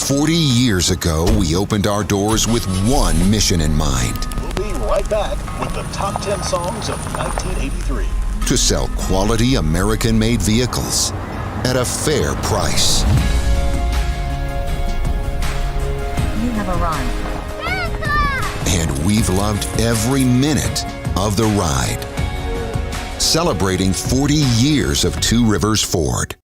40 years ago, we opened our doors with one mission in mind. We'll be right back with the top 10 songs of 1983. To sell quality American-made vehicles at a fair price. You have arrived. And we've loved every minute of the ride. Celebrating 40 years of Two Rivers Ford.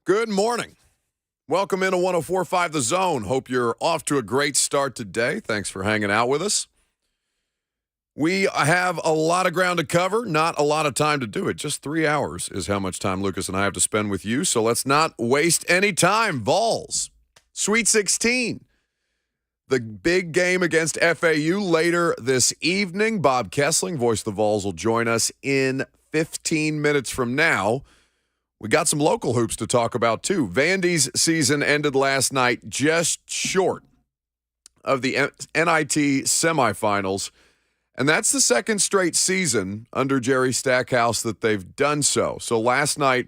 Good morning. Welcome into 104.5 The Zone. Hope you're off to a great start today. Thanks for hanging out with us. We have a lot of ground to cover, not a lot of time to do it. Just 3 hours is how much time Lucas and I have to spend with you, so let's not waste any time. Vols, Sweet 16. The big game against FAU later this evening. Bob Kesling, voice of the Vols, will join us in 15 minutes from now. We got some local hoops to talk about, too. Vandy's season ended last night just short of the NIT semifinals, and that's the second straight season under Jerry Stackhouse that they've done so. So last night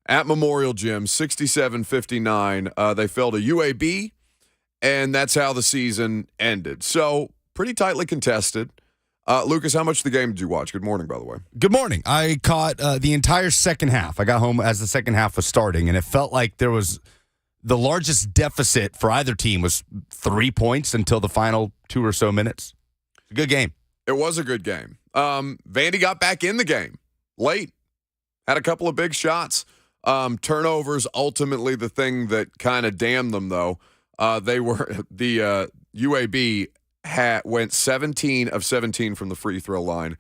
at Memorial Gym, 67-59, they fell to UAB, and that's how the season ended. So pretty tightly contested. Lucas, how much of the game did you watch? Good morning, by the way. Good morning. I caught the entire second half. I got home as the second half was starting, and it felt like there was the largest deficit for either team was 3 points until the final 2 or so minutes. It's a good game. It was a good game. Vandy got back in the game late. Had a couple of big shots. Turnovers, ultimately the thing that kind of damned them, though. They were the UAB went 17 of 17 from the free throw line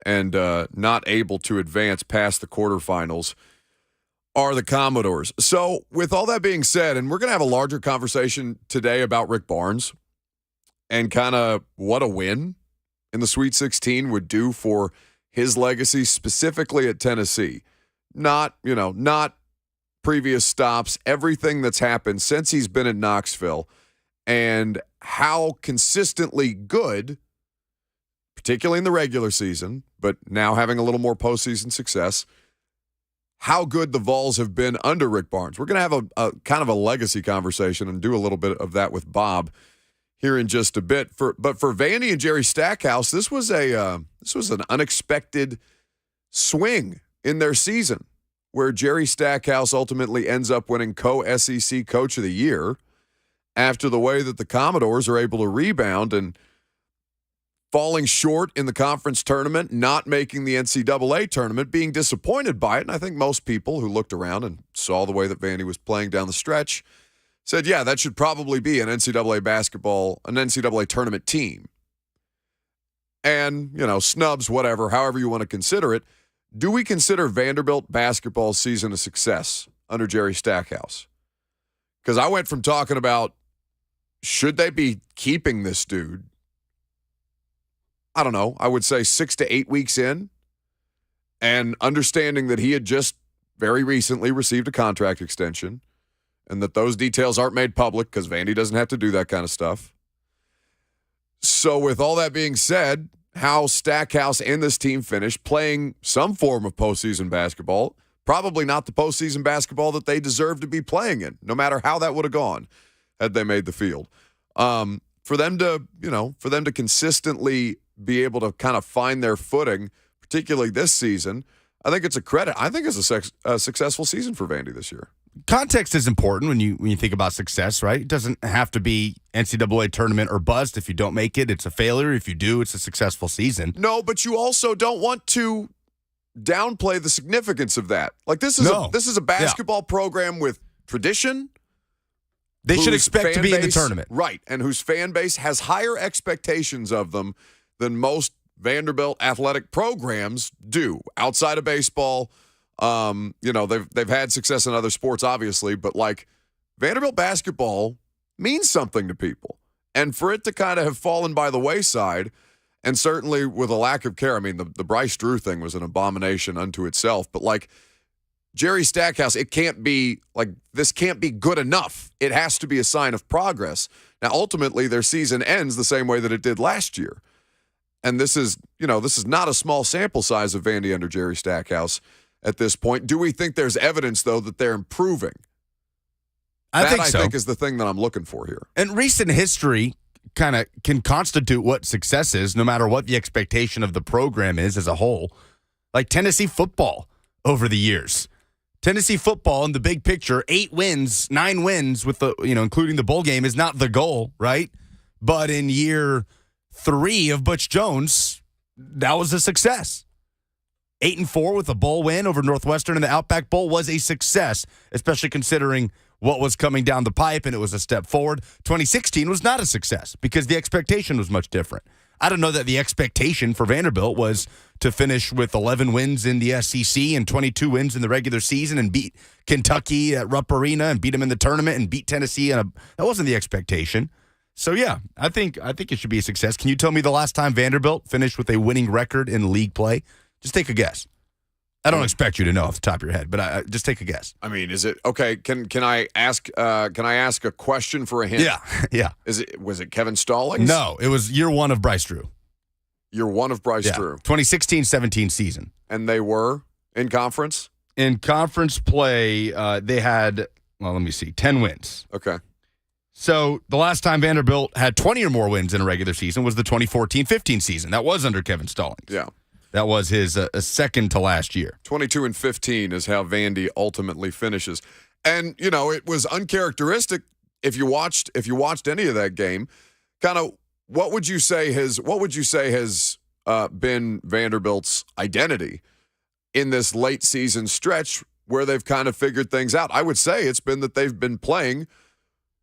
and not able to advance past the quarterfinals are the Commodores. So with all that being said, and we're going to have a larger conversation today about Rick Barnes and kind of what a win in the Sweet 16 would do for his legacy, specifically at Tennessee. Not previous stops, everything that's happened since he's been in Knoxville, and how consistently good, particularly in the regular season, but now having a little more postseason success, how good the Vols have been under Rick Barnes. We're going to have a kind of a legacy conversation and do a little bit of that with Bob here in just a bit. But for Vandy and Jerry Stackhouse, this was an unexpected swing in their season where Jerry Stackhouse ultimately ends up winning co-SEC Coach of the Year after the way that the Commodores are able to rebound and falling short in the conference tournament, not making the NCAA tournament, being disappointed by it. And I think most people who looked around and saw the way that Vandy was playing down the stretch said, yeah, that should probably be an NCAA tournament team. And, snubs, whatever, however you want to consider it. Do we consider Vanderbilt basketball season a success under Jerry Stackhouse? Because I went from talking about should they be keeping this dude, I don't know, I would say 6 to 8 weeks in, and understanding that he had just very recently received a contract extension and that those details aren't made public because Vandy doesn't have to do that kind of stuff. So with all that being said, how Stackhouse and this team finished playing some form of postseason basketball, probably not the postseason basketball that they deserve to be playing in, no matter how that would have gone had they made the field. For them to consistently be able to kind of find their footing, particularly this season, I think it's a credit. I think it's a successful season for Vandy this year. Context is important when you think about success, right? It doesn't have to be NCAA tournament or bust. If you don't make it, it's a failure. If you do, it's a successful season. No, but you also don't want to downplay the significance of that. Like this is a basketball program with tradition. They should expect to be in the tournament. Right, and whose fan base has higher expectations of them than most Vanderbilt athletic programs do outside of baseball. They've had success in other sports, obviously, but like Vanderbilt basketball means something to people. And for it to kind of have fallen by the wayside, and certainly with a lack of care, I mean, the Bryce Drew thing was an abomination unto itself, but like Jerry Stackhouse, this can't be good enough. It has to be a sign of progress. Now, ultimately, their season ends the same way that it did last year. And this is not a small sample size of Vandy under Jerry Stackhouse at this point. Do we think there's evidence, though, that they're improving? I think so. I think is the thing that I'm looking for here. And recent history kind of can constitute what success is, no matter what the expectation of the program is as a whole. Like Tennessee football over the years. Tennessee football in the big picture, 8 wins, 9 wins with the, including the bowl game is not the goal, right? But in year 3 of Butch Jones, that was a success. 8-4 with a bowl win over Northwestern in the Outback Bowl was a success, especially considering what was coming down the pipe, and it was a step forward. 2016 was not a success because the expectation was much different. I don't know that the expectation for Vanderbilt was to finish with 11 wins in the SEC and 22 wins in the regular season and beat Kentucky at Rupp Arena and beat them in the tournament and beat Tennessee. That wasn't the expectation. So, yeah, I think it should be a success. Can you tell me the last time Vanderbilt finished with a winning record in league play? Just take a guess. I don't expect you to know off the top of your head, but just take a guess. I mean, is it okay? Can I ask a question for a hint? Yeah. Was it Kevin Stallings? No, it was year 1 of Bryce Drew. Year 1 of Bryce Drew. 2016-17 season. And they were in conference? In conference play, they had, 10 wins. Okay. So the last time Vanderbilt had 20 or more wins in a regular season was the 2014-15 season. That was under Kevin Stallings. Yeah. That was his second to last year. 22-15 is how Vandy ultimately finishes. And, it was uncharacteristic if you watched any of that game. Kind of what would you say has been Vanderbilt's identity in this late season stretch where they've kind of figured things out? I would say it's been that they've been playing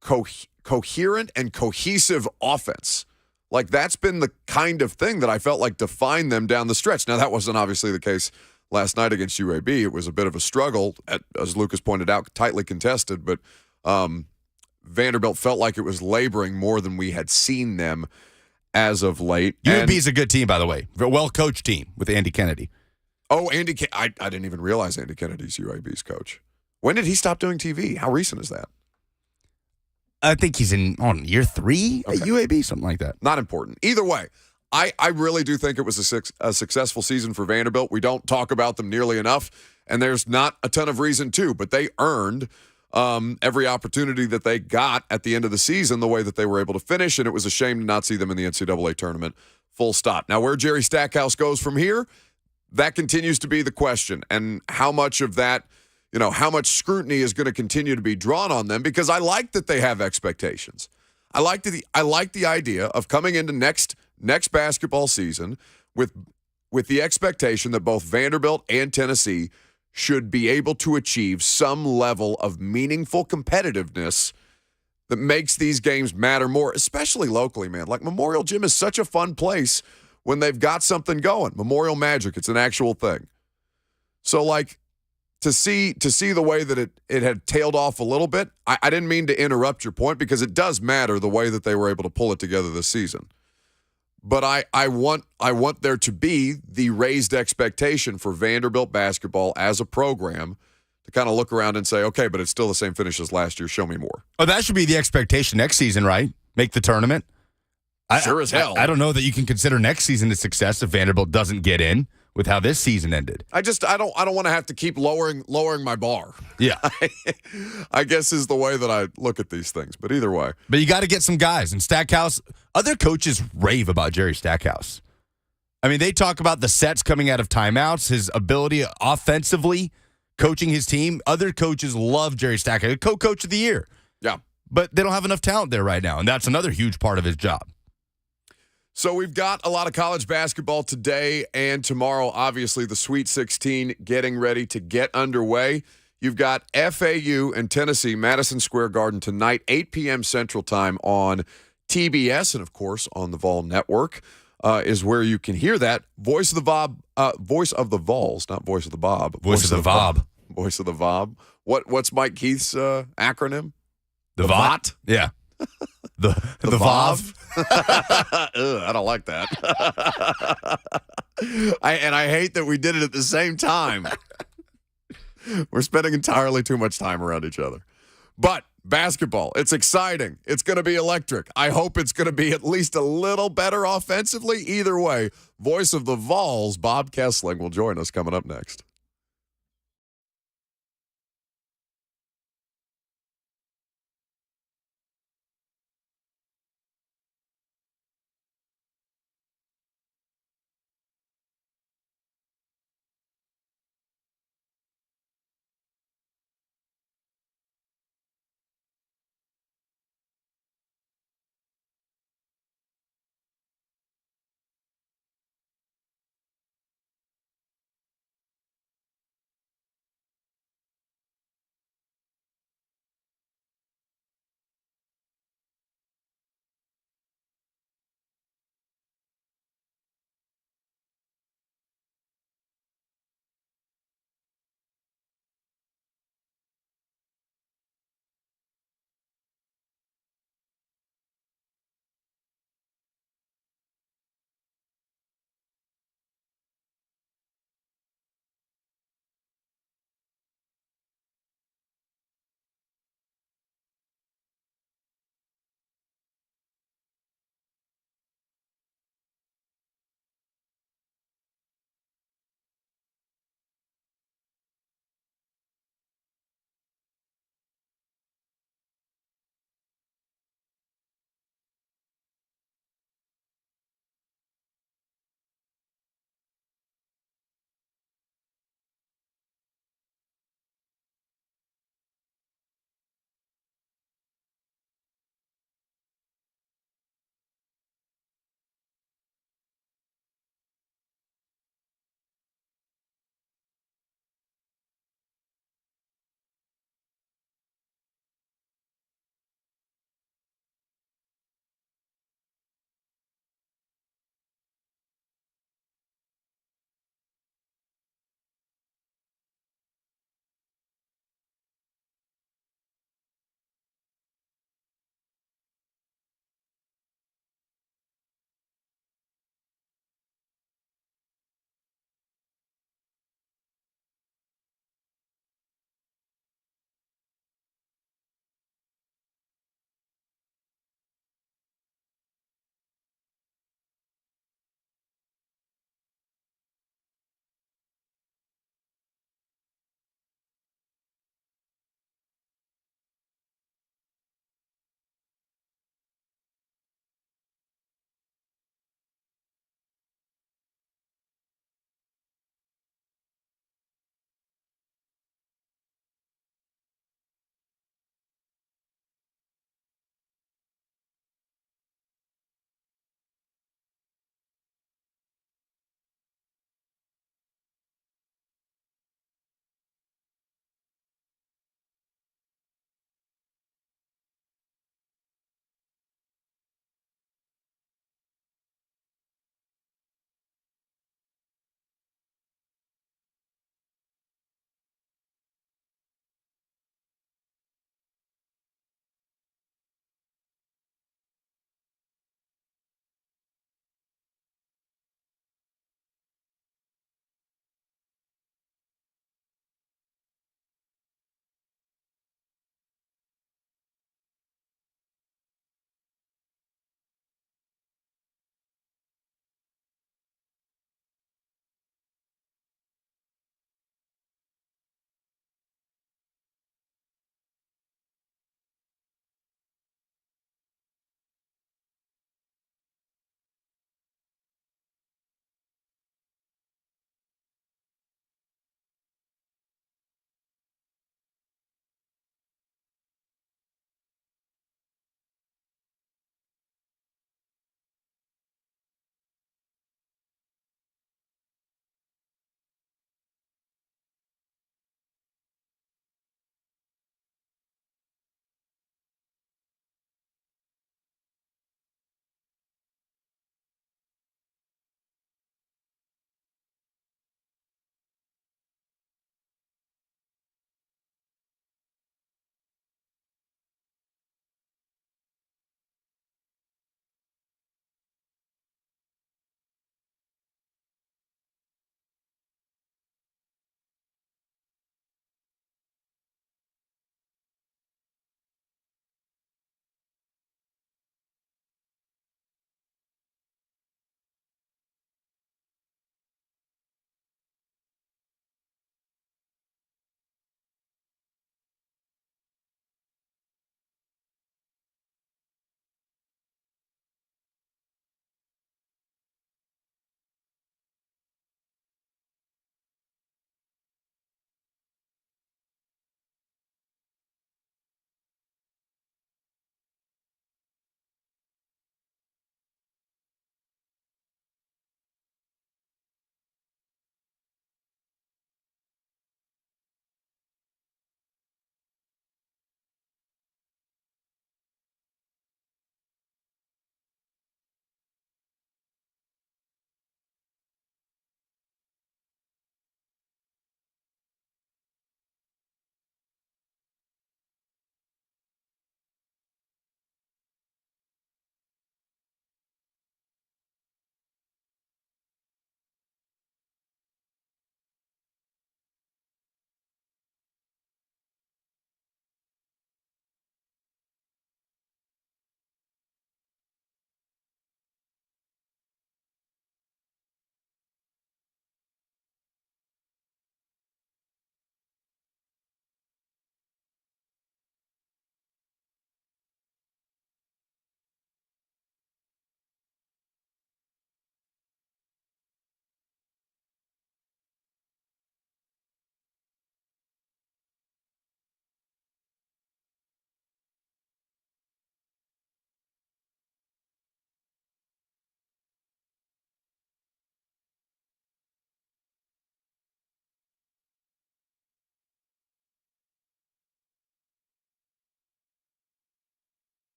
coherent and cohesive offense. Like, that's been the kind of thing that I felt like defined them down the stretch. Now, that wasn't obviously the case last night against UAB. It was a bit of a struggle, as Lucas pointed out, tightly contested. But Vanderbilt felt like it was laboring more than we had seen them as of late. UAB is a good team, by the way. A well-coached team with Andy Kennedy. Oh, I didn't even realize Andy Kennedy's UAB's coach. When did he stop doing TV? How recent is that? I think he's on year 3 at UAB, something like that. Not important. Either way, I really do think it was a successful season for Vanderbilt. We don't talk about them nearly enough, and there's not a ton of reason to, but they earned every opportunity that they got at the end of the season the way that they were able to finish, and it was a shame to not see them in the NCAA tournament, full stop. Now, where Jerry Stackhouse goes from here, that continues to be the question, and how much of that, how much scrutiny is going to continue to be drawn on them, because I like that they have expectations. I like the idea of coming into next basketball season with the expectation that both Vanderbilt and Tennessee should be able to achieve some level of meaningful competitiveness that makes these games matter more, especially locally, man. Like, Memorial Gym is such a fun place when they've got something going. Memorial Magic, it's an actual thing. So, like, to see the way that it had tailed off a little bit, I didn't mean to interrupt your point, because it does matter the way that they were able to pull it together this season. But I want there to be the raised expectation for Vanderbilt basketball as a program to kind of look around and say, okay, but it's still the same finish as last year. Show me more. Oh, that should be the expectation next season, right? Make the tournament. Sure as hell. I don't know that you can consider next season a success if Vanderbilt doesn't get in. with how this season ended. I don't want to have to keep lowering my bar. Yeah. I guess is the way that I look at these things. But either way. But you got to get some guys. And Stackhouse, other coaches rave about Jerry Stackhouse. I mean, they talk about the sets coming out of timeouts, his ability offensively, coaching his team. Other coaches love Jerry Stackhouse, co-coach of the year. Yeah. But they don't have enough talent there right now, and that's another huge part of his job. So we've got a lot of college basketball today and tomorrow. Obviously, the Sweet 16 getting ready to get underway. You've got FAU and Tennessee, Madison Square Garden tonight, 8 p.m. Central Time on TBS, and, of course, on the Vol Network is where you can hear that. Voice of the Vols, not Voice of the Bob. Voice of the Vob. Voice of the Vob. What's Mike Keith's acronym? The VOT? Yeah. The VOV? Ugh, I don't like that. I hate that we did it at the same time. We're spending entirely too much time around each other. But basketball, it's exciting. It's going to be electric. I hope it's going to be at least a little better offensively. Either way, voice of the Vols, Bob Kesling, will join us coming up next.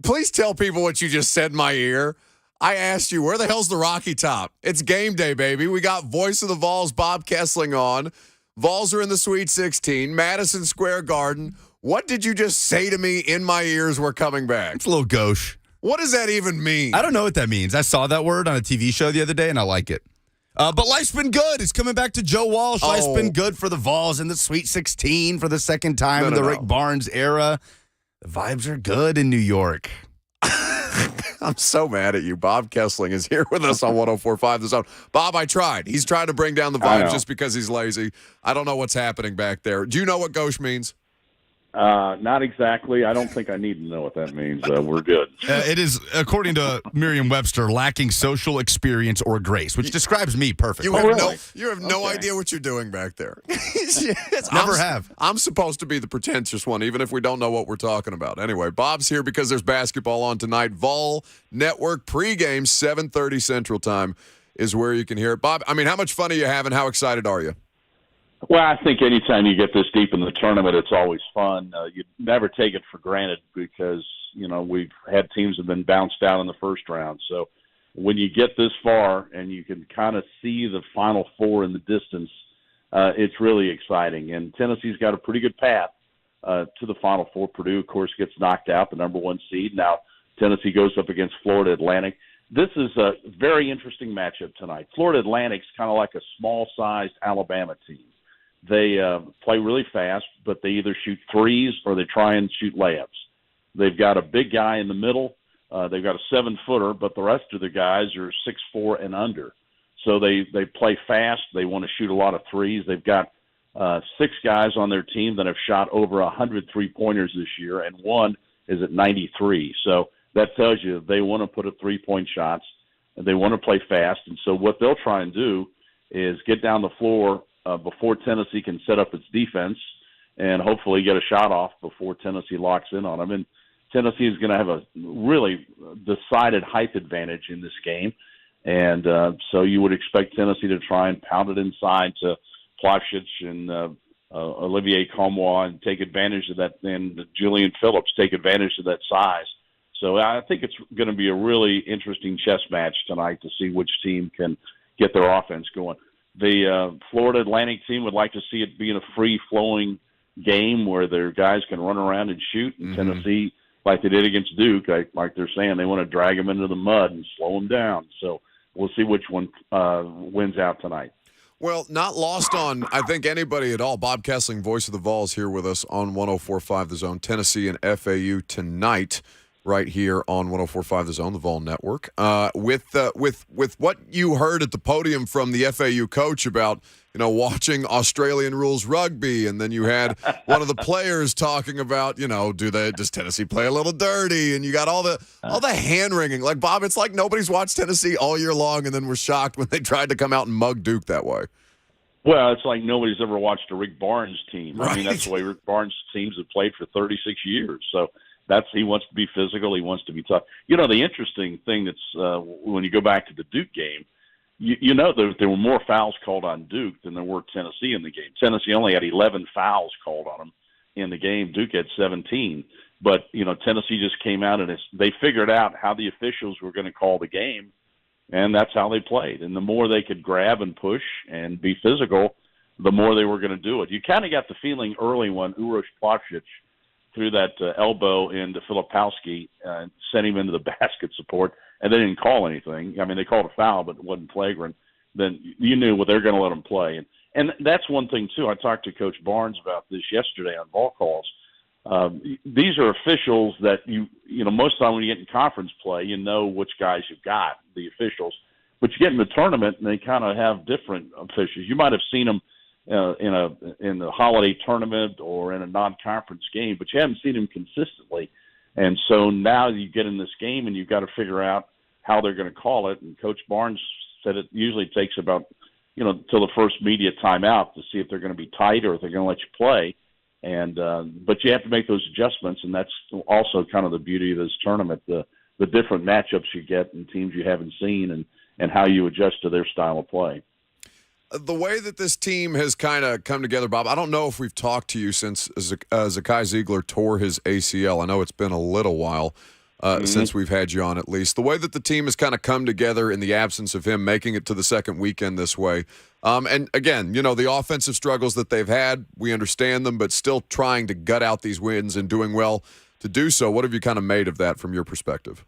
Please tell people what you just said in my ear. I asked you, where the hell's the Rocky Top? It's game day, baby. We got voice of the Vols, Bob Kesling, on. Vols are in the Sweet 16, Madison Square Garden. What did you just say to me in my ears? We're coming back. It's a little gauche. What does that even mean? I don't know what that means. I saw that word on a TV show the other day, and I like it. But life's been good. It's coming back to Joe Walsh. Life's been good for the Vols in the Sweet 16 for the second time in the Rick Barnes era. The vibes are good in New York. I'm so mad at you. Bob Kesling is here with us on 104.5 The Zone. Bob, I tried. He's trying to bring down the vibes just because he's lazy. I don't know what's happening back there. Do you know what gauche means? Not exactly. I don't think I need to know what that means. We're good. It is, according to Merriam-Webster, lacking social experience or grace, which describes me perfectly. You have no idea what you're doing back there. Never have. I'm supposed to be the pretentious one, even if we don't know what we're talking about. Anyway, Bob's here because there's basketball on tonight. Vol Network pregame, 7:30 Central Time is where you can hear it. Bob, I mean, how much fun are you having? How excited are you? Well, I think anytime you get this deep in the tournament, it's always fun. You never take it for granted because, we've had teams that have been bounced out in the first round. So when you get this far and you can kind of see the Final Four in the distance, it's really exciting. And Tennessee's got a pretty good path to the Final Four. Purdue, of course, gets knocked out, the number one seed. Now Tennessee goes up against Florida Atlantic. This is a very interesting matchup tonight. Florida Atlantic's kind of like a small-sized Alabama team. They play really fast, but they either shoot threes or they try and shoot layups. They've got a big guy in the middle. They've got a 7-footer, but the rest of the guys are 6'4" and under. So they play fast. They want to shoot a lot of threes. They've got 6 guys on their team that have shot over 100 3-pointers this year, and one is at 93. So that tells you they want to put up 3-point shots, and they want to play fast. And so what they'll try and do is get down the floor before Tennessee can set up its defense and hopefully get a shot off before Tennessee locks in on them. And Tennessee is going to have a really decided height advantage in this game. And so you would expect Tennessee to try and pound it inside to Plavsic and Olivier Combois and take advantage of that, and Julian Phillips take advantage of that size. So I think it's going to be a really interesting chess match tonight to see which team can get their offense going. The Florida Atlantic team would like to see it being a free-flowing game where their guys can run around and shoot. And Tennessee, like they did against Duke, like they're saying, they want to drag them into the mud and slow them down. So we'll see which one wins out tonight. Well, not lost on, I think, anybody at all. Bob Kesling, voice of the Vols, here with us on 104.5 The Zone. Tennessee and FAU tonight, right here on 104.5 The Zone, the Vol Network. With what you heard at the podium from the FAU coach about, watching Australian rules rugby, and then you had one of the players talking about, does Tennessee play a little dirty? And you got all the hand wringing. Like, Bob, it's like nobody's watched Tennessee all year long, and then we're shocked when they tried to come out and mug Duke that way. Well, it's like nobody's ever watched a Rick Barnes team. Right. I mean, that's the way Rick Barnes teams have played for 36 years. So he wants to be physical. He wants to be tough. The interesting thing that's when you go back to the Duke game, there were more fouls called on Duke than there were Tennessee in the game. Tennessee only had 11 fouls called on them in the game. Duke had 17. But, Tennessee just came out and they figured out how the officials were going to call the game, and that's how they played. And the more they could grab and push and be physical, the more they were going to do it. You kind of got the feeling early when Uroš Plavsic threw that elbow into Filipowski and sent him into the basket support, and they didn't call anything. I mean, they called a foul, but it wasn't flagrant. Then you knew they're going to let them play. And that's one thing, too. I talked to Coach Barnes about this yesterday on ball calls. These are officials that, most of the time when you get in conference play, you know which guys you've got, the officials. But you get in the tournament, and they kind of have different officials. You might have seen them in the holiday tournament or in a non-conference game, but you haven't seen them consistently. And so now you get in this game and you've got to figure out how they're going to call it. And Coach Barnes said it usually takes about, till the first media timeout to see if they're going to be tight or if they're going to let you play. And but you have to make those adjustments, and that's also kind of the beauty of this tournament, the different matchups you get and teams you haven't seen and how you adjust to their style of play. The way that this team has kind of come together, Bob, I don't know if we've talked to you since Zakai Ziegler tore his ACL. I know it's been a little while. since we've had you on, at least. The way that the team has kind of come together in the absence of him, making it to the second weekend this way. And again, the offensive struggles that they've had, we understand them, but still trying to gut out these wins and doing well to do so. What have you kind of made of that from your perspective?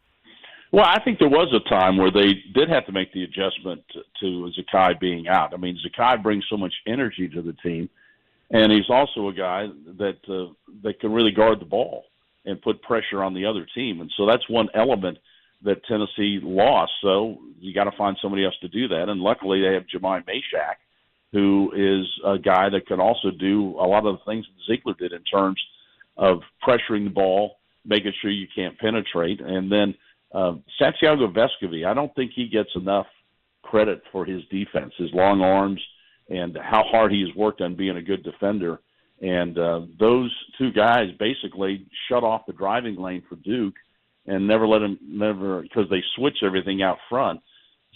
Well, I think there was a time where they did have to make the adjustment to Zakai being out. I mean, Zakai brings so much energy to the team, and he's also a guy that can really guard the ball and put pressure on the other team. And so that's one element that Tennessee lost. So you got to find somebody else to do that. And luckily they have Jemai Mashak, who is a guy that can also do a lot of the things that Ziegler did in terms of pressuring the ball, making sure you can't penetrate. And then Santiago Vescovi, I don't think he gets enough credit for his defense, his long arms, and how hard he has worked on being a good defender. And those two guys basically shut off the driving lane for Duke and never because they switch everything out front.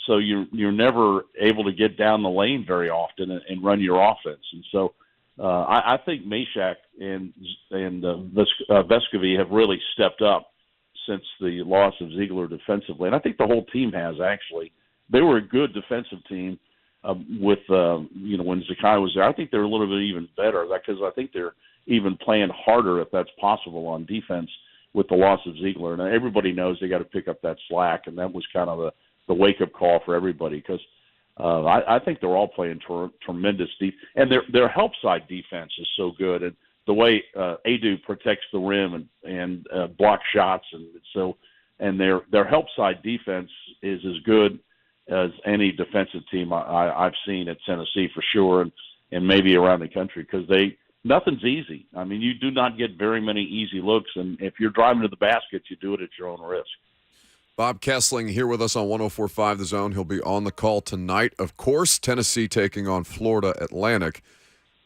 So you're never able to get down the lane very often and run your offense. And so I think Mashak and Vescovi have really stepped up since the loss of Ziegler defensively. And I think the whole team has, actually. They were a good defensive team. When Zakai was there, I think they're a little bit even better because I think they're even playing harder, if that's possible, on defense with the loss of Ziegler. And everybody knows they got to pick up that slack, and that was kind of the wake-up call for everybody because I think they're all playing tremendous defense. And their help side defense is so good, and the way Adu protects the rim and blocks shots, and their help side defense is as good as any defensive team I've seen at Tennessee for sure, and maybe around the country, because nothing's easy. I mean, you do not get very many easy looks, and if you're driving to the basket, you do it at your own risk. Bob Kesling here with us on 104.5 The Zone. He'll be on the call tonight. Of course, Tennessee taking on Florida Atlantic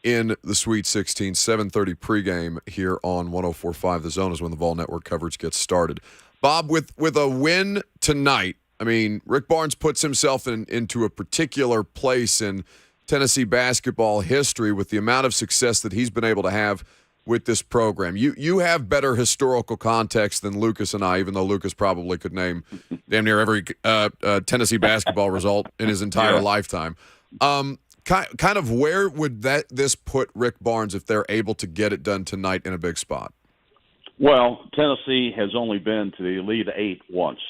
in the Sweet 16, 7:30 pregame here on 104.5 The Zone is when the Vol Network coverage gets started. Bob, with a win tonight, I mean, Rick Barnes puts himself into a particular place in Tennessee basketball history with the amount of success that he's been able to have with this program. You have better historical context than Lucas and I, even though Lucas probably could name damn near every Tennessee basketball result in his entire lifetime. Kind of where would this put Rick Barnes if they're able to get it done tonight in a big spot? Well, Tennessee has only been to the Elite Eight once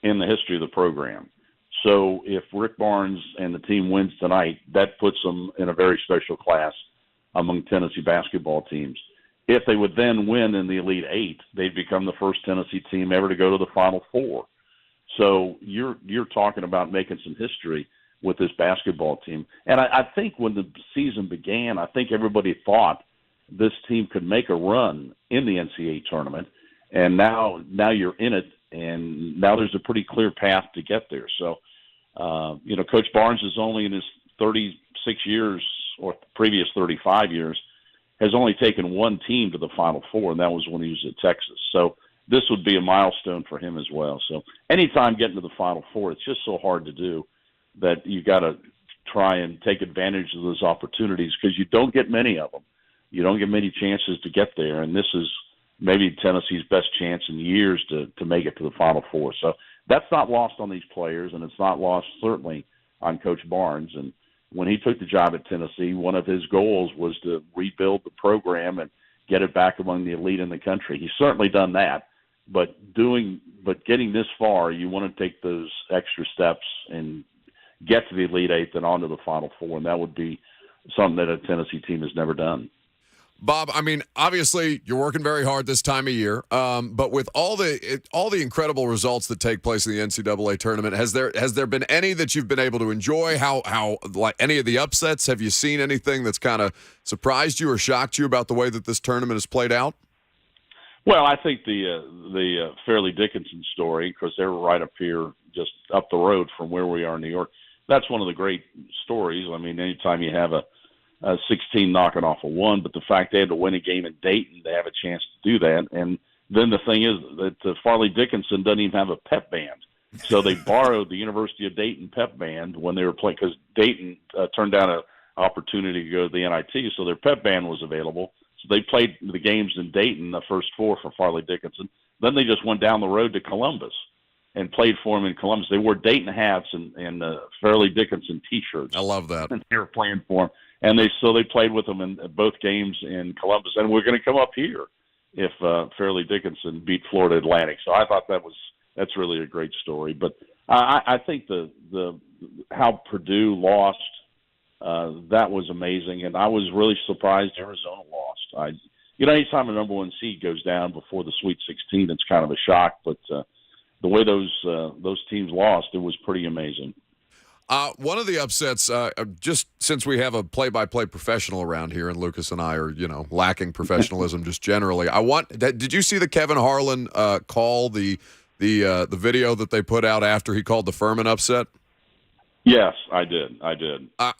in the history of the program. So if Rick Barnes and the team wins tonight, that puts them in a very special class among Tennessee basketball teams. If they would then win in the Elite Eight, they'd become the first Tennessee team ever to go to the Final Four. So you're talking about making some history with this basketball team. And I think when the season began, I think everybody thought this team could make a run in the NCAA tournament. And now you're in it, and now there's a pretty clear path to get there. So, Coach Barnes is only in his 36 years or previous 35 years has only taken one team to the Final Four, and that was when he was at Texas. So this would be a milestone for him as well. So anytime getting to the Final Four, it's just so hard to do that you got to try and take advantage of those opportunities because you don't get many of them. You don't get many chances to get there, and this is maybe Tennessee's best chance in years to make it to the Final Four. So that's not lost on these players, and it's not lost certainly on Coach Barnes. And when he took the job at Tennessee, one of his goals was to rebuild the program and get it back among the elite in the country. He's certainly done that, but getting this far, you want to take those extra steps and get to the Elite Eight and on to the Final Four, and that would be something that a Tennessee team has never done. Bob, I mean, obviously you're working very hard this time of year, but with all the incredible results that take place in the NCAA tournament, has there been any that you've been able to enjoy? How like any of the upsets? Have you seen anything that's kind of surprised you or shocked you about the way that this tournament has played out? Well, I think the Fairleigh Dickinson story, because they're right up here, just up the road from where we are in New York. That's one of the great stories. I mean, anytime you have a 16 knocking off a 1, but the fact they had to win a game in Dayton, they have a chance to do that. And then the thing is that Fairleigh Dickinson doesn't even have a pep band. So they borrowed the University of Dayton pep band when they were playing, because Dayton turned down an opportunity to go to the NIT, so their pep band was available. So they played the games in Dayton, the first 4 for Farley Dickinson. Then they just went down the road to Columbus and played for him in Columbus. They wore Dayton hats and Farley Dickinson T-shirts. I love that. And they were playing for him. And they played with them in both games in Columbus. And we're going to come up here if Farley Dickinson beat Florida Atlantic. So I thought that's really a great story. But I think the how Purdue lost, that was amazing. And I was really surprised Arizona lost. Anytime a number 1 seed goes down before the Sweet 16, it's kind of a shock. But the way those teams lost, it was pretty amazing. One of the upsets, just since we have a play-by-play professional around here, and Lucas and I are, lacking professionalism just generally. Did you see the Kevin Harlan call the video that they put out after he called the Furman upset? Yes, I did. I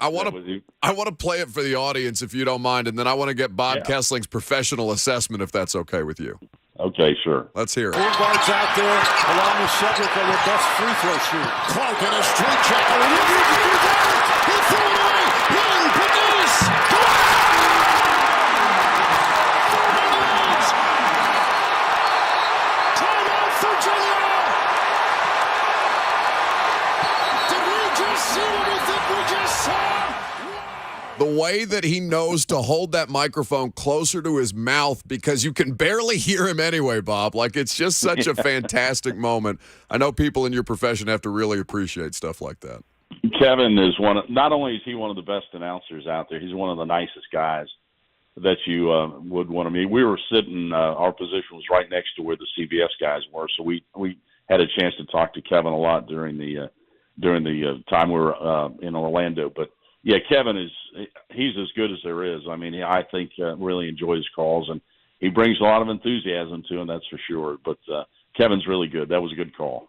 want to play it for the audience if you don't mind, and then I want to get Bob Kesling's professional assessment if that's okay with you. Okay, sure. Let's hear it. Guards out there along with Cedric are their best free throw shooter. Clark in a straight checker. He threw it away. He produce. Timeout, Virginia. Did we just see what we think we just saw? The way that he knows to hold that microphone closer to his mouth because you can barely hear him anyway, Bob. Like, it's just such a fantastic moment. I know people in your profession have to really appreciate stuff like that. Kevin is not only is he one of the best announcers out there, he's one of the nicest guys that you would want to meet. We were sitting, our position was right next to where the CBS guys were, so we had a chance to talk to Kevin a lot during the time we were in Orlando. But yeah, Kevin he's as good as there is. I mean, I think really enjoys calls, and he brings a lot of enthusiasm to him, that's for sure. But Kevin's really good. That was a good call.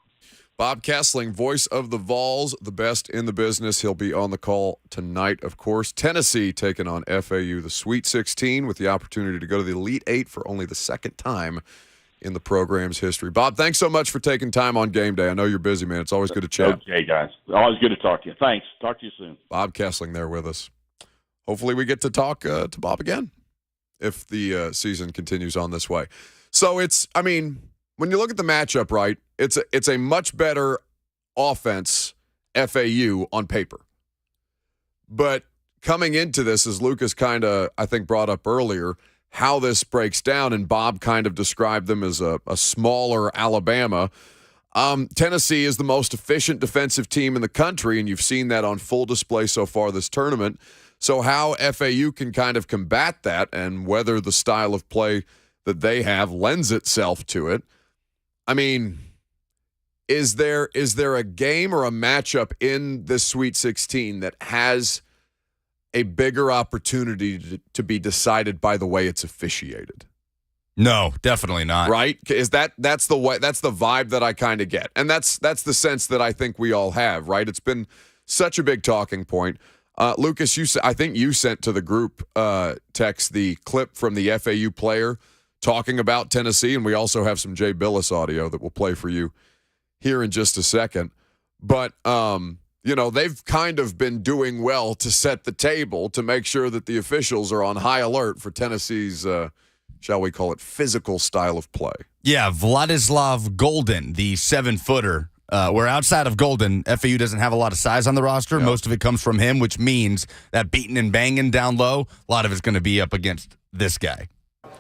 Bob Kesling, voice of the Vols, the best in the business. He'll be on the call tonight, of course. Tennessee taking on FAU, the Sweet 16, with the opportunity to go to the Elite 8 for only the second time in the program's history. Bob, thanks so much for taking time on game day. I know you're busy, man. It's always good to chat. Okay, guys. Always good to talk to you. Thanks. Talk to you soon. Bob Kesling there with us. Hopefully we get to talk to Bob again if the season continues on this way. So when you look at the matchup, right, it's a much better offense, FAU, on paper. But coming into this, as Lucas kind of, I think, brought up earlier, how this breaks down, and Bob kind of described them as a smaller Alabama. Tennessee is the most efficient defensive team in the country, and you've seen that on full display so far this tournament. So how FAU can kind of combat that and whether the style of play that they have lends itself to it. I mean, is there a game or a matchup in the Sweet 16 that has a bigger opportunity to be decided by the way it's officiated? No, definitely not. Right? That's the vibe that I kind of get. And that's the sense that I think we all have, right? It's been such a big talking point. Lucas, I think you sent to the group text the clip from the FAU player talking about Tennessee, and we also have some Jay Billis audio that we'll play for you here in just a second. But they've kind of been doing well to set the table to make sure that the officials are on high alert for Tennessee's, shall we call it, physical style of play. Yeah, Vladislav Golden, the 7-footer. Where outside of Golden, FAU doesn't have a lot of size on the roster. Yep. Most of it comes from him, which means that beating and banging down low, a lot of it's going to be up against this guy.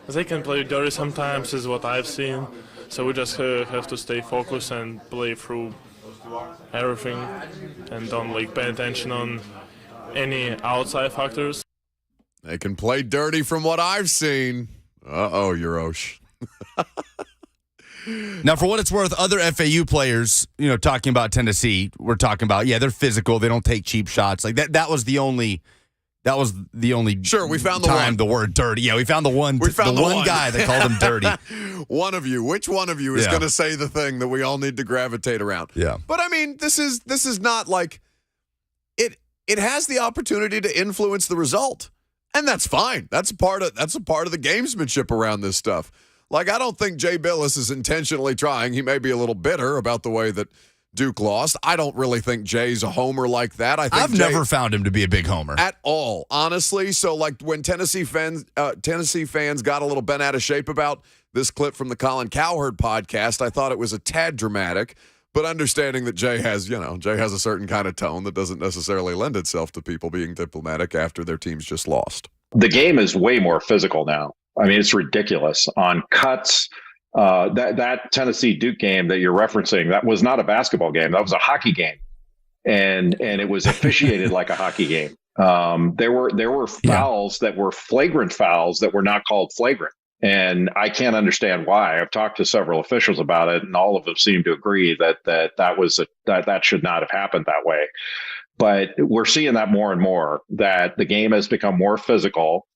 They can play dirty sometimes, is what I've seen. So we just have to stay focused and play through everything and don't pay attention on any outside factors. They can play dirty from what I've seen. Uh-oh, Eurosh. Now, for what it's worth, other FAU players, talking about Tennessee, we're talking about, they're physical. They don't take cheap shots. Like that was the only Sure, we found the word dirty. Yeah, we found the one guy that called him dirty. One of you. Which one of you is going to say the thing that we all need to gravitate around? Yeah. But I mean, this is not like it has the opportunity to influence the result. And that's fine. That's a part of the gamesmanship around this stuff. Like, I don't think Jay Billis is intentionally trying. He may be a little bitter about the way that Duke lost. I don't really think Jay's a homer like that. I've never found him to be a big homer at all, honestly. So, like when Tennessee fans got a little bent out of shape about this clip from the Colin Cowherd podcast, I thought it was a tad dramatic. But understanding that Jay has a certain kind of tone that doesn't necessarily lend itself to people being diplomatic after their team's just lost. The game is way more physical now. I mean, it's ridiculous on cuts. That Tennessee Duke game that you're referencing, that was not a basketball game. That was a hockey game, and it was officiated like a hockey game. There were fouls that were flagrant fouls that were not called flagrant, and I can't understand why. I've talked to several officials about it, and all of them seem to agree that should not have happened that way. But we're seeing that more and more, that the game has become more physical.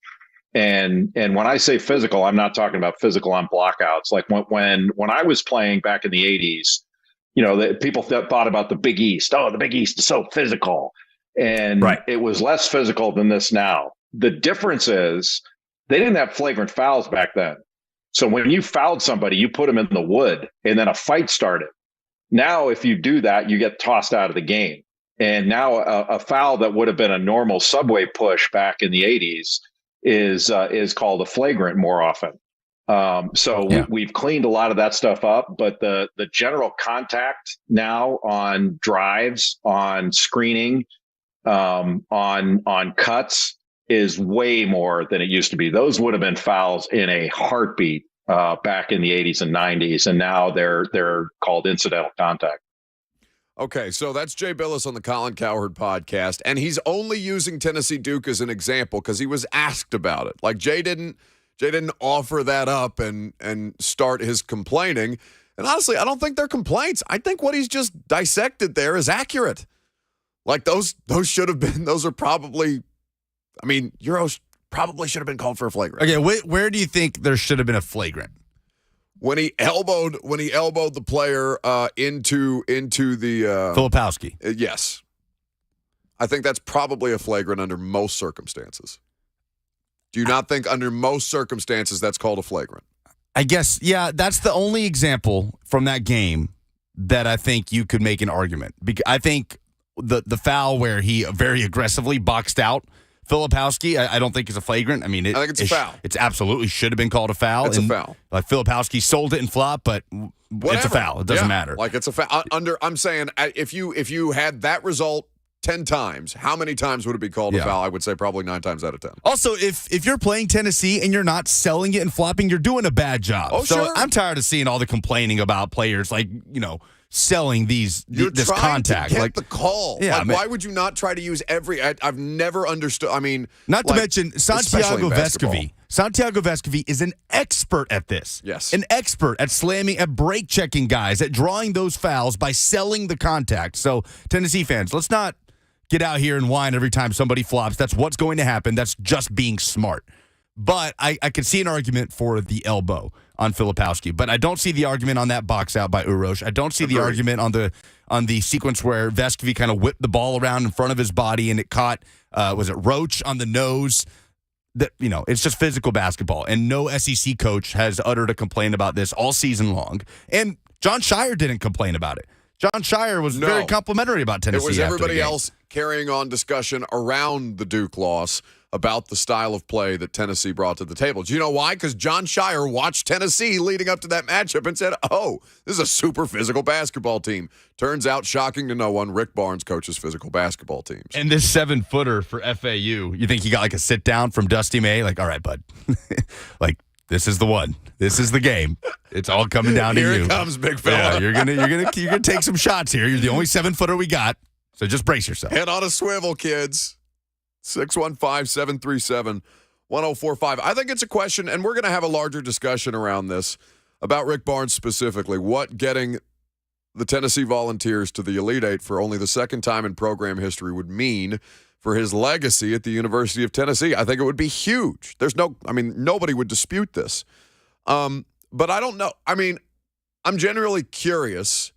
And when I say physical, I'm not talking about physical on blockouts. Like when I was playing back in the 80s, people thought about the Big East. Oh, the Big East is so physical. And It was less physical than this now. The difference is they didn't have flagrant fouls back then. So when you fouled somebody, you put them in the wood and then a fight started. Now, if you do that, you get tossed out of the game. And now a foul that would have been a normal subway push back in the 80s is called a flagrant more often. We've cleaned a lot of that stuff up, but the general contact now on drives, on screening, on cuts is way more than it used to be. Those would have been fouls in a heartbeat back in the 80s and 90s, and now they're called incidental contact. Okay, so that's Jay Billis on the Colin Cowherd podcast, and he's only using Tennessee Duke as an example because he was asked about it. Like Jay didn't offer that up and start his complaining. And honestly, I don't think they're complaints. I think what he's just dissected there is accurate. Like those should have been. Those are probably. I mean, Euros probably should have been called for a flagrant. Okay, where do you think there should have been a flagrant? When he elbowed the player into the Filipowski. Yes, I think that's probably a flagrant under most circumstances. Do you not think under most circumstances that's called a flagrant? I guess, yeah, that's the only example from that game that I think you could make an argument. I think the foul where he very aggressively boxed out Filipowski, I don't think is a flagrant. I mean, I think it's a foul. It's absolutely should have been called a foul. It's a foul. Like Filipowski sold it and flopped, but It's a foul. It doesn't matter. Like it's a foul. I'm saying if you had that result 10 times, how many times would it be called a foul? I would say probably 9 times out of 10. Also, if you're playing Tennessee and you're not selling it and flopping, you're doing a bad job. Oh, so sure. I'm tired of seeing all the complaining about players selling this contact. To get the call. Yeah, why would you not try to use every? I've never understood. I mean, not to mention Santiago Vescovi. Santiago Vescovi is an expert at this. Yes, an expert at slamming, at break checking guys, at drawing those fouls by selling the contact. So Tennessee fans, let's not get out here and whine every time somebody flops. That's what's going to happen. That's just being smart. But I could see an argument for the elbow on Filipowski, but I don't see the argument on that box out by Uroš. I don't see the argument on the sequence where Vescovi kind of whipped the ball around in front of his body and it caught, was it Roach on the nose? That it's just physical basketball, and no SEC coach has uttered a complaint about this all season long. And John Shire didn't complain about it. John Shire was very complimentary about Tennessee. It was everybody else carrying on discussion around the Duke loss about the style of play that Tennessee brought to the table. Do you know why? Because John Shire watched Tennessee leading up to that matchup and said, oh, this is a super physical basketball team. Turns out, shocking to no one, Rick Barnes coaches physical basketball teams. And this 7-footer for FAU, you think he got like a sit down from Dusty May? Like, all right, bud. This is the one. This is the game. It's all coming down to you. Here it comes, big fella. Yeah, you're gonna take some shots here. You're the only 7-footer we got, so just brace yourself. Head on a swivel, kids. 615-737-1045. I think it's a question, and we're going to have a larger discussion around this about Rick Barnes specifically. What getting the Tennessee Volunteers to the Elite Eight for only the second time in program history would mean for his legacy at the University of Tennessee. I think it would be huge. Nobody would dispute this. But I don't know. I mean, I'm generally curious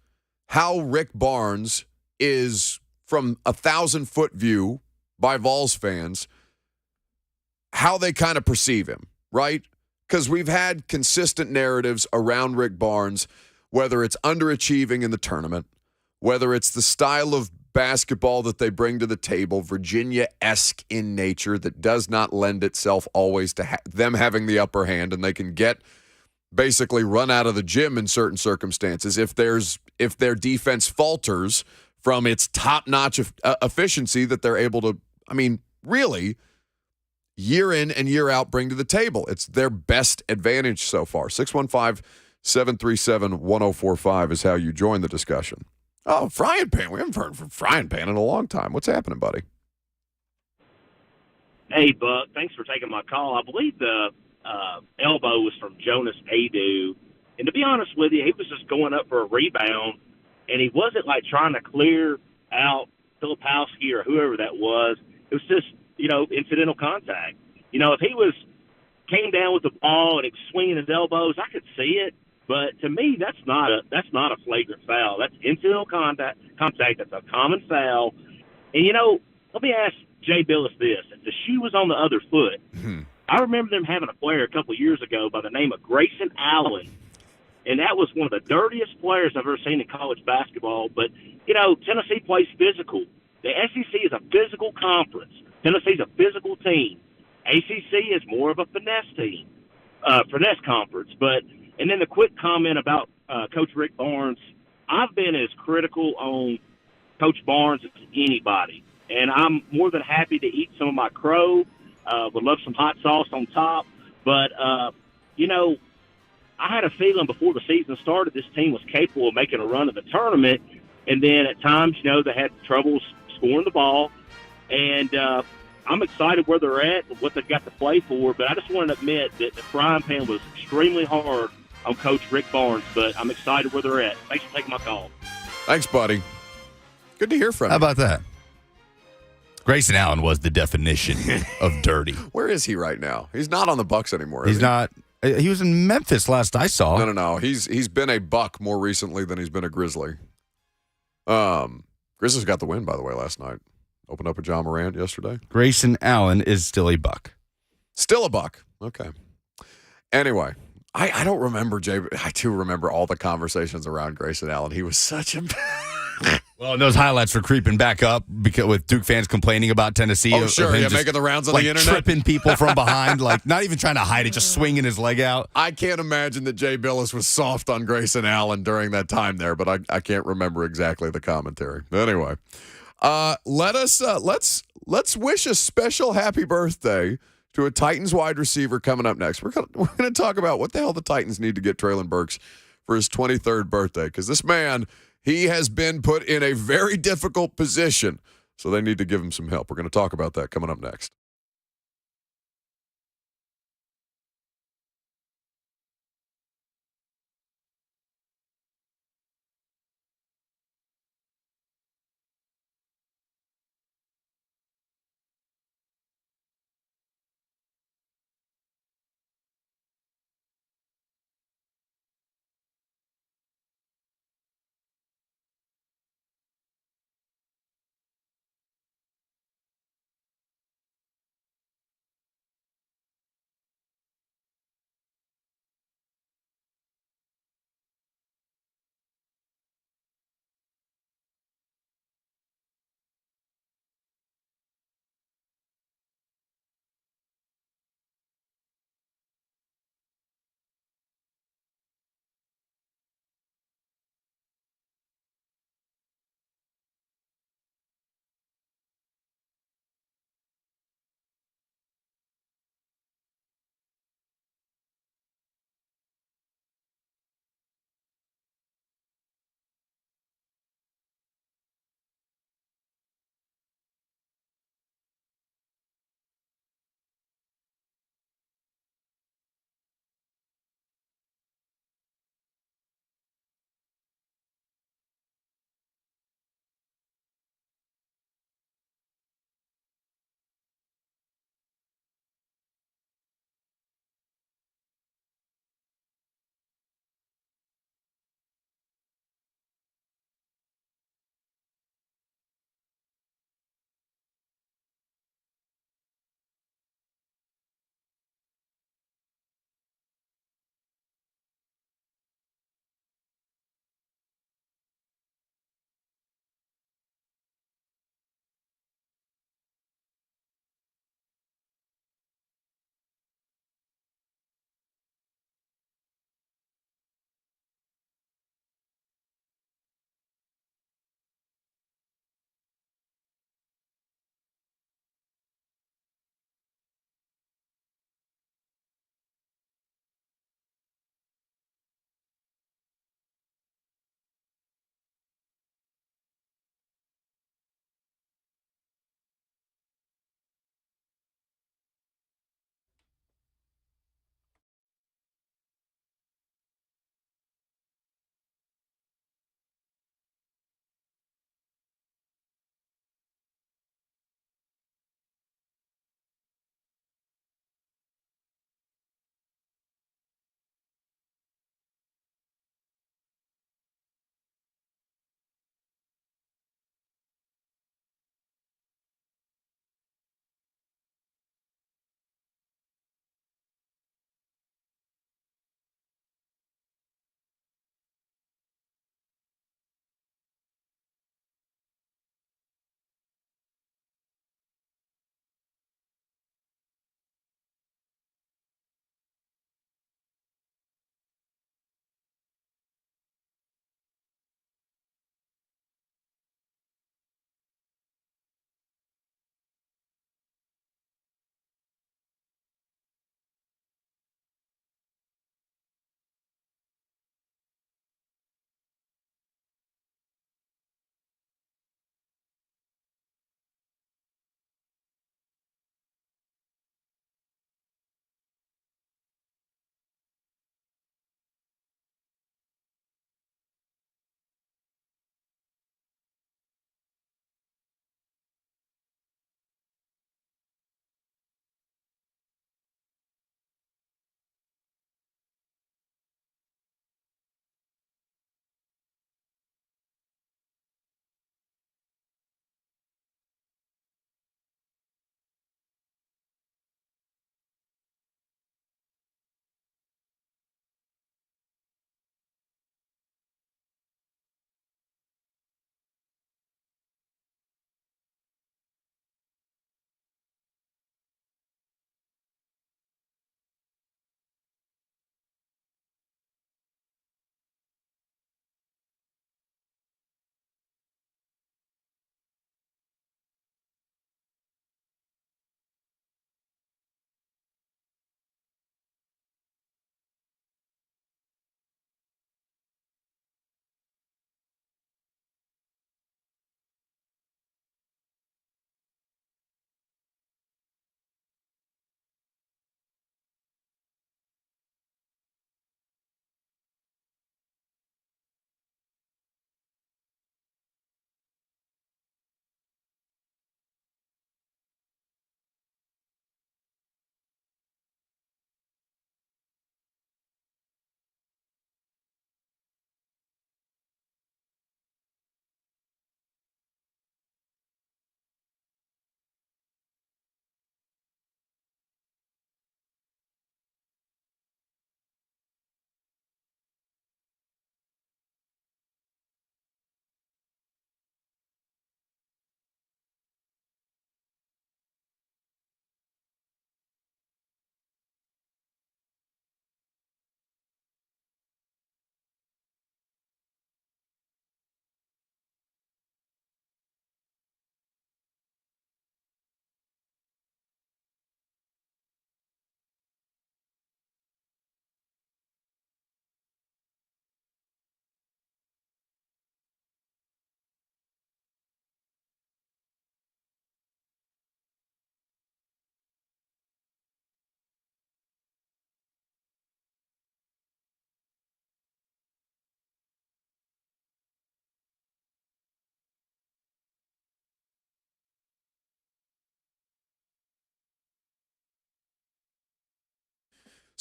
how Rick Barnes is from a 1,000-foot view by Vols fans, how they kind of perceive him, right? Because we've had consistent narratives around Rick Barnes, whether it's underachieving in the tournament, whether it's the style of basketball that they bring to the table, Virginia-esque in nature, that does not lend itself always to them having the upper hand, and they can get basically run out of the gym in certain circumstances. If their defense falters from its top-notch efficiency that they're able to, really, year in and year out, bring to the table. It's their best advantage so far. 615-737-1045 is how you join the discussion. Oh, Frying Pan. We haven't heard from Frying Pan in a long time. What's happening, buddy? Hey, Buck. Thanks for taking my call. I believe the elbow was from Jonas Adu. And to be honest with you, he was just going up for a rebound, and he wasn't, trying to clear out Filipowski or whoever that was. It was just, incidental contact. If he came down with the ball and swinging his elbows, I could see it. But to me, that's not a flagrant foul. That's incidental contact. That's a common foul. And let me ask Jay Billis this: if the shoe was on the other foot, I remember them having a player a couple of years ago by the name of Grayson Allen, and that was one of the dirtiest players I've ever seen in college basketball. But Tennessee plays physical. The SEC is a physical conference. Tennessee's a physical team. ACC is more of a finesse team, finesse conference. And then the quick comment about Coach Rick Barnes. I've been as critical on Coach Barnes as anybody, and I'm more than happy to eat some of my crow. Would love some hot sauce on top. But, I had a feeling before the season started this team was capable of making a run of the tournament, and then at times, they had troubles scoring the ball. And I'm excited where they're at and what they've got to play for, but I just want to admit that the frying pan was extremely hard on Coach Rick Barnes, but I'm excited where they're at. Thanks for taking my call. Thanks, buddy. Good to hear from you. How about that? Grayson Allen was the definition of dirty. Where is he right now? He's not on the Bucks anymore. He's not. He was in Memphis last I saw. No. He's been a Buck more recently than he's been a Grizzly. Grizzlies got the win, by the way, last night. Opened up with John Morant yesterday. Grayson Allen is still a Buck. Still a Buck. Okay. Anyway, I don't remember, Jay, but I do remember all the conversations around Grayson Allen. He was such a... Well, and those highlights were creeping back up because with Duke fans complaining about Tennessee. Oh, sure. Yeah, making the rounds on the internet. Tripping people from behind, not even trying to hide it, just swinging his leg out. I can't imagine that Jay Billis was soft on Grayson Allen during that time there, but I can't remember exactly the commentary. Anyway, let's wish a special happy birthday to a Titans wide receiver coming up next. We're gonna talk about what the hell the Titans need to get Traylon Burks for his 23rd birthday, because this man, he has been put in a very difficult position, so they need to give him some help. We're going to talk about that coming up next.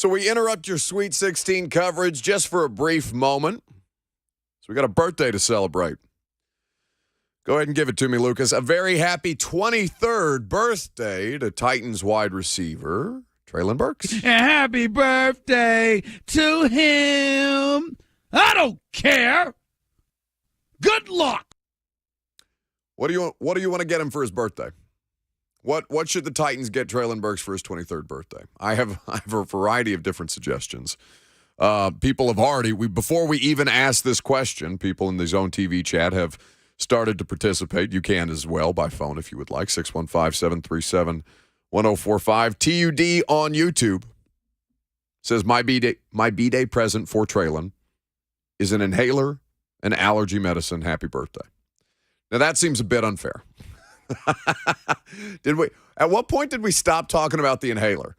So we interrupt your Sweet 16 coverage just for a brief moment. So we got a birthday to celebrate. Go ahead and give it to me, Lucas. A very happy 23rd birthday to Titans wide receiver Treylon Burks. Happy birthday to him. I don't care. Good luck. What do you want to get him for his birthday? What should the Titans get Treylon Burks for his 23rd birthday? I have a variety of different suggestions. People have already, before we even asked this question, people in the Zone TV chat have started to participate. You can as well by phone if you would like. 615-737-1045. TUD on YouTube says, my B-Day present for Treylon is an inhaler and allergy medicine. Happy birthday. Now, that seems a bit unfair. At what point did we stop talking about the inhaler?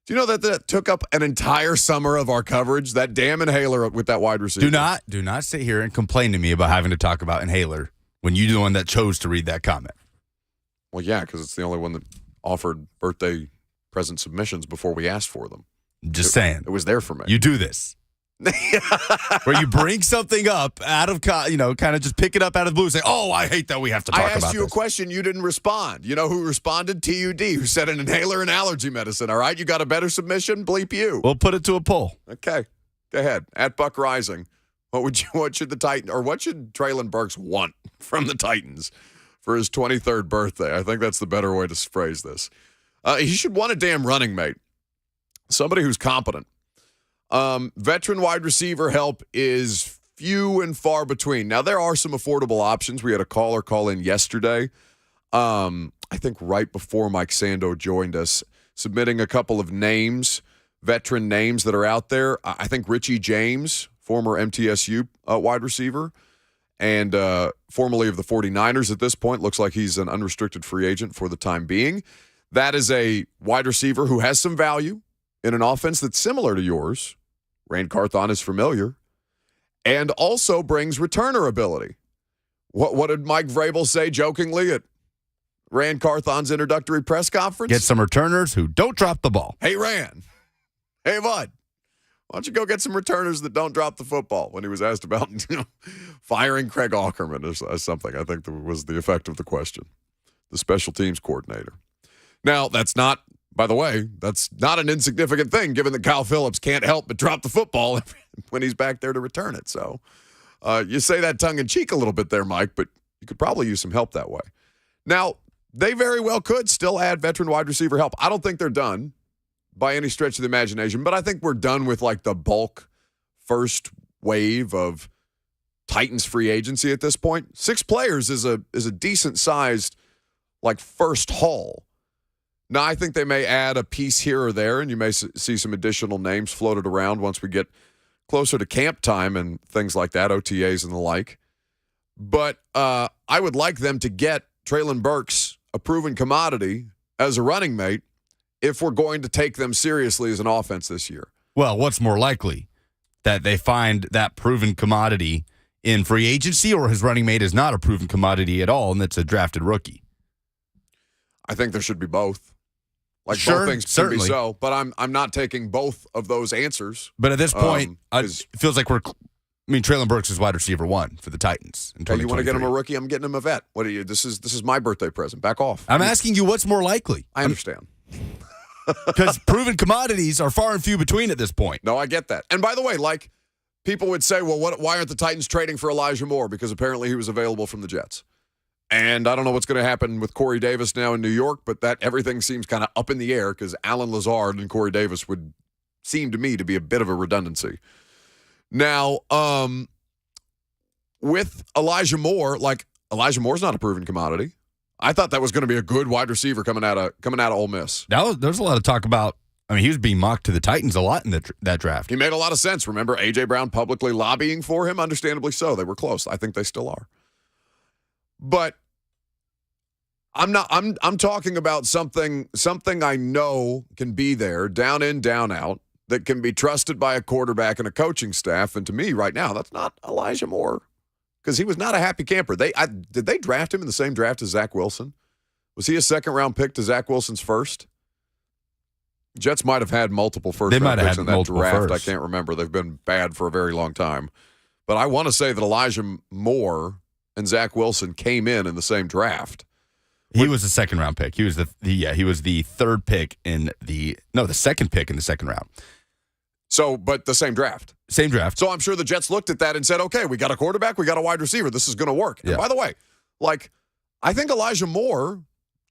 Do you know that took up an entire summer of our coverage? That damn inhaler with that wide receiver. Do not sit here and complain to me about having to talk about inhaler when you're the one that chose to read that comment. Well, yeah, because it's the only one that offered birthday present submissions before we asked for them. Just saying. It was there for me. You do this. Where you bring something up out of, kind of just pick it up out of the blue and say, oh, I hate that we have to talk about this. I asked you a question. You didn't respond. You know who responded? TUD, who said an inhaler and allergy medicine. All right, you got a better submission? Bleep you. We'll put it to a poll. Okay. Go ahead. At Buck Rising. What should Treylon Burks want from the Titans for his 23rd birthday? I think that's the better way to phrase this. He should want a damn running mate. Somebody who's competent. Veteran wide receiver help is few and far between. Now, there are some affordable options. We had a caller call in yesterday, I think right before Mike Sando joined us, submitting a couple of names, veteran names that are out there. I think Richie James, former MTSU wide receiver, and formerly of the 49ers at this point, looks like he's an unrestricted free agent for the time being. That is a wide receiver who has some value in an offense that's similar to yours. Rand Carthon is familiar, and also brings returner ability. What did Mike Vrabel say jokingly at Rand Carthon's introductory press conference? Get some returners who don't drop the ball. Hey, Rand. Hey, bud. Why don't you go get some returners that don't drop the football? When he was asked about firing Craig Aukerman or something, I think that was the effect of the question. The special teams coordinator. Now, that's not, by the way, that's not an insignificant thing, given that Kyle Phillips can't help but drop the football when he's back there to return it. So you say that tongue-in-cheek a little bit there, Mike, but you could probably use some help that way. Now, they very well could still add veteran wide receiver help. I don't think they're done by any stretch of the imagination, but I think we're done with like the bulk first wave of Titans free agency at this point. 6 players is a decent-sized like first haul. Now, I think they may add a piece here or there, and you may see some additional names floated around once we get closer to camp time and things like that, OTAs and the like. But I would like them to get Treylon Burks, a proven commodity, as a running mate if we're going to take them seriously as an offense this year. Well, what's more likely? That they find that proven commodity in free agency, or his running mate is not a proven commodity at all, and it's a drafted rookie? I think there should be both. Like sure, both things certainly. Can be so, but I'm not taking both of those answers. But at this point, it feels like Treylon Burks is wide receiver 1 for the Titans in 2023. Hey, you want to get him a rookie? I'm getting him a vet. What are you? This is my birthday present. Back off. I'm asking you what's more likely. I understand. Because proven commodities are far and few between at this point. No, I get that. And by the way, like people would say, well, why aren't the Titans trading for Elijah Moore? Because apparently he was available from the Jets. And I don't know what's going to happen with Corey Davis now in New York, but that everything seems kind of up in the air because Alan Lazard and Corey Davis would seem to me to be a bit of a redundancy. Now, with Elijah Moore, like Elijah Moore's not a proven commodity. I thought that was going to be a good wide receiver coming out of Ole Miss. There's a lot of talk about. I mean, he was being mocked to the Titans a lot in that draft. He made a lot of sense. Remember A.J. Brown publicly lobbying for him? Understandably so. They were close. I think they still are. But I'm talking about something I know can be there, down in, down out, that can be trusted by a quarterback and a coaching staff. And to me, right now, that's not Elijah Moore. Because he was not a happy camper. Did they draft him in the same draft as Zach Wilson? Was he a second-round pick to Zach Wilson's first? Jets might have had multiple They first-round might have picks had in that multiple draft. firsts. I can't remember. They've been bad for a very long time. But I want to say that Elijah Moore and Zach Wilson came in the same draft. He was the second-round pick. He was he was the third pick the second pick in the second round. So, but the same draft. Same draft. So I'm sure the Jets looked at that and said, okay, we got a quarterback, we got a wide receiver. This is going to work. Yeah. And by the way, I think Elijah Moore,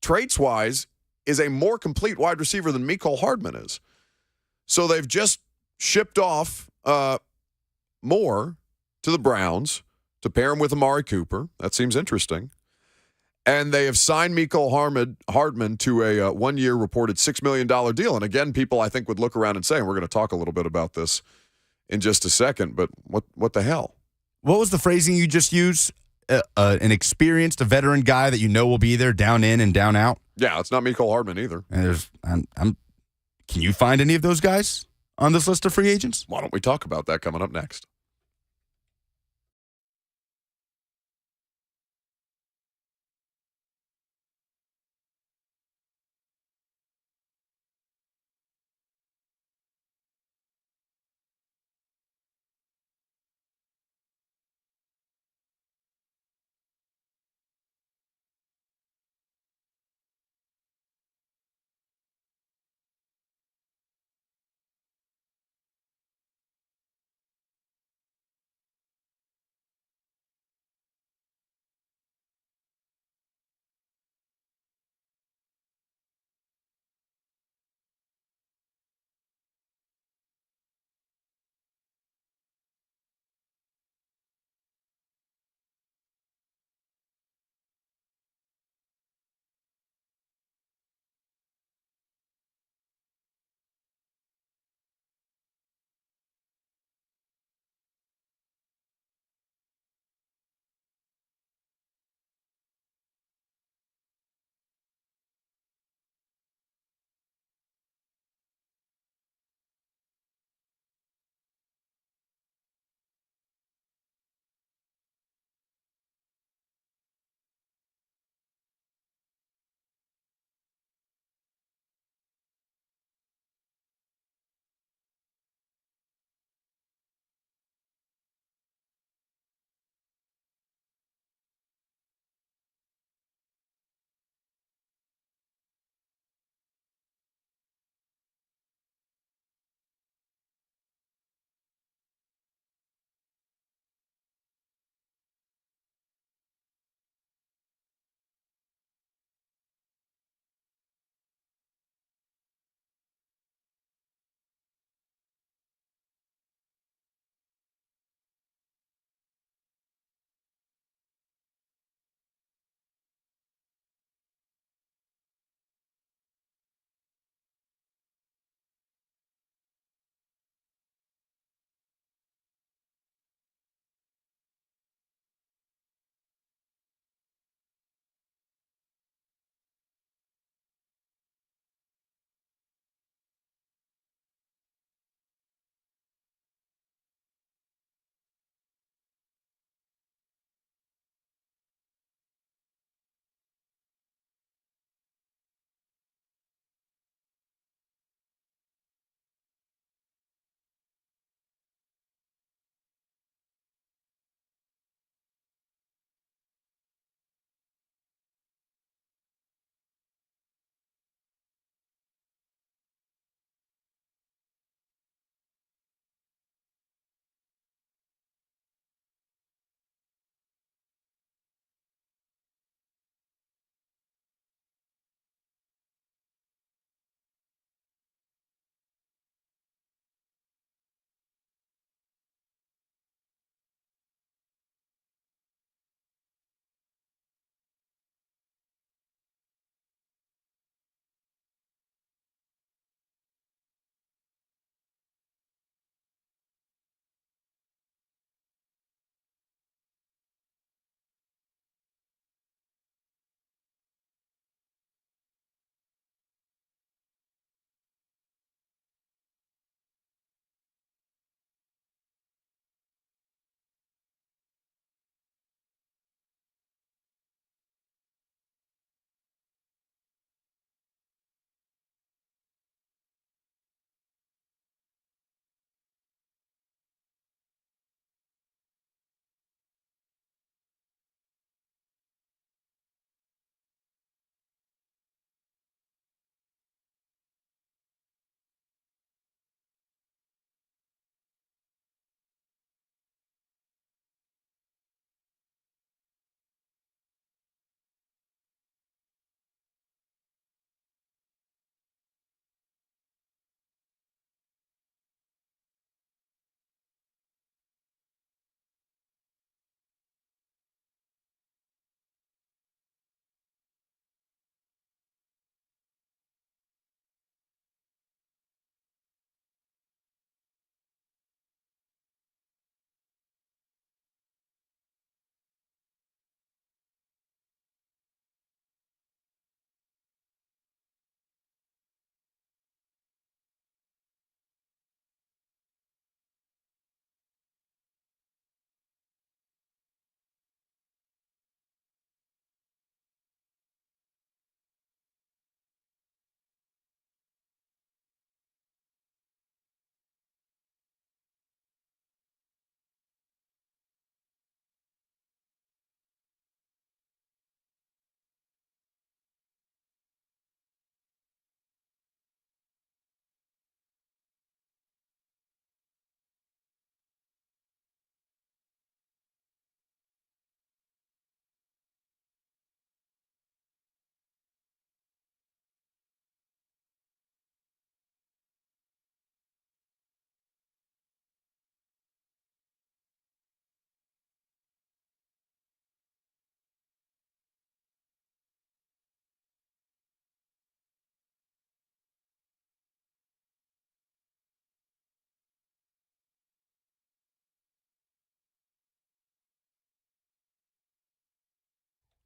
traits-wise, is a more complete wide receiver than Mecole Hardman is. So they've just shipped off Moore to the Browns to pair him with Amari Cooper. That seems interesting. And they have signed Mecole Hardman to a one-year reported $6 million deal. And again, people I think would look around and say, and we're going to talk a little bit about this in just a second, but what the hell? What was the phrasing you just used? An experienced, a veteran guy that you know will be there down in and down out? Yeah, it's not Mecole Hardman either. And can you find any of those guys on this list of free agents? Why don't we talk about that coming up next?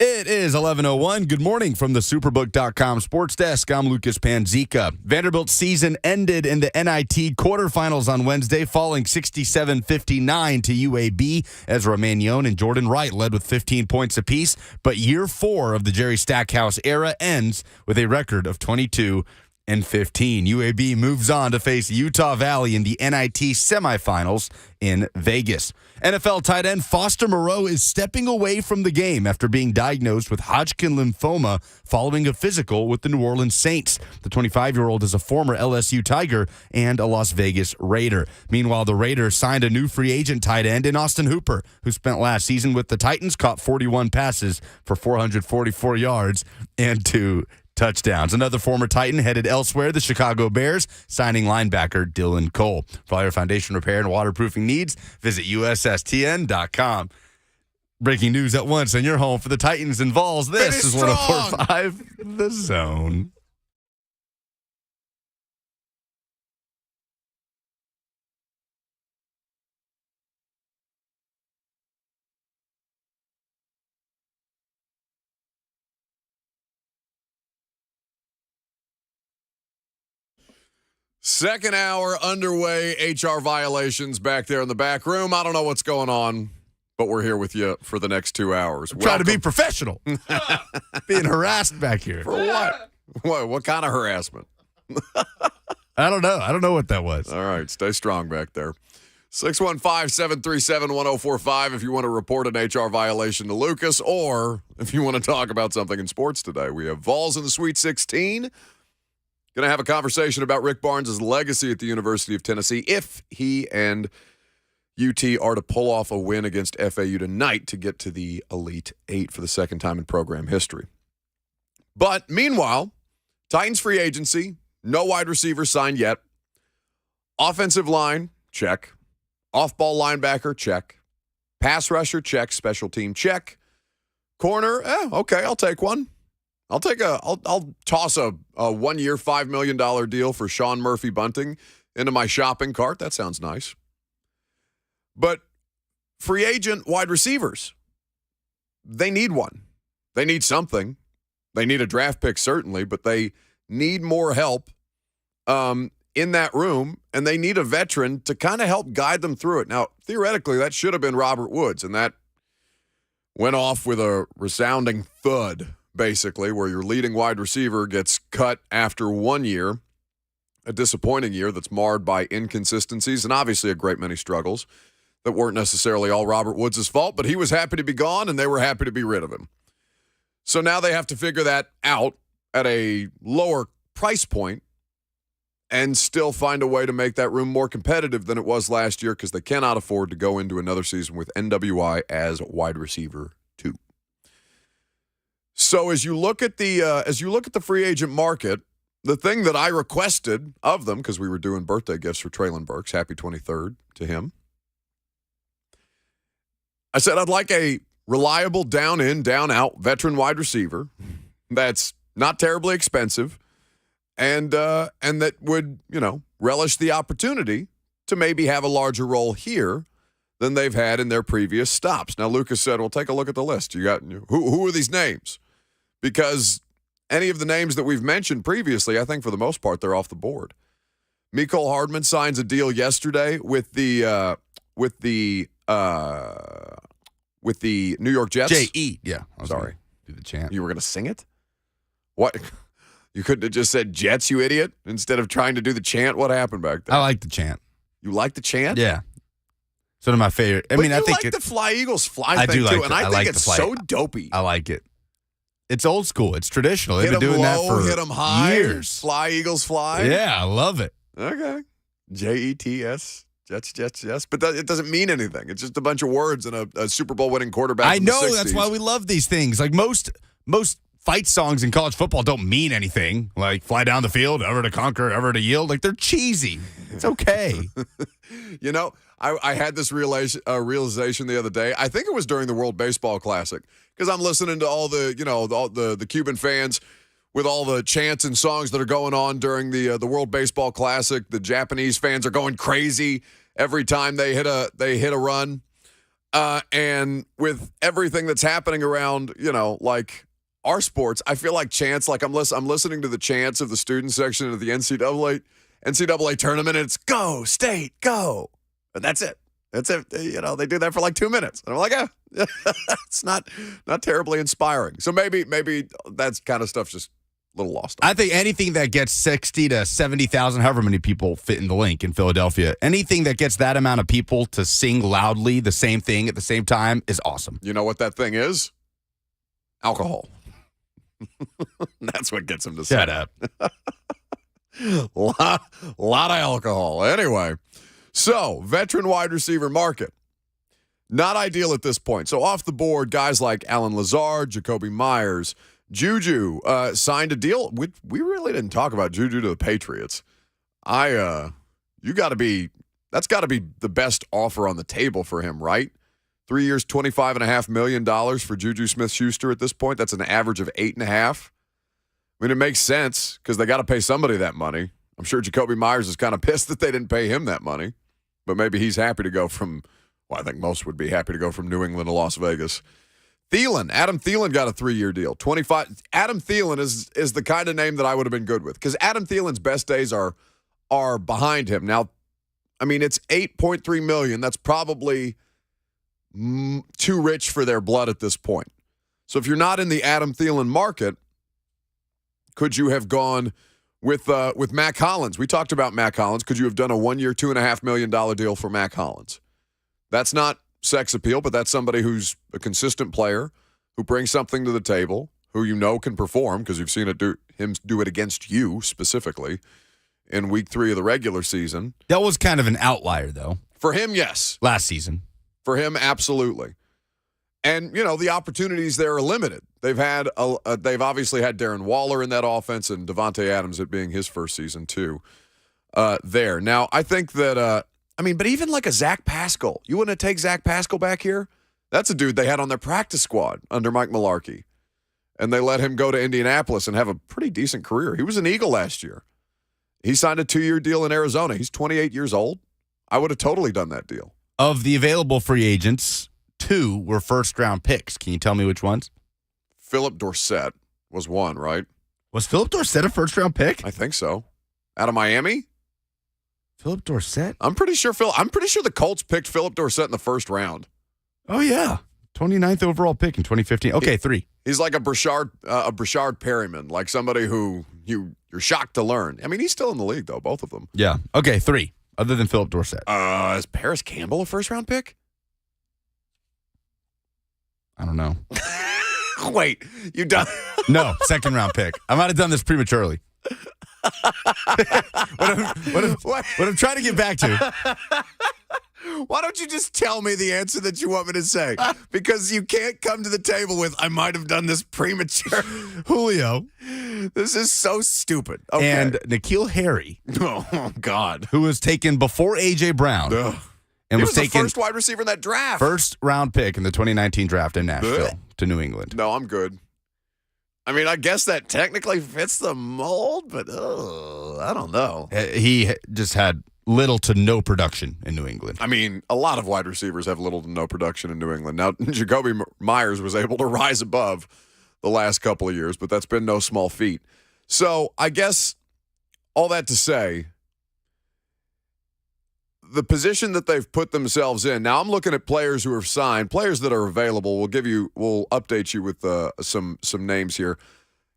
It is 11:01. Good morning from the Superbook.com sports desk. I'm Lucas Panzica. Vanderbilt's season ended in the NIT quarterfinals on Wednesday, falling 67-59 to UAB. Ezra Mannion and Jordan Wright led with 15 points apiece, but year 4 of the Jerry Stackhouse era ends with a record of 22-15. UAB moves on to face Utah Valley in the NIT semifinals in Vegas. NFL tight end Foster Moreau is stepping away from the game after being diagnosed with Hodgkin lymphoma following a physical with the New Orleans Saints. The 25-year-old is a former LSU Tiger and a Las Vegas Raider. Meanwhile, the Raiders signed a new free agent tight end in Austin Hooper, who spent last season with the Titans, caught 41 passes for 444 yards and 2 touchdowns. Another former Titan headed elsewhere, the Chicago Bears, signing linebacker Dylan Cole. For all your foundation repair and waterproofing needs, visit USSTN.com. Breaking news at once in your home for the Titans and Vols. This is 104.5 The Zone. Second hour underway. HR violations back there in the back room. I don't know what's going on, but we're here with you for the next 2 hours. Try to be professional. Being harassed back here. For what? What kind of harassment? I don't know. I don't know what that was. All right. Stay strong back there. 615-737-1045 if you want to report an HR violation to Lucas, or if you want to talk about something in sports today. We have Vols in the Sweet 16. Going to have a conversation about Rick Barnes' legacy at the University of Tennessee if he and UT are to pull off a win against FAU tonight to get to the Elite Eight for the second time in program history. But meanwhile, Titans free agency, no wide receiver signed yet. Offensive line, check. Off-ball linebacker, check. Pass rusher, check. Special team, check. Corner, okay, I'll take one. I'll toss a 1-year, $5 million deal for Sean Murphy Bunting into my shopping cart. That sounds nice. But free agent wide receivers, they need one. They need something. They need a draft pick, certainly, but they need more help in that room, and they need a veteran to kind of help guide them through it. Now, theoretically, that should have been Robert Woods, and that went off with a resounding thud, basically, where your leading wide receiver gets cut after 1 year, a disappointing year that's marred by inconsistencies and obviously a great many struggles that weren't necessarily all Robert Woods' fault, but he was happy to be gone and they were happy to be rid of him. So now they have to figure that out at a lower price point and still find a way to make that room more competitive than it was last year because they cannot afford to go into another season with NWI as wide receiver 2. So as you look at the free agent market, the thing that I requested of them, because we were doing birthday gifts for Traylon Burks, happy 23rd to him, I said I'd like a reliable down in, down out veteran wide receiver that's not terribly expensive and that would, relish the opportunity to maybe have a larger role here than they've had in their previous stops. Now, Lucas said, well, take a look at the list. You got who are these names? Because any of the names that we've mentioned previously, I think for the most part, they're off the board. Mecole Hardman signs a deal yesterday with the New York Jets. J.E. Yeah. Sorry. Do the chant. You were going to sing it? What? You couldn't have just said Jets, you idiot, instead of trying to do the chant? What happened back there? I like the chant. You like the chant? Yeah. It's one of my favorite. I think the Fly Eagles Fly I thing do like too, and I think it's so dopey. I like it. It's old school. It's traditional. They've hit been doing low, that for hit 'em high, years. Fly Eagles Fly. Yeah, I love it. Okay. Jets, Jets. But it doesn't mean anything. It's just a bunch of words and a Super Bowl winning quarterback. I from the know. 60s. That's why we love these things. Like most fight songs in college football don't mean anything. Like fly down the field, ever to conquer, ever to yield. Like they're cheesy. It's okay. I had this realization the other day. I think it was during the World Baseball Classic because I'm listening to all the the Cuban fans with all the chants and songs that are going on during the World Baseball Classic. The Japanese fans are going crazy every time they hit a run. And with everything that's happening around, like our sports, I feel like chants, like I'm listening to the chants of the student section of the NCAA tournament, and it's go, State, go. And that's it. That's it. They do that for like 2 minutes. And I'm like, it's not terribly inspiring. So maybe that's kind of stuff just a little lost. I think anything that gets 60 to 70,000, however many people fit in the link in Philadelphia, anything that gets that amount of people to sing loudly the same thing at the same time is awesome. You know what that thing is? Alcohol. That's what gets them to Shut sing. up. lot of alcohol. Anyway, so veteran wide receiver market. Not ideal at this point. So off the board, guys like Alan Lazard, Jacoby Myers, Juju signed a deal. We really didn't talk about Juju to the Patriots. That's got to be the best offer on the table for him, right? 3 years, $25.5 million for Juju Smith-Schuster at this point. That's an average of 8.5. I mean, it makes sense because they got to pay somebody that money. I'm sure Jacoby Myers is kind of pissed that they didn't pay him that money, but maybe he's happy to go from. Well, I think most would be happy to go from New England to Las Vegas. Adam Thielen got a 3-year deal. 25. Adam Thielen is the kind of name that I would have been good with because Adam Thielen's best days are behind him. Now, I mean, it's $8.3 million. That's probably too rich for their blood at this point. So if you're not in the Adam Thielen market, could you have gone with Mac Hollins? We talked about Mac Hollins. Could you have done a 1-year, $2.5 million deal for Mac Hollins? That's not sex appeal, but that's somebody who's a consistent player, who brings something to the table, who can perform because you've seen him do it against you specifically in week 3 of the regular season. That was kind of an outlier, though. For him, yes. Last season. For him, absolutely. And, the opportunities there are limited. They've obviously had Darren Waller in that offense and Devontae Adams, it being his first season, too, there. Now, I think that but even like a Zach Pascal, you wouldn't take Zach Pascal back here? That's a dude they had on their practice squad under Mike Mularkey. And they let him go to Indianapolis and have a pretty decent career. He was an Eagle last year. He signed a 2-year deal in Arizona. He's 28 years old. I would have totally done that deal. Of the available free agents, 2 were first-round picks. Can you tell me which ones? Philip Dorsett was one, right? Was Philip Dorsett a first-round pick? I think so. Out of Miami? Philip Dorsett? I'm pretty sure the Colts picked Philip Dorsett in the first round. Oh, yeah. 29th overall pick in 2015. Okay, 3. He's like a Brashard Perryman, like somebody who you're shocked to learn. I mean, he's still in the league, though, both of them. Yeah. Okay, 3, other than Philip Dorsett. Is Paris Campbell a first-round pick? I don't know. Wait, you done? No, second-round pick. I might have done this prematurely. What I'm trying to get back to. Why don't you just tell me the answer that you want me to say? Because you can't come to the table with, I might have done this premature. Julio. This is so stupid. Okay. And N'Keal Harry. Oh, God. Who was taken before A.J. Brown. Ugh. And he was the taken first wide receiver in that draft. First-round pick in the 2019 draft in Nashville to New England. No, I'm good. I mean, I guess that technically fits the mold, but I don't know. He just had little to no production in New England. I mean, a lot of wide receivers have little to no production in New England. Now, Jacoby Myers was able to rise above the last couple of years, but that's been no small feat. So I guess all that to say, the position that they've put themselves in. Now I'm looking at players who have signed, players that are available. We'll update you with some names here.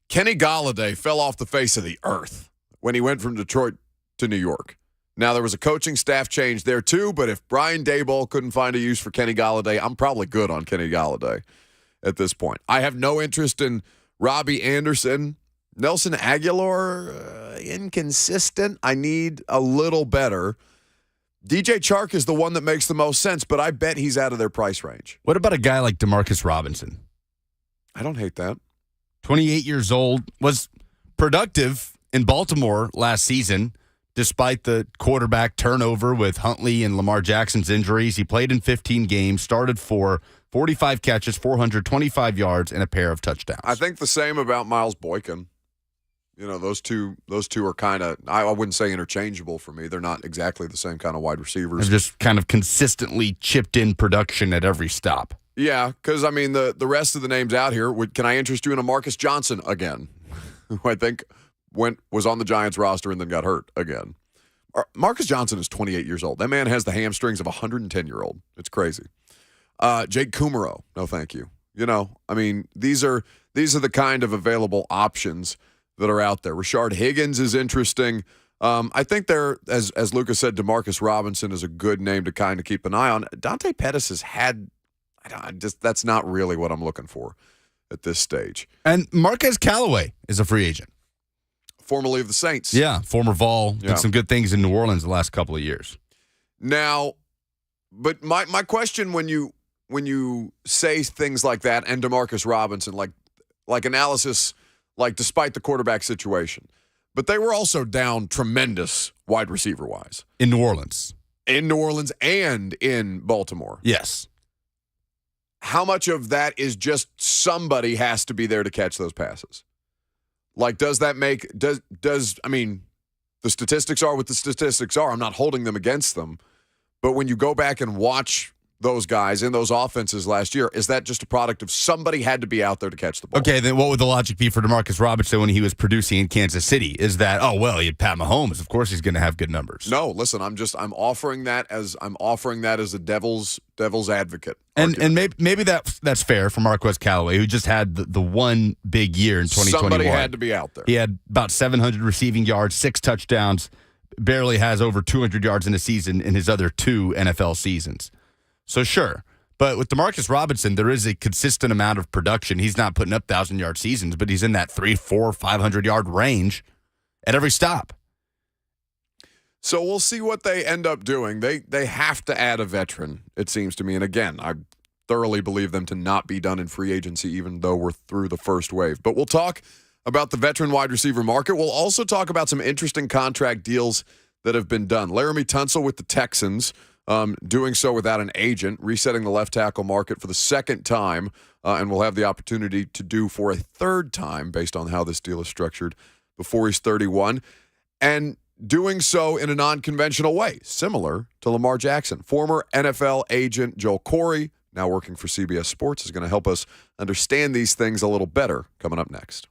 Kenny Golladay fell off the face of the earth when he went from Detroit to New York. Now there was a coaching staff change there too, but if Brian Daboll couldn't find a use for Kenny Golladay, I'm probably good on Kenny Golladay at this point. I have no interest in Robbie Anderson. Nelson Aguilar, inconsistent. I need a little better. DJ Chark is the one that makes the most sense, but I bet he's out of their price range. What about a guy like Demarcus Robinson? I don't hate that. 28 years old, was productive in Baltimore last season, despite the quarterback turnover with Huntley and Lamar Jackson's injuries. He played in 15 games, started for 45 catches, 425 yards, and a pair of touchdowns. I think the same about Miles Boykin. You know, those two are kind of, I wouldn't say interchangeable for me. They're not exactly the same kind of wide receivers. They've just kind of consistently chipped in production at every stop. Yeah, because, I mean, the rest of the names out here, can I interest you in a Marcus Johnson again, who I think was on the Giants roster and then got hurt again. Marcus Johnson is 28 years old. That man has the hamstrings of a 110-year-old. It's crazy. Jake Kumaro, no thank you. You know, I mean, these are the kind of available options that are out there. Rashard Higgins is interesting. I think as Lucas said, Demarcus Robinson is a good name to kind of keep an eye on. Dante Pettis has had, that's not really what I'm looking for at this stage. And Marquez Callaway is a free agent. Formerly of the Saints. Yeah, former Vol. Yeah. Did some good things in New Orleans the last couple of years. Now, but my question when you say things like that and Demarcus Robinson, like analysis, like despite the quarterback situation, but they were also down tremendous wide receiver wise In New Orleans and in Baltimore. Yes. How much of that is just somebody has to be there to catch those passes? Like, does that make I mean, the statistics are what the statistics are. I'm not holding them against them, but when you go back and watch those guys in those offenses last year, is that just a product of somebody had to be out there to catch the ball? Okay, then what would the logic be for Demarcus Robinson when he was producing in Kansas City? Is that, he had Pat Mahomes. Of course he's going to have good numbers. No, listen, I'm offering that as a devil's advocate. And maybe that's fair for Marquez Callaway, who just had the one big year in 2021. Somebody had to be out there. He had about 700 receiving yards, 6 touchdowns, barely has over 200 yards in a season in his other 2 NFL seasons. So sure. But with Demarcus Robinson, there is a consistent amount of production. He's not putting up 1,000-yard seasons, but he's in that 300, 400, 500-yard range at every stop. So we'll see what they end up doing. They have to add a veteran, it seems to me. And again, I thoroughly believe them to not be done in free agency, even though we're through the first wave. But we'll talk about the veteran wide receiver market. We'll also talk about some interesting contract deals that have been done. Laramie Tunsil with the Texans, doing so without an agent, resetting the left tackle market for the second time, and we'll have the opportunity to do for a third time based on how this deal is structured before he's 31, and doing so in a non-conventional way, similar to Lamar Jackson. Former NFL agent Joel Corry, now working for CBS Sports, is going to help us understand these things a little better coming up next.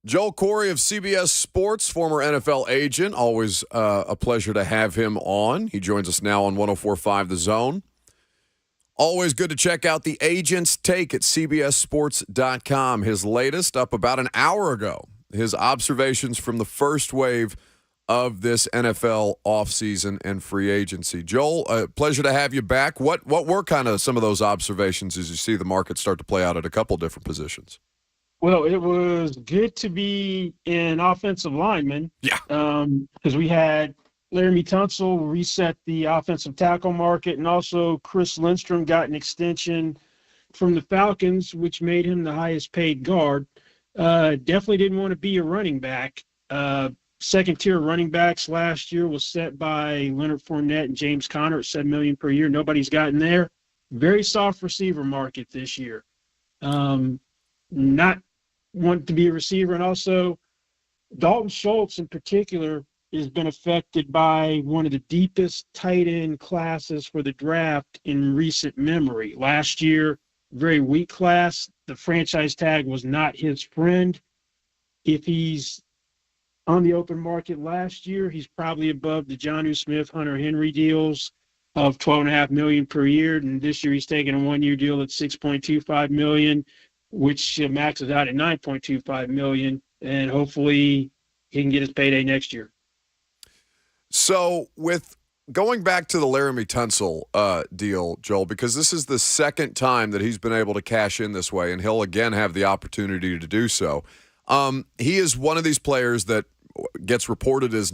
Joel Corry of CBS Sports, former NFL agent. Always a pleasure to have him on. He joins us now on 104.5 The Zone. Always good to check out the agent's take at cbssports.com. His latest up about an hour ago. His observations from the first wave of this NFL offseason and free agency. Joel, pleasure to have you back. What were kind of some of those observations as you see the market start to play out at a couple different positions? Well, it was good to be an offensive lineman. Yeah. Because we had Laramie Tunsil reset the offensive tackle market, and also Chris Lindstrom got an extension from the Falcons, which made him the highest paid guard. Definitely didn't want to be a running back. Second-tier running backs last year was set by Leonard Fournette and James Conner at $7 million per year. Nobody's gotten there. Very soft receiver market this year. Not want to be a receiver, and also Dalton Schultz in particular has been affected by one of the deepest tight end classes for the draft in recent memory. Last year, very weak class. The franchise tag was not his friend. If he's on the open market last year, he's probably above the Jonnu Smith, Hunter Henry deals of $12.5 million per year, and this year he's taking a one-year deal at $6.25 million, which maxes out at $9.25 million, and hopefully he can get his payday next year. So with going back to the Laramie Tunsil deal, Joel, because this is the second time that he's been able to cash in this way, and he'll again have the opportunity to do so. He is one of these players that gets reported as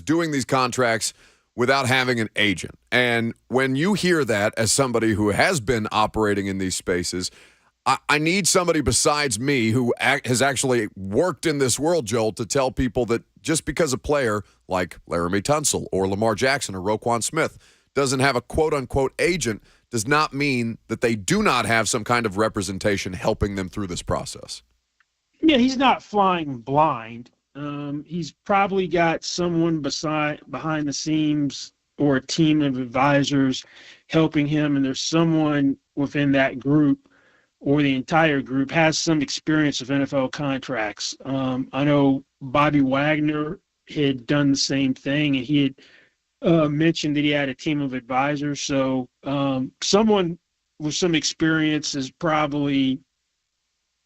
doing these contracts without having an agent. And when you hear that as somebody who has been operating in these spaces, I need somebody besides me who has actually worked in this world, Joel, to tell people that just because a player like Laramie Tunsil or Lamar Jackson or Roquan Smith doesn't have a quote-unquote agent does not mean that they do not have some kind of representation helping them through this process. Yeah, he's not flying blind. He's probably got someone behind the scenes or a team of advisors helping him, and there's someone within that group or the entire group has some experience of NFL contracts. I know Bobby Wagner had done the same thing, and he had mentioned that he had a team of advisors. So someone with some experience is probably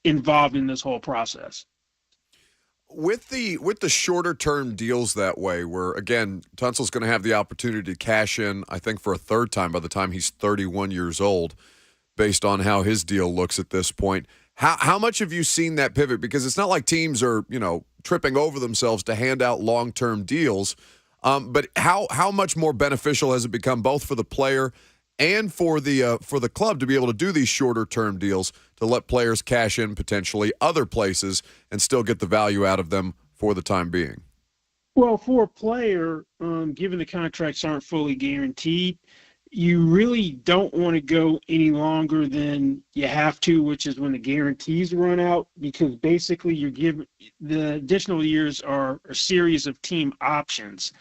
involved in this whole process. With the shorter term deals that way, where again Tunsil's going to have the opportunity to cash in, I think for a third time by the time he's 31 years old, based on how his deal looks at this point. How much have you seen that pivot? Because it's not like teams are tripping over themselves to hand out long term deals, but how much more beneficial has it become both for the player and for the club to be able to do these shorter term deals to let players cash in potentially other places and still get the value out of them for the time being? Well, for a player, given the contracts aren't fully guaranteed, you really don't want to go any longer than you have to, which is when the guarantees run out, because basically you're given the additional years are a series of team options.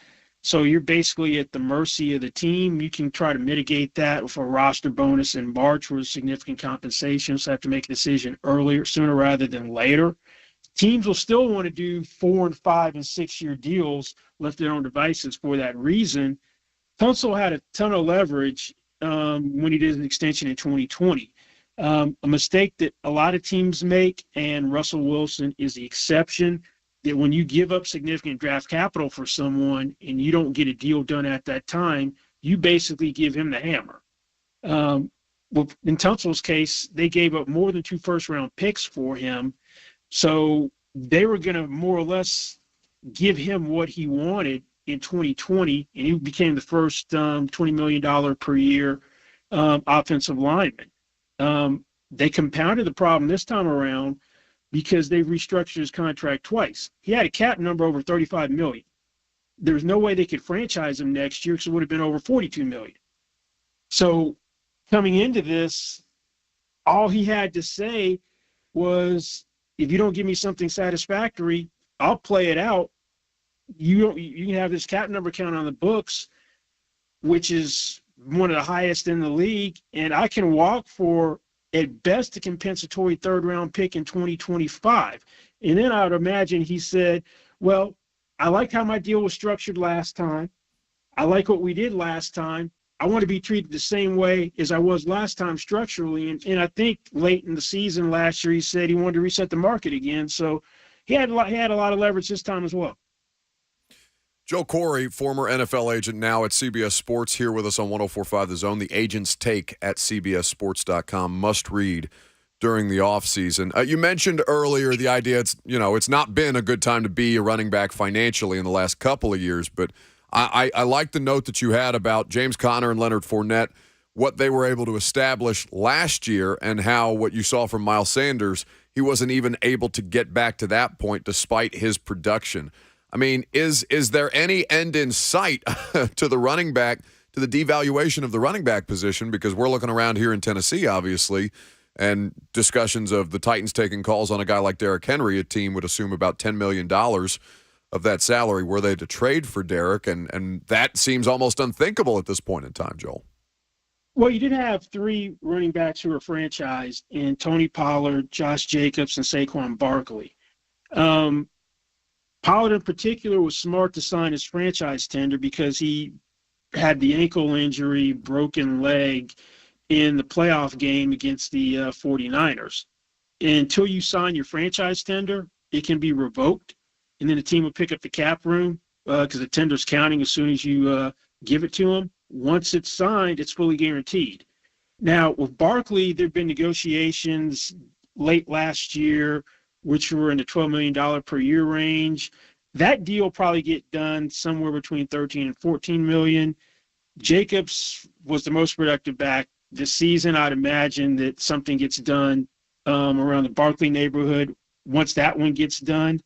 So you're basically at the mercy of the team. You can try to mitigate that with a roster bonus in March with significant compensation. So have to make a decision sooner rather than later. Teams will still want to do 4 and 5 and 6 year deals left to their own devices for that reason. Tunsil had a ton of leverage when he did an extension in 2020. A mistake that a lot of teams make, and Russell Wilson is the exception, that when you give up significant draft capital for someone and you don't get a deal done at that time, you basically give him the hammer. Well, in Tunsil's case, they gave up more than 2 first-round picks for him, so they were going to more or less give him what he wanted in 2020, and he became the first $20 million per year offensive lineman. They compounded the problem this time around because they restructured his contract twice. He had a cap number over $35 million. There's no way they could franchise him next year because it would have been over $42 million. So coming into this, all he had to say was, if you don't give me something satisfactory, I'll play it out. You can have this cap number count on the books, which is one of the highest in the league, and I can walk for, at best, a compensatory third-round pick in 2025. And then I would imagine he said, well, I like how my deal was structured last time. I like what we did last time. I want to be treated the same way as I was last time structurally. And I think late in the season last year, he said he wanted to reset the market again. So he had a lot of leverage this time as well. Joe Corry, former NFL agent, now at CBS Sports, here with us on 104.5 The Zone. The Agent's Take at CBSSports.com. Must read during the offseason. You mentioned earlier the idea it's not been a good time to be a running back financially in the last couple of years, but I like the note that you had about James Conner and Leonard Fournette, what they were able to establish last year, and how what you saw from Miles Sanders, he wasn't even able to get back to that point despite his production. I mean, is there any end in sight to the running back, to the devaluation of the running back position? Because we're looking around here in Tennessee, obviously, and discussions of the Titans taking calls on a guy like Derrick Henry. A team would assume about $10 million of that salary were they to trade for Derrick, and that seems almost unthinkable at this point in time, Joel. Well, you did have three running backs who were franchised in Tony Pollard, Josh Jacobs, and Saquon Barkley. Pollard in particular was smart to sign his franchise tender because he had the ankle injury, broken leg in the playoff game against the 49ers. And until you sign your franchise tender, it can be revoked, and then the team will pick up the cap room because the tender's counting as soon as you give it to them. Once it's signed, it's fully guaranteed. Now, with Barkley, there have been negotiations late last year, which were in the $12 million per year range. That deal probably get done somewhere between 13 and 14 million. Jacobs was the most productive back this season. I'd imagine that something gets done around the Barkley neighborhood once that one gets done.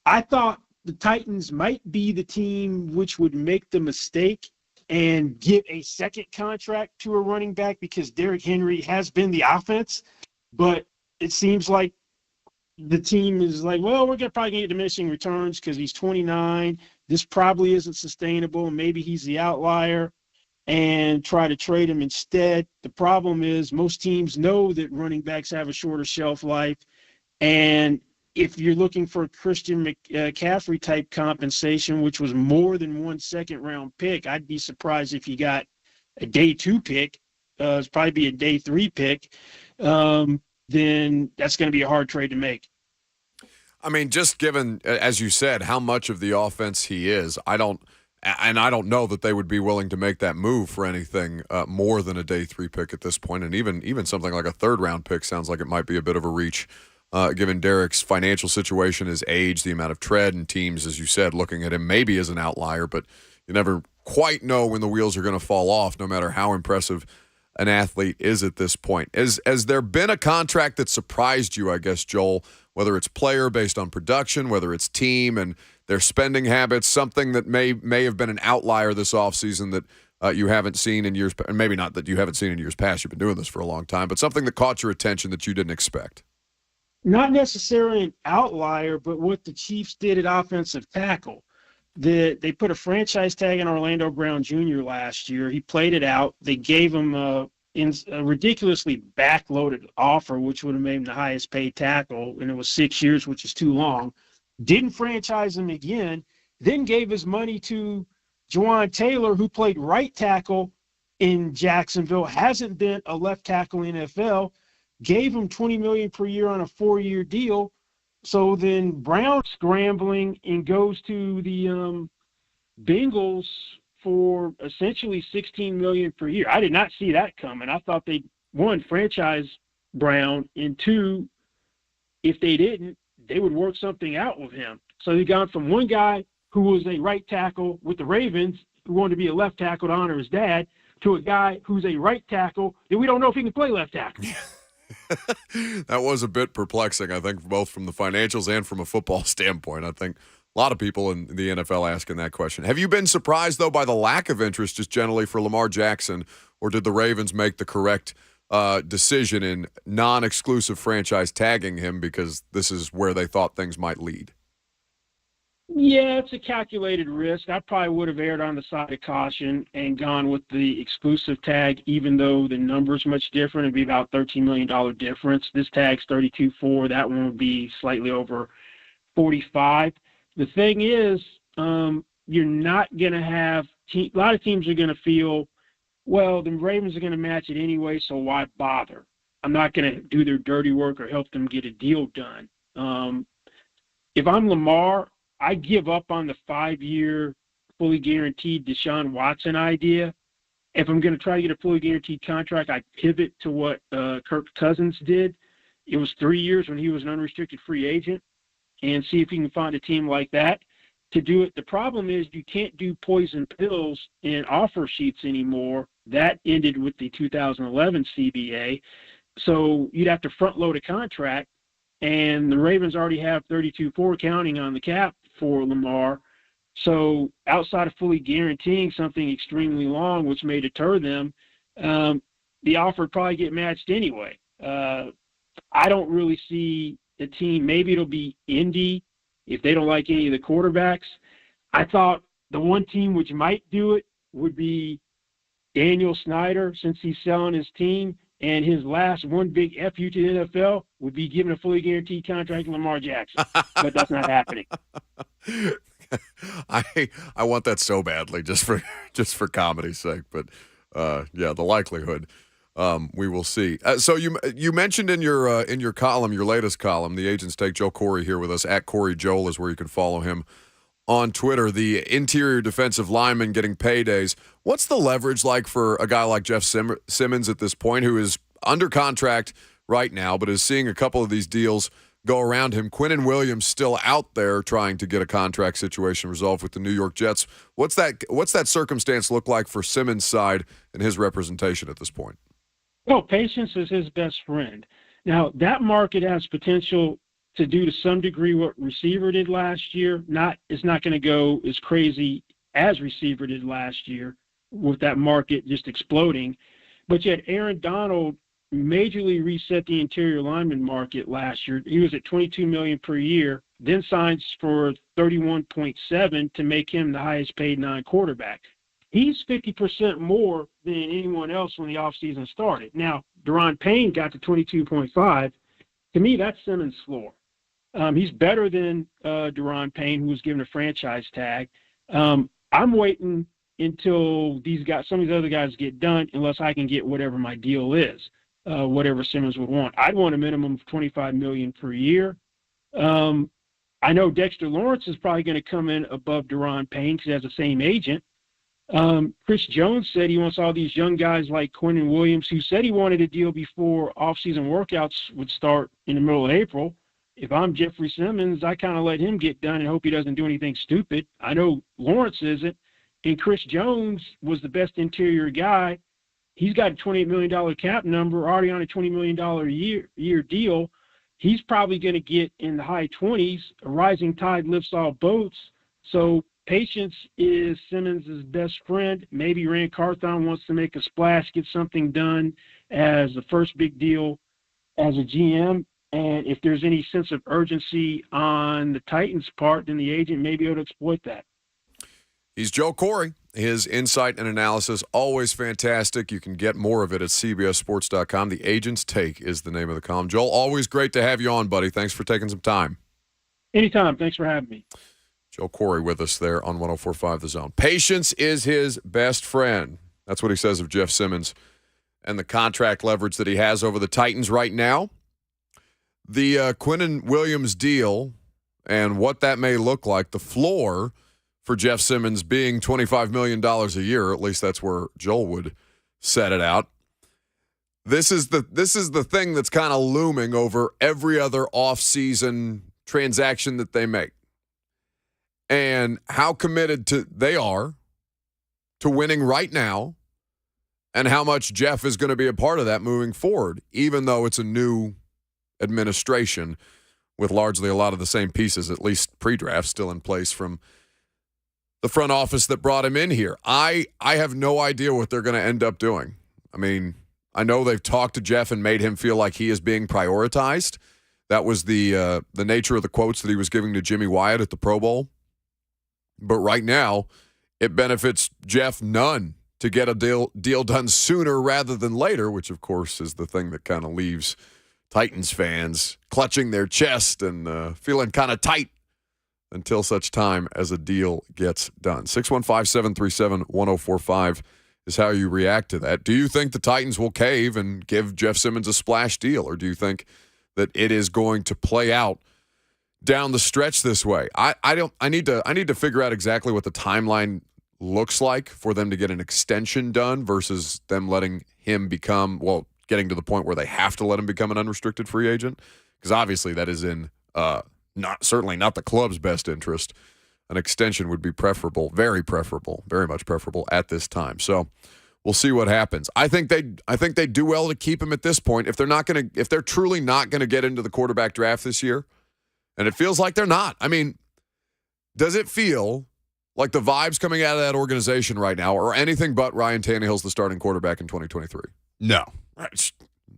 I thought the Titans might be the team which would make the mistake and give a second contract to a running back because Derrick Henry has been the offense, but it seems like the team is like, well, we're probably going to get diminishing returns because he's 29. This probably isn't sustainable. Maybe he's the outlier and try to trade him instead. The problem is most teams know that running backs have a shorter shelf life. And if you're looking for a Christian McCaffrey type compensation, which was more than 1 second-round pick, I'd be surprised if you got a day 2 pick. It's probably be a day 3 pick. Then that's going to be a hard trade to make. I mean, just given, as you said, how much of the offense he is, I don't know that they would be willing to make that move for anything more than a day 3 pick at this point. And even something like a 3rd-round pick sounds like it might be a bit of a reach, given Derrick's financial situation, his age, the amount of tread, and teams, as you said, looking at him maybe as an outlier, but you never quite know when the wheels are going to fall off, no matter how impressive an athlete is at this point. Has there been a contract that surprised you, I guess, Joel, whether it's player based on production, whether it's team and their spending habits, something that may have been an outlier this offseason that you haven't seen in years, and maybe not that you haven't seen in years past, you've been doing this for a long time, but something that caught your attention that you didn't expect? Not necessarily an outlier, but what the Chiefs did at offensive tackle. They put a franchise tag on Orlando Brown Jr. last year. He played it out. They gave him a ridiculously backloaded offer, which would have made him the highest paid tackle, and it was 6 years, which is too long. Didn't franchise him again, then gave his money to Juwan Taylor, who played right tackle in Jacksonville, hasn't been a left tackle in NFL, gave him $20 million per year on a 4-year deal. So then Brown scrambling and goes to the Bengals for essentially $16 million per year. I did not see that coming. I thought they'd, 1, franchise Brown, and 2, if they didn't, they would work something out with him. So they gone from one guy who was a right tackle with the Ravens, who wanted to be a left tackle to honor his dad, to a guy who's a right tackle that we don't know if he can play left tackle. That was a bit perplexing, I think, both from the financials and from a football standpoint. I think a lot of people in the NFL asking that question. Have you been surprised, though, by the lack of interest just generally for Lamar Jackson, or did the Ravens make the correct decision in non-exclusive franchise tagging him because this is where they thought things might lead? Yeah, it's a calculated risk. I probably would have erred on the side of caution and gone with the exclusive tag, even though the number's much different. It'd be about $13 million difference. This tag's 32.4. That one would be slightly over 45. The thing is, you're not going to have a lot of teams are going to feel, well, the Ravens are going to match it anyway, so why bother? I'm not going to do their dirty work or help them get a deal done. If I'm Lamar, I give up on the 5-year fully guaranteed Deshaun Watson idea. If I'm going to try to get a fully guaranteed contract, I pivot to what Kirk Cousins did. It was 3 years when he was an unrestricted free agent, and see if you can find a team like that to do it. The problem is you can't do poison pills in offer sheets anymore. That ended with the 2011 CBA. So you'd have to front load a contract, and the Ravens already have 32.4 counting on the cap for Lamar. So outside of fully guaranteeing something extremely long, which may deter them, the offer would probably get matched anyway. I don't really see the team. Maybe it'll be Indy if they don't like any of the quarterbacks. I thought the one team which might do it would be Daniel Snyder, since he's selling his team, and his last one big FU to the NFL would be giving a fully guaranteed contract to Lamar Jackson. But that's not happening. I want that so badly just for comedy's sake, but yeah, the likelihood we will see. So you mentioned in your column, your latest column, the Agents Take, Joel Corry here with us at Corry Joel is where you can follow him on Twitter. The interior defensive lineman getting paydays. What's the leverage like for a guy like Jeff Simmons at this point, who is under contract right now, but is seeing a couple of these deals go around him? Quinnen Williams still out there trying to get a contract situation resolved with the New York Jets. What's that circumstance look like for Simmons' side and his representation at this point? Well, patience is his best friend. Now, that market has potential to do to some degree what receiver did last year. It's not going to go as crazy as receiver did last year with that market just exploding. But yet Aaron Donald majorly reset the interior lineman market last year. He was at $22 million per year, then signs for $31.7 to make him the highest paid non-quarterback. He's 50% more than anyone else when the offseason started. Now, Deron Payne got to 22.5. To me, that's Simmons' floor. He's better than Deron Payne, who was given a franchise tag. I'm waiting until some of these other guys get done, unless I can get whatever my deal is, whatever Simmons would want. I'd want a minimum of $25 million per year. I know Dexter Lawrence is probably going to come in above Deron Payne because he has the same agent. Chris Jones said he wants all these young guys like Quinnen Williams, who said he wanted a deal before off-season workouts would start in the middle of April. If I'm Jeffrey Simmons, I kind of let him get done and hope he doesn't do anything stupid. I know Lawrence isn't, and Chris Jones was the best interior guy. He's got a $28 million cap number, already on a $20 million a year deal. He's probably going to get in the high 20s. A rising tide lifts all boats. So patience is Simmons' best friend. Maybe Rand Carthon wants to make a splash, get something done as the first big deal as a GM. And if there's any sense of urgency on the Titans' part, then the agent may be able to exploit that. He's Joe Corry. His insight and analysis, always fantastic. You can get more of it at cbssports.com. The Agent's Take is the name of the column. Joel, always great to have you on, buddy. Thanks for taking some time. Anytime. Thanks for having me. Joe Corry with us there on 104.5 The Zone. Patience is his best friend. That's what he says of Jeff Simmons and the contract leverage that he has over the Titans right now. The Quinnen Williams deal and what that may look like, the floor for Jeff Simmons being $25 million a year, at least that's where Joel would set it out. This is the thing that's kind of looming over every other offseason transaction that they make, and how committed they are to winning right now, and how much Jeff is going to be a part of that moving forward, even though it's a new administration with largely a lot of the same pieces, at least pre-draft, still in place from the front office that brought him in here. I have no idea what they're going to end up doing. I mean, I know they've talked to Jeff and made him feel like he is being prioritized. That was the nature of the quotes that he was giving to Jimmy Wyatt at the Pro Bowl But right now, it benefits Jeff none to get a deal done sooner rather than later, which, of course, is the thing that kind of leaves Titans fans clutching their chest and feeling kind of tight until such time as a deal gets done. 615-737-1045 is how you react to that. Do you think the Titans will cave and give Jeff Simmons a splash deal, or do you think that it is going to play out down the stretch this way? I need to figure out exactly what the timeline looks like for them to get an extension done versus them letting him getting to the point where they have to let him become an unrestricted free agent, because obviously that is in certainly not the club's best interest. An extension would be preferable, very much preferable at this time. So we'll see what happens. I think they do well to keep him at this point. If they're truly not gonna get into the quarterback draft this year, and it feels like they're not. I mean, does it feel like the vibes coming out of that organization right now are anything but Ryan Tannehill's the starting quarterback in 2023? No. Right.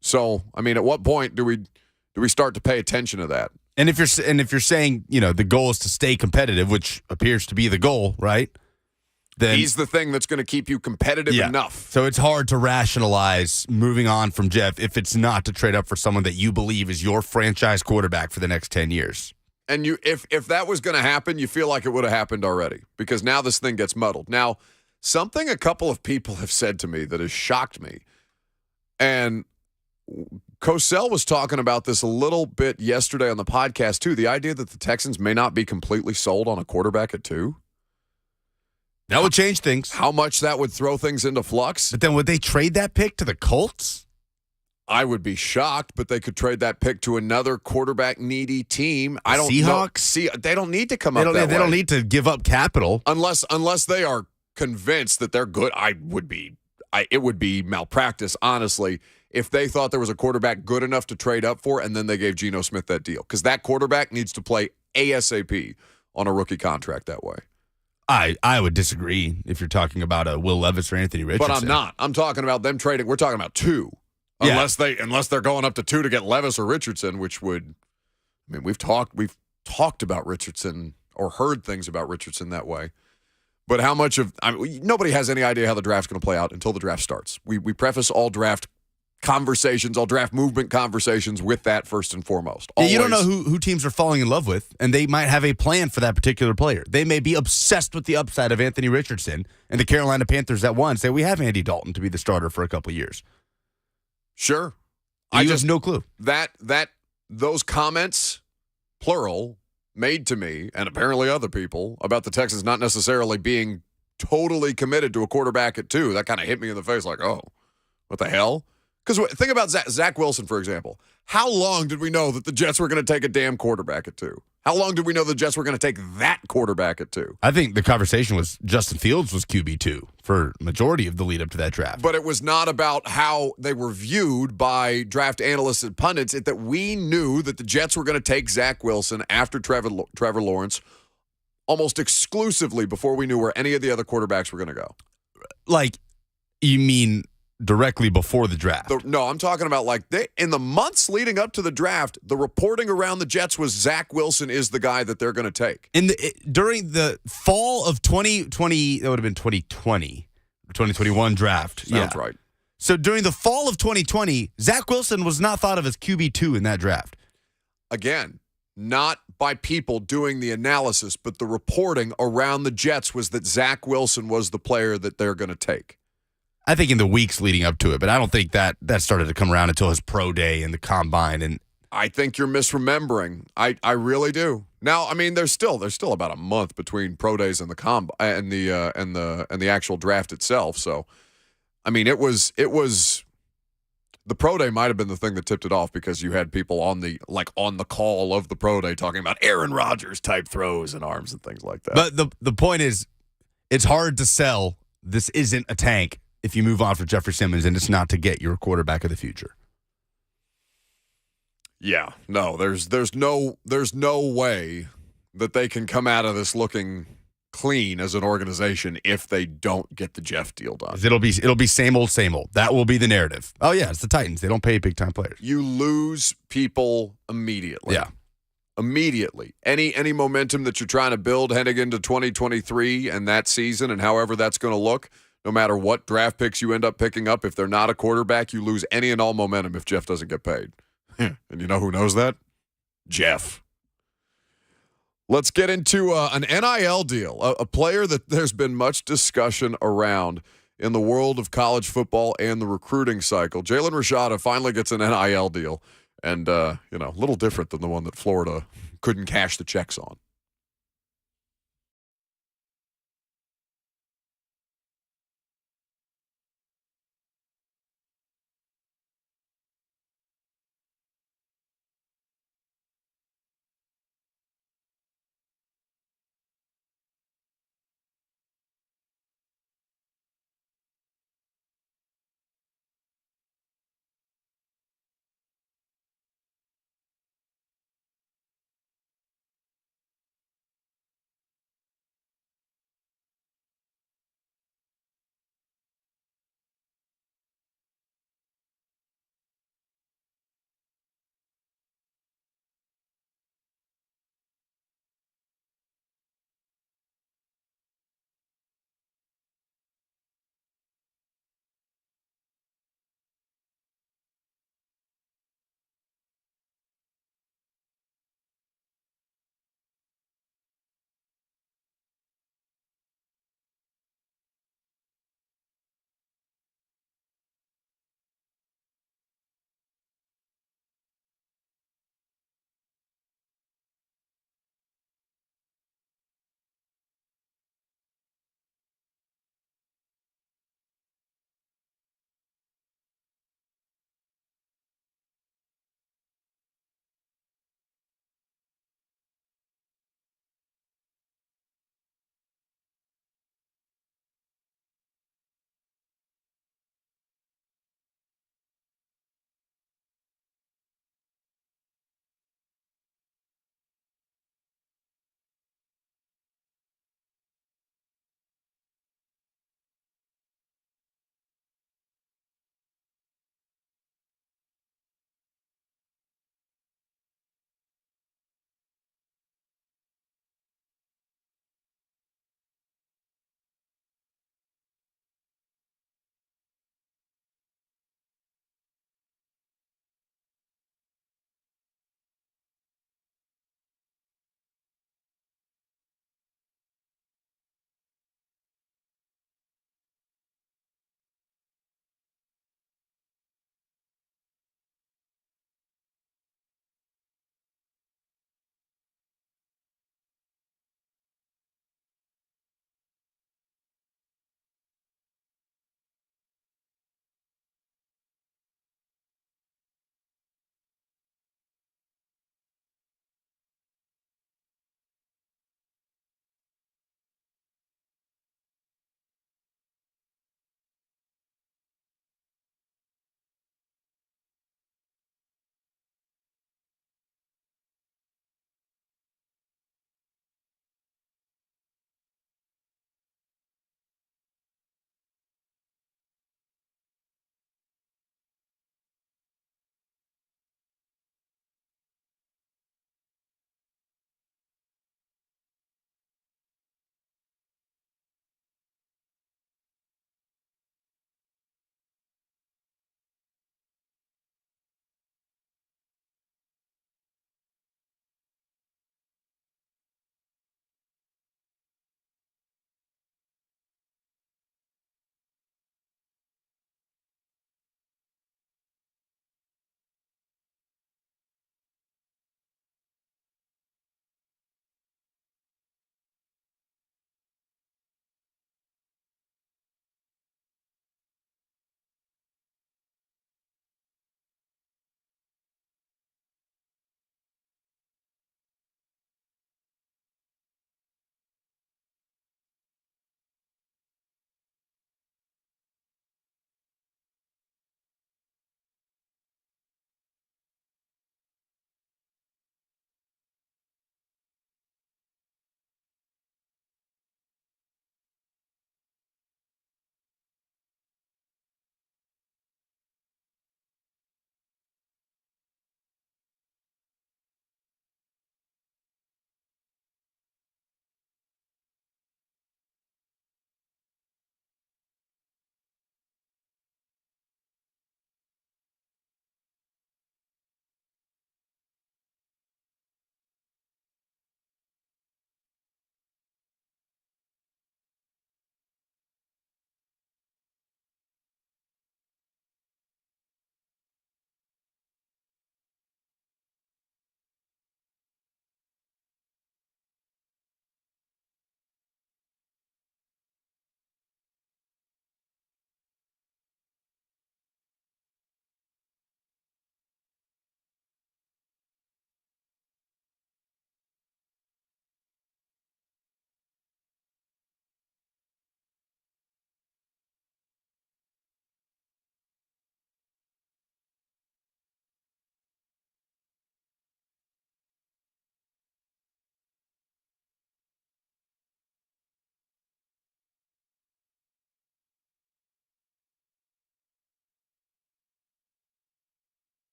So, I mean, at what point do we start to pay attention to that? And if you're saying, the goal is to stay competitive, which appears to be the goal, right? Then he's the thing that's going to keep you competitive enough. So it's hard to rationalize moving on from Jeff if it's not to trade up for someone that you believe is your franchise quarterback for the next 10 years. And if that was going to happen, you feel like it would have happened already, because now this thing gets muddled. Now, something a couple of people have said to me that has shocked me, and Cosell was talking about this a little bit yesterday on the podcast too, the idea that the Texans may not be completely sold on a quarterback at 2. That would change things. How much that would throw things into flux. But then would they trade that pick to the Colts? I would be shocked, but they could trade that pick to another quarterback-needy team. I don't Seahawks? They don't need to come up that way. They don't need to give up capital. Unless they are convinced that they're good. It would be malpractice, honestly, if they thought there was a quarterback good enough to trade up for, and then they gave Geno Smith that deal. Because that quarterback needs to play ASAP on a rookie contract that way. I would disagree if you're talking about a Will Levis or Anthony Richardson. But I'm not. I'm talking about them trading. We're talking about 2. Yeah. Unless they're going up to 2 to get Levis or Richardson, which would, I mean, we've talked about Richardson or heard things about Richardson that way. But how much of nobody has any idea how the draft's going to play out until the draft starts. We preface all draft conversations, all draft movement conversations with that first and foremost. Yeah, you don't know who teams are falling in love with, and they might have a plan for that particular player. They may be obsessed with the upside of Anthony Richardson, and the Carolina Panthers at one say, we have Andy Dalton to be the starter for a couple of years. Sure. I just have no clue. Those comments, plural, made to me, and apparently other people, about the Texans not necessarily being totally committed to a quarterback at 2, that kind of hit me in the face like, oh, what the hell? Because think about Zach Wilson, for example. How long did we know that the Jets were going to take a damn quarterback at 2? How long did we know the Jets were going to take that quarterback at 2? I think the conversation was Justin Fields was QB2 for majority of the lead up to that draft. But it was not about how they were viewed by draft analysts and pundits. That we knew that the Jets were going to take Zach Wilson after Trevor Lawrence almost exclusively before we knew where any of the other quarterbacks were going to go. Like, you mean directly before the draft? No, I'm talking about in the months leading up to the draft, the reporting around the Jets was Zach Wilson is the guy that they're going to take. During the fall of 2020, that would have been 2020, 2021 draft. Sounds right. So during the fall of 2020, Zach Wilson was not thought of as QB2 in that draft. Again, not by people doing the analysis, but the reporting around the Jets was that Zach Wilson was the player that they're going to take. I think in the weeks leading up to it, but I don't think that started to come around until his pro day and the combine. And I think you're misremembering. I really do. Now, I mean, there's still about a month between pro days and the and the actual draft itself. So, I mean, it was the pro day might have been the thing that tipped it off, because you had people on the call of the pro day talking about Aaron Rodgers type throws and arms and things like that. But the point is, it's hard to sell this isn't a tank if you move on for Jeffrey Simmons and it's not to get your quarterback of the future. Yeah, no, there's no way that they can come out of this looking clean as an organization if they don't get the Jeff deal done. It'll be same old, same old. That will be the narrative. Oh yeah, it's the Titans. They don't pay big time players. You lose people immediately. Yeah. immediately. Any momentum that you're trying to build heading into 2023 and that season and however that's going to look, no matter what draft picks you end up picking up, if they're not a quarterback, you lose any and all momentum if Jeff doesn't get paid. And you know who knows that? Jeff. Let's get into an NIL deal, a player that there's been much discussion around in the world of college football and the recruiting cycle. Jalen Rashada finally gets an NIL deal, and, a little different than the one that Florida couldn't cash the checks on.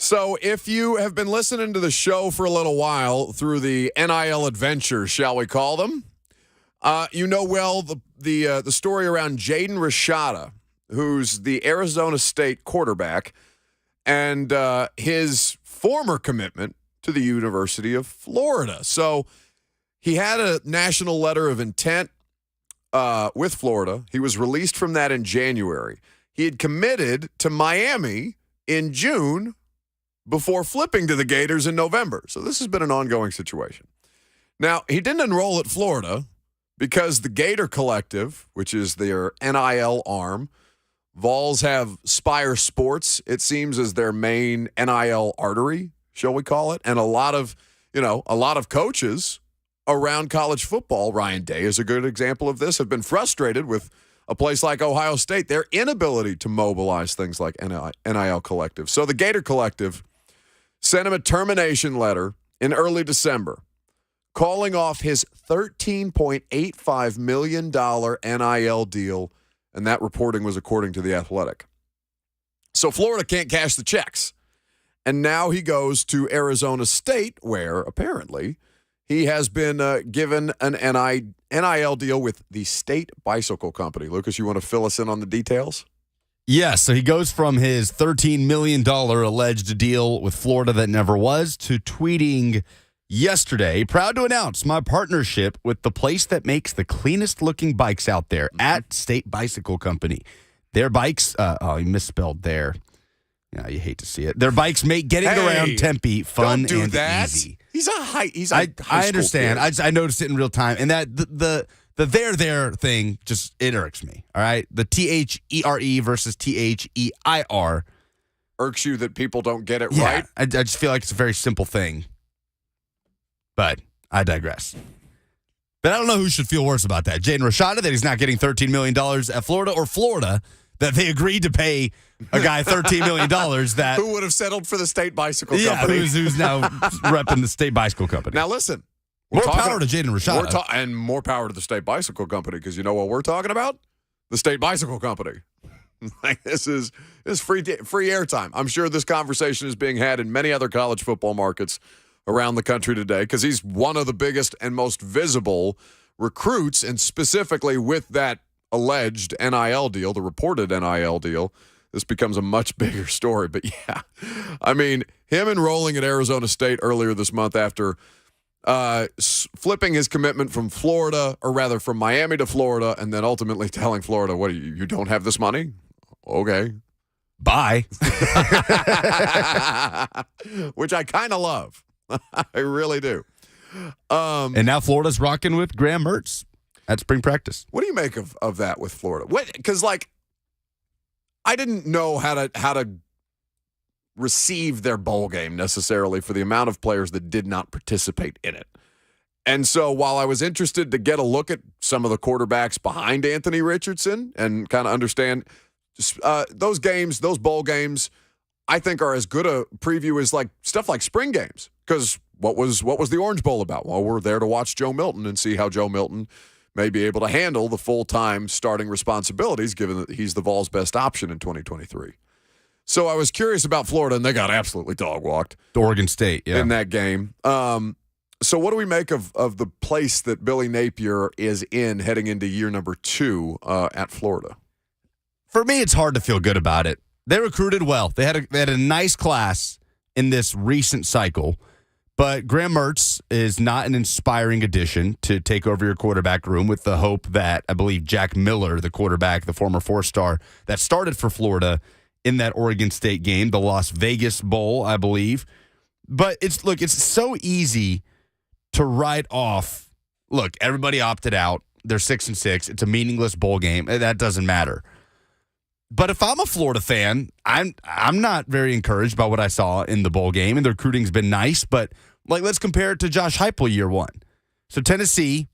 So if you have been listening to the show for a little while through the NIL adventures, shall we call them, you know well the story around Jaden Rashada, who's the Arizona State quarterback, and his former commitment to the University of Florida. So he had a national letter of intent with Florida. He was released from that in January. He had committed to Miami in June before flipping to the Gators in November. So this has been an ongoing situation. Now, he didn't enroll at Florida because the Gator Collective, which is their NIL arm, Vols have Spire Sports, it seems, as their main NIL artery, shall we call it, and a lot of coaches around college football, Ryan Day is a good example of this, have been frustrated with a place like Ohio State, their inability to mobilize things like NIL Collective. So the Gator Collective sent him a termination letter in early December, calling off his $13.85 million NIL deal, and that reporting was according to The Athletic. So Florida can't cash the checks. And now he goes to Arizona State, where apparently he has been given an NIL deal with the State Bicycle Company. Lucas, you want to fill us in on the details? Yeah, so he goes from his $13 million alleged deal with Florida that never was to tweeting yesterday, proud to announce my partnership with the place that makes the cleanest looking bikes out there at State Bicycle Company. Their bikes, he misspelled there. Yeah, you hate to see it. Their bikes make getting around Tempe fun and easy. He's a high I understand. I noticed it in real time. And that the there thing just, it irks me. All right. The THERE versus THEIR irks you that people don't get it yeah, right. I just feel like it's a very simple thing. But I digress. But I don't know who should feel worse about that. Jaden Rashada, that he's not getting $13 million at Florida, or Florida, that they agreed to pay a guy $13 million that... Who would have settled for the State Bicycle Company. Yeah, who's now repping the State Bicycle Company. Now listen. More power to Jaden Rashada. And more power to the State Bicycle Company, because you know what we're talking about? The State Bicycle Company. Like this is free airtime. I'm sure this conversation is being had in many other college football markets around the country today, because he's one of the biggest and most visible recruits, and specifically with that alleged NIL deal, the reported NIL deal, this becomes a much bigger story. But yeah, I mean, him enrolling at Arizona State earlier this month after flipping his commitment from Florida, or rather from Miami to Florida, and then ultimately telling Florida, what, you don't have this money? Okay. Bye. Which I kind of love. I really do. And now Florida's rocking with Graham Mertz at spring practice. What do you make of that with Florida? Because I didn't know how to receive their bowl game necessarily for the amount of players that did not participate in it. And so while I was interested to get a look at some of the quarterbacks behind Anthony Richardson and kind of understand those games, those bowl games, I think are as good a preview as stuff like spring games. Because what was the Orange Bowl about? Well, we're there to watch Joe Milton and see how Joe Milton may be able to handle the full-time starting responsibilities, given that he's the Vols' best option in 2023. So I was curious about Florida, and they got absolutely dog-walked. Oregon State, yeah. In that game. So what do we make of the place that Billy Napier is in heading into year number 2 at Florida? For me, it's hard to feel good about it. They recruited well. They had a nice class in this recent cycle. But Graham Mertz is not an inspiring addition to take over your quarterback room, with the hope that, I believe, Jack Miller, the quarterback, the former 4-star that started for Florida in that Oregon State game, the Las Vegas Bowl, I believe. But it's so easy to write off. Look, everybody opted out. They're 6-6. It's a meaningless bowl game. That doesn't matter. But if I'm a Florida fan, I'm not very encouraged by what I saw in the bowl game, and the recruiting's been nice. But let's compare it to Josh Heupel year 1. So Tennessee,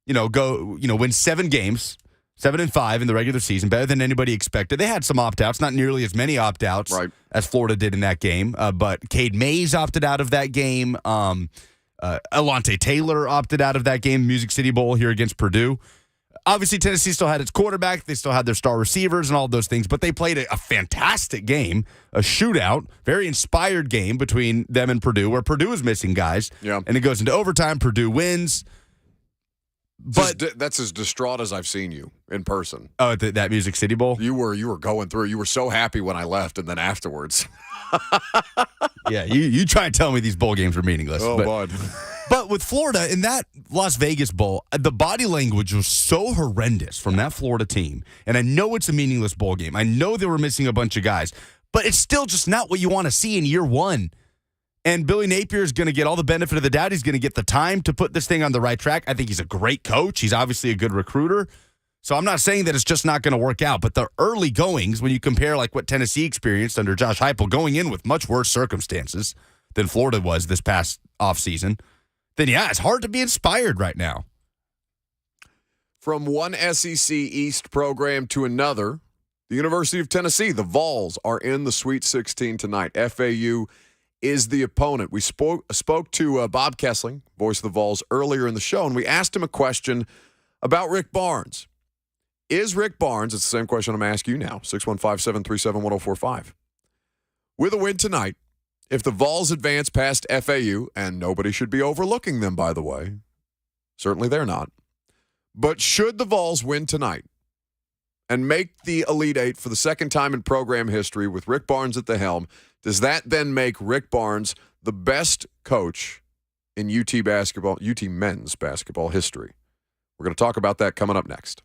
win 7 games, 7-5 in the regular season, better than anybody expected. They had some opt-outs, not nearly as many opt-outs as Florida did in that game. But Cade Mays opted out of that game. Alontae Taylor opted out of that game, Music City Bowl here against Purdue. Obviously, Tennessee still had its quarterback. They still had their star receivers and all those things, but they played a fantastic game, a shootout, very inspired game between them and Purdue, where Purdue is missing guys. Yeah. And it goes into overtime. Purdue wins. But that's as distraught as I've seen you in person. Oh, that Music City Bowl? You were going through. You were so happy when I left, and then afterwards. Yeah, you try and tell me these bowl games are meaningless. Oh, bud. But with Florida, in that Las Vegas Bowl, the body language was so horrendous from that Florida team. And I know it's a meaningless bowl game. I know they were missing a bunch of guys. But it's still just not what you want to see in year one. And Billy Napier is going to get all the benefit of the doubt. He's going to get the time to put this thing on the right track. I think he's a great coach. He's obviously a good recruiter. So I'm not saying that it's just not going to work out. But the early goings, when you compare like what Tennessee experienced under Josh Heupel, going in with much worse circumstances than Florida was this past offseason, then yeah, it's hard to be inspired right now. From one SEC East program to another, the University of Tennessee, the Vols, are in the Sweet 16 tonight. FAU is the opponent. We spoke to Bob Kesling, voice of the Vols, earlier in the show, and we asked him a question about Rick Barnes. Is Rick Barnes, it's the same question I'm asking you now, 615-737-1045. With a win tonight, if the Vols advance past FAU, and nobody should be overlooking them, by the way, certainly they're not, but should the Vols win tonight and make the Elite Eight for the second time in program history with Rick Barnes at the helm, does that then make Rick Barnes the best coach in UT men's basketball history? We're going to talk about that coming up next.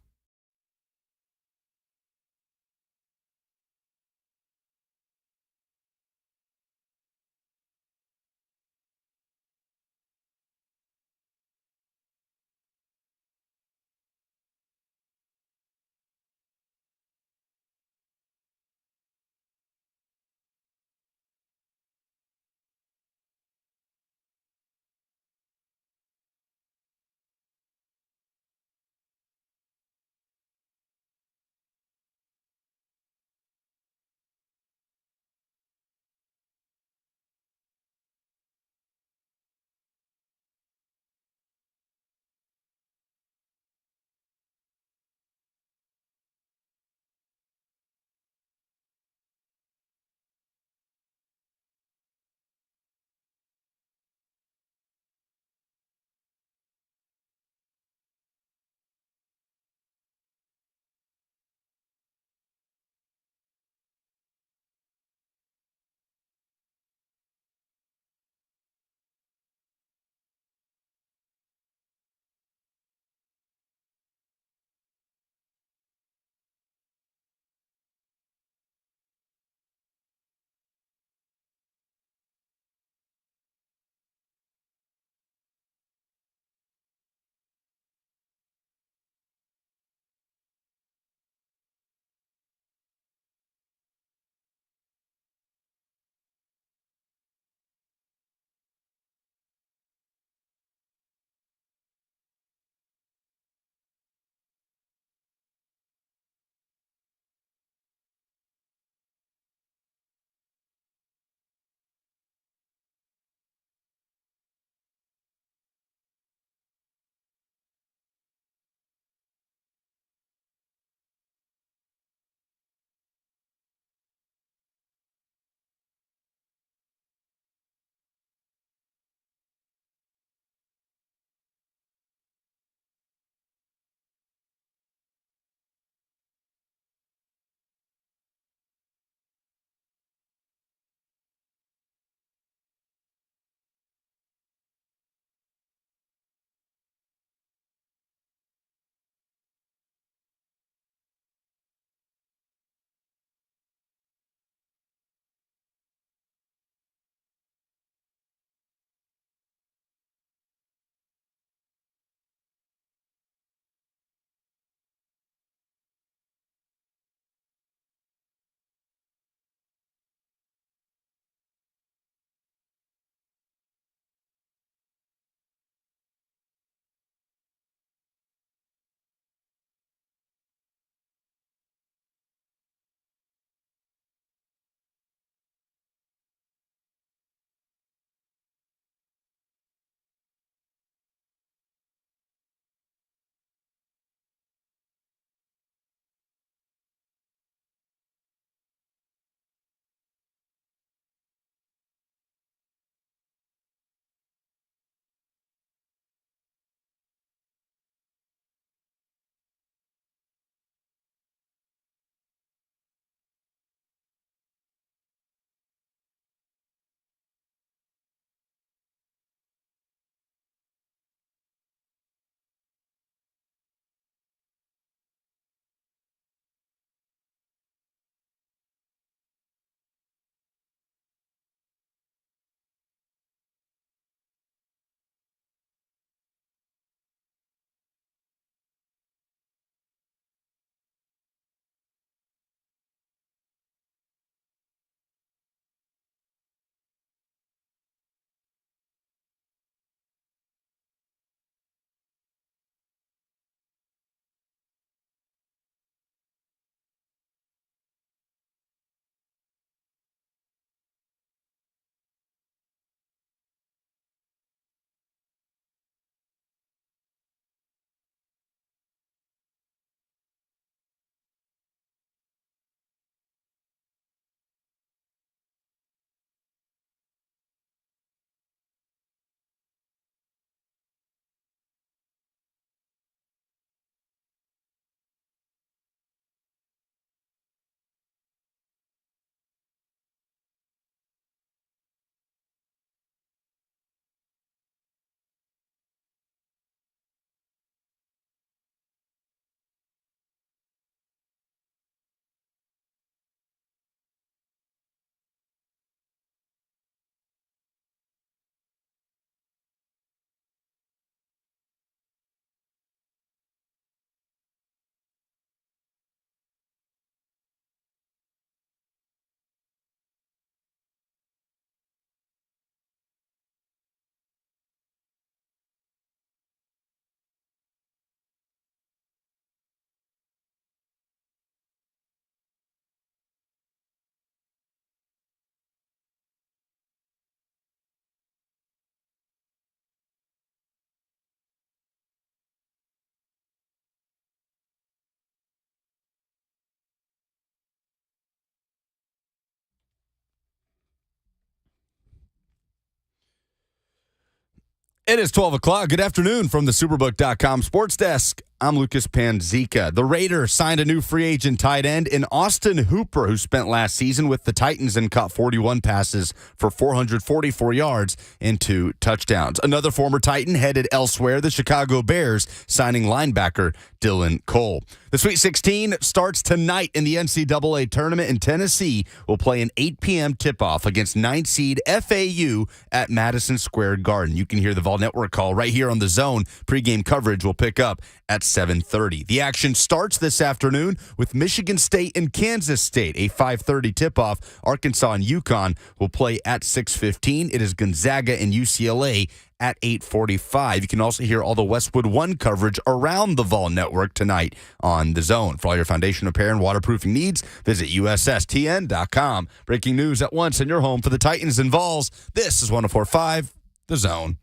It is 12 o'clock. Good afternoon from the Superbook.com Sports Desk. I'm Lucas Panzica. The Raiders signed a new free agent tight end in Austin Hooper, who spent last season with the Titans and caught 41 passes for 444 yards and 2 touchdowns. Another former Titan headed elsewhere, the Chicago Bears, signing linebacker Dylan Cole. The Sweet 16 starts tonight in the NCAA tournament, and Tennessee will play an 8 p.m. tip-off against 9th seed FAU at Madison Square Garden. You can hear the Vol Network call right here on The Zone. Pre-game coverage will pick up at 7:30. The action starts this afternoon with Michigan State and Kansas State, a 5:30 tip-off. Arkansas and UConn will play at 6:15. It is Gonzaga and UCLA at 8:45. You can also hear all the Westwood One coverage around the Vol Network tonight on The Zone. For all your foundation repair and waterproofing needs, visit USSTN.com. Breaking news at once in your home for the Titans and Vols. This is 104.5 The Zone.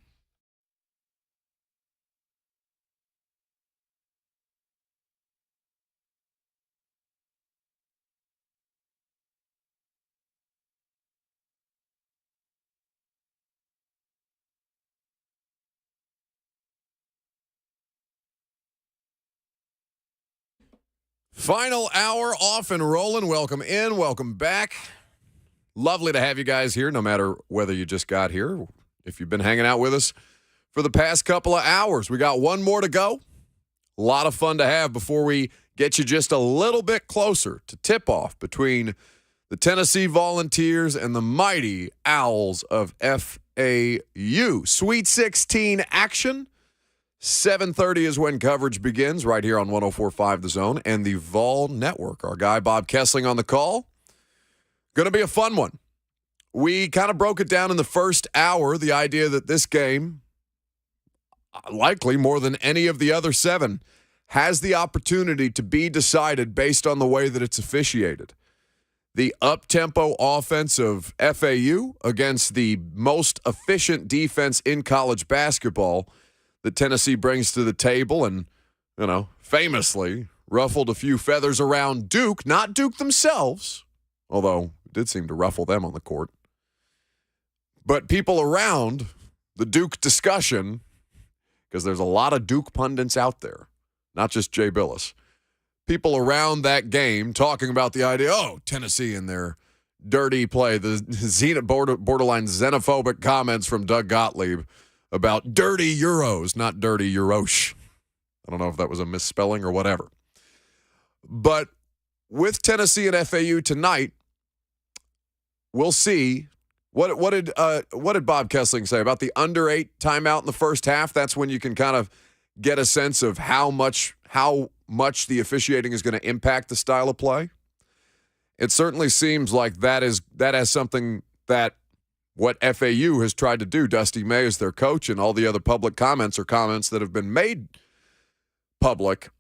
Final hour off and rolling. Welcome in, welcome back. Lovely to have you guys here, no matter whether you just got here, if you've been hanging out with us for the past couple of hours. We got one more to go. A lot of fun to have before we get you just a little bit closer to tip-off between the Tennessee Volunteers and the mighty Owls of FAU. Sweet 16 action. 7:30 is when coverage begins right here on 104.5 The Zone and the Vol Network. Our guy Bob Kesling on the call. Going to be a fun one. We kind of broke it down in the first hour, the idea that this game, likely more than any of the other 7, has the opportunity to be decided based on the way that it's officiated. The up-tempo offense of FAU against the most efficient defense in college basketball that Tennessee brings to the table and, famously ruffled a few feathers around Duke, not Duke themselves, although it did seem to ruffle them on the court, but people around the Duke discussion, because there's a lot of Duke pundits out there, not just Jay Billis. People around that game talking about the idea, Tennessee and their dirty play, the borderline xenophobic comments from Doug Gottlieb about dirty Euros, not dirty Eurosh. I don't know if that was a misspelling or whatever. But with Tennessee and FAU tonight, we'll see. What did Bob Kesling say about the under 8 timeout in the first half? That's when you can kind of get a sense of how much the officiating is going to impact the style of play. It certainly seems like that has something that what FAU has tried to do. Dusty May is their coach, and all the other public comments are comments that have been made public,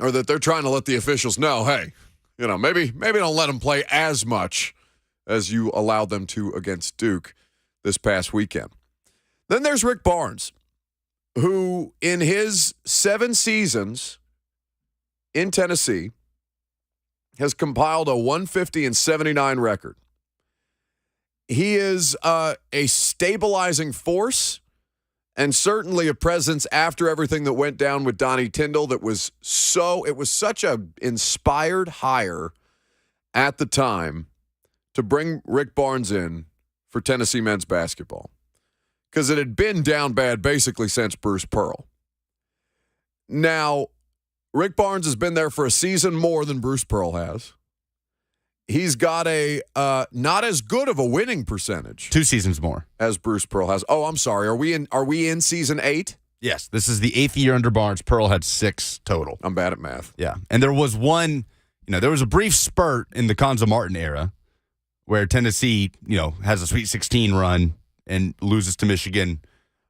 or that they're trying to let the officials know, hey, maybe don't let them play as much as you allowed them to against Duke this past weekend. Then there's Rick Barnes, who in his 7 seasons in Tennessee has compiled a 150-79 record. He is a stabilizing force and certainly a presence after everything that went down with Donnie Tyndall it was such a inspired hire at the time to bring Rick Barnes in for Tennessee men's basketball, because it had been down bad basically since Bruce Pearl. Now, Rick Barnes has been there for a season more than Bruce Pearl has. He's got a not as good of a winning percentage. 2 seasons more as Bruce Pearl has. Oh, I'm sorry. Are we in season 8? Yes, this is the 8th year under Barnes. Pearl had 6 total. I'm bad at math. Yeah, and there was one. There was a brief spurt in the Conzo Martin era where Tennessee, has a Sweet 16 run and loses to Michigan.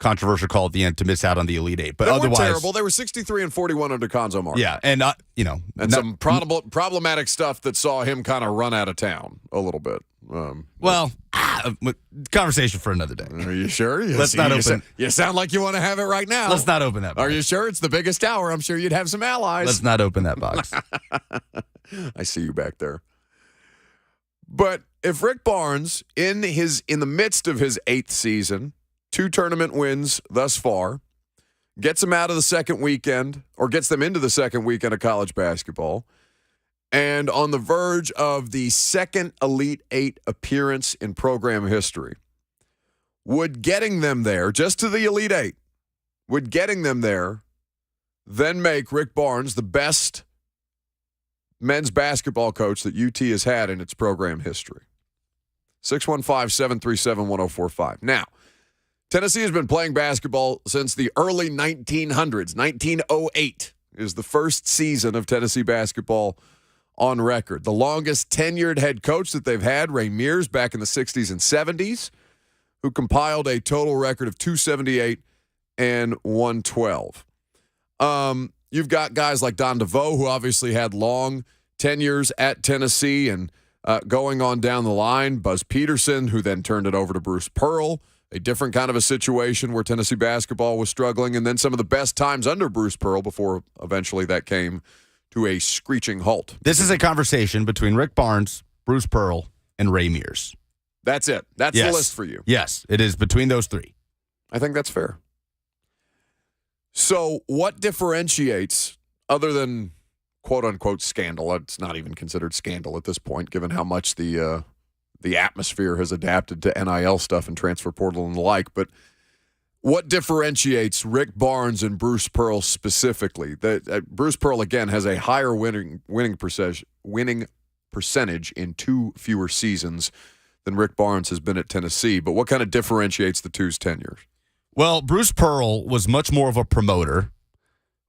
Controversial call at the end to miss out on the Elite 8, but otherwise terrible. They were 63-41 under Conzo Martin. Yeah, and some problematic stuff that saw him kind of run out of town a little bit. Conversation for another day. Are you sure? Let's not open. You sound like you want to have it right now. Let's not open that box. Are you sure? It's the biggest hour. I'm sure you'd have some allies. Let's not open that box. I see you back there. But if Rick Barnes, in the midst of his 8th season, 2 tournament wins thus far, gets them out of the second weekend, or gets them into the second weekend of college basketball, and on the verge of the second Elite Eight appearance in program history. Would getting them there, just to the Elite Eight, would getting them there then make Rick Barnes the best men's basketball coach that UT has had in its program history? 615-737-1045. Now, Tennessee has been playing basketball since the early 1900s. 1908 is the first season of Tennessee basketball on record. The longest tenured head coach that they've had, Ray Mears, back in the 60s and 70s, who compiled a total record of 278 and 112. You've got guys like Don DeVoe, who obviously had long tenures at Tennessee, and going on down the line, Buzz Peterson, who then turned it over to Bruce Pearl, a different kind of a situation where Tennessee basketball was struggling, and then some of the best times under Bruce Pearl before eventually that came to a screeching halt. This is a conversation between Rick Barnes, Bruce Pearl, and Ray Mears. That's it. That's the list for you. Yes, it is between those three. I think that's fair. So what differentiates, other than quote-unquote scandal, it's not even considered scandal at this point, given how much the atmosphere has adapted to NIL stuff and transfer portal and the like, but what differentiates Rick Barnes and Bruce Pearl specifically? That Bruce Pearl, again, has a higher winning percentage in 2 fewer seasons than Rick Barnes has been at Tennessee, but what kind of differentiates the two's tenures? Well, Bruce Pearl was much more of a promoter.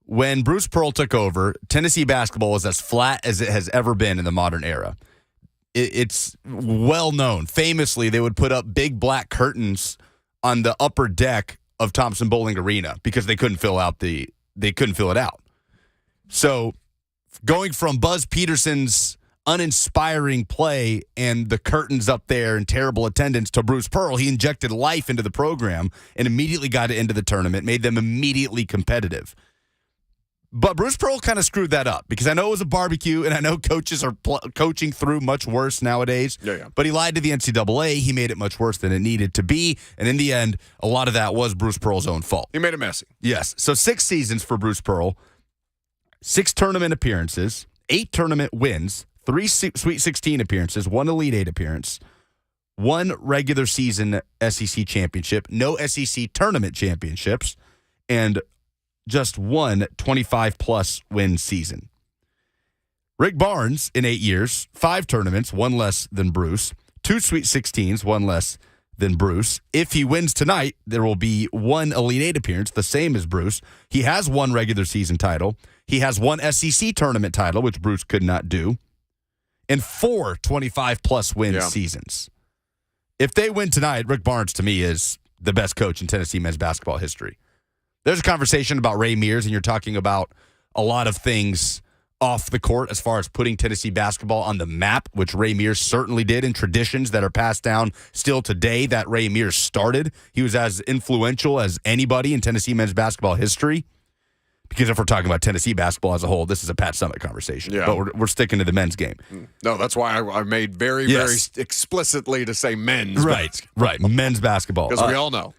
When Bruce Pearl took over, Tennessee basketball was as flat as it has ever been in the modern era. It's well known. Famously, they would put up big black curtains on the upper deck of Thompson Bowling Arena because they couldn't fill it out. So going from Buzz Peterson's uninspiring play and the curtains up there and terrible attendance to Bruce Pearl, he injected life into the program and immediately got it into the tournament, made them immediately competitive. But Bruce Pearl kind of screwed that up because I know it was a barbecue and I know coaches are coaching through much worse nowadays. Yeah. But he lied to the NCAA. He made it much worse than it needed to be. And in the end, a lot of that was Bruce Pearl's own fault. He made it messy. Yes. So 6 seasons for Bruce Pearl, 6 tournament appearances, 8 tournament wins, 3 Sweet 16 appearances, 1 Elite 8 appearance, 1 regular season SEC championship, no SEC tournament championships, and just 1 25-plus win season. Rick Barnes, in 8 years, 5 tournaments, 1 less than Bruce, 2 Sweet 16s, 1 less than Bruce. If he wins tonight, there will be 1 Elite 8 appearance, the same as Bruce. He has 1 regular season title. He has 1 SEC tournament title, which Bruce could not do, and 4 25-plus win seasons. If they win tonight, Rick Barnes, to me, is the best coach in Tennessee men's basketball history. There's a conversation about Ray Mears, and you're talking about a lot of things off the court as far as putting Tennessee basketball on the map, which Ray Mears certainly did, and traditions that are passed down still today that Ray Mears started. He was as influential as anybody in Tennessee men's basketball history. Because if we're talking about Tennessee basketball as a whole, this is a Pat Summitt conversation. Yeah. But we're sticking to the men's game. No, that's why I made very explicitly to say men's basketball. Right, men's basketball. Because we all know.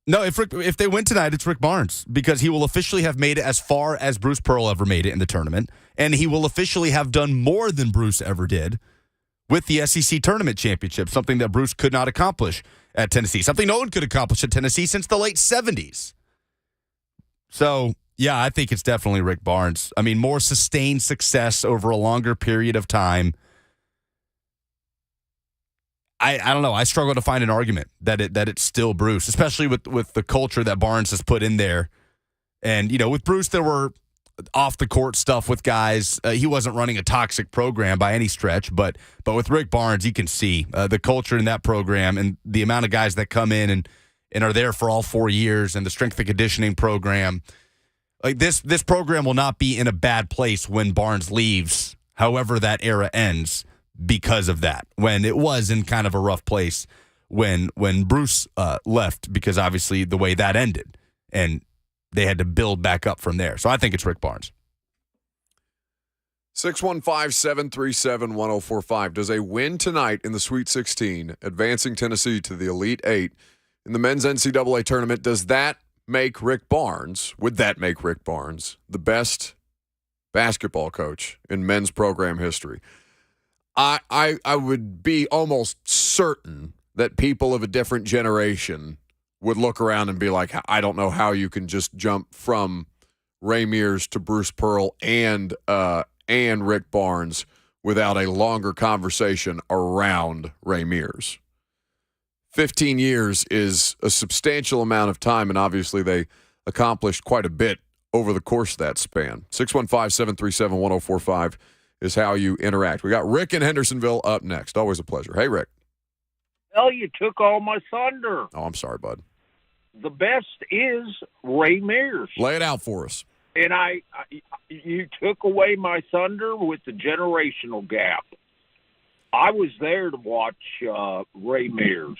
No, if they win tonight, it's Rick Barnes because he will officially have made it as far as Bruce Pearl ever made it in the tournament, and he will officially have done more than Bruce ever did with the SEC tournament championship, something that Bruce could not accomplish at Tennessee, something no one could accomplish at Tennessee since the late 70s. So, yeah, I think it's definitely Rick Barnes. I mean, more sustained success over a longer period of time. I don't know. I struggle to find an argument that it's still Bruce, especially with the culture that Barnes has put in there. And, with Bruce, there were off-the-court stuff with guys. He wasn't running a toxic program by any stretch, but with Rick Barnes, you can see the culture in that program and the amount of guys that come in and are there for all 4 years and the strength and conditioning program. Like this program will not be in a bad place when Barnes leaves, however that era ends, because of that. When it was in kind of a rough place when Bruce left, because obviously the way that ended, and they had to build back up from there. So I think it's Rick Barnes. 615-737-1045. Does a win tonight in the Sweet 16, advancing Tennessee to the Elite 8 in the men's NCAA tournament. Would that make Rick Barnes the best basketball coach in men's program history? I would be almost certain that people of a different generation would look around and be like, I don't know how you can just jump from Ray Mears to Bruce Pearl and Rick Barnes without a longer conversation around Ray Mears. 15 years is a substantial amount of time, and obviously they accomplished quite a bit over the course of that span. 615-737-1045 is how you interact. We got Rick in Hendersonville up next. Always a pleasure. Hey, Rick. Well, you took all my thunder. Oh, I'm sorry, bud. The best is Ray Mears. Lay it out for us. And you took away my thunder with the generational gap. I was there to watch Ray Mears.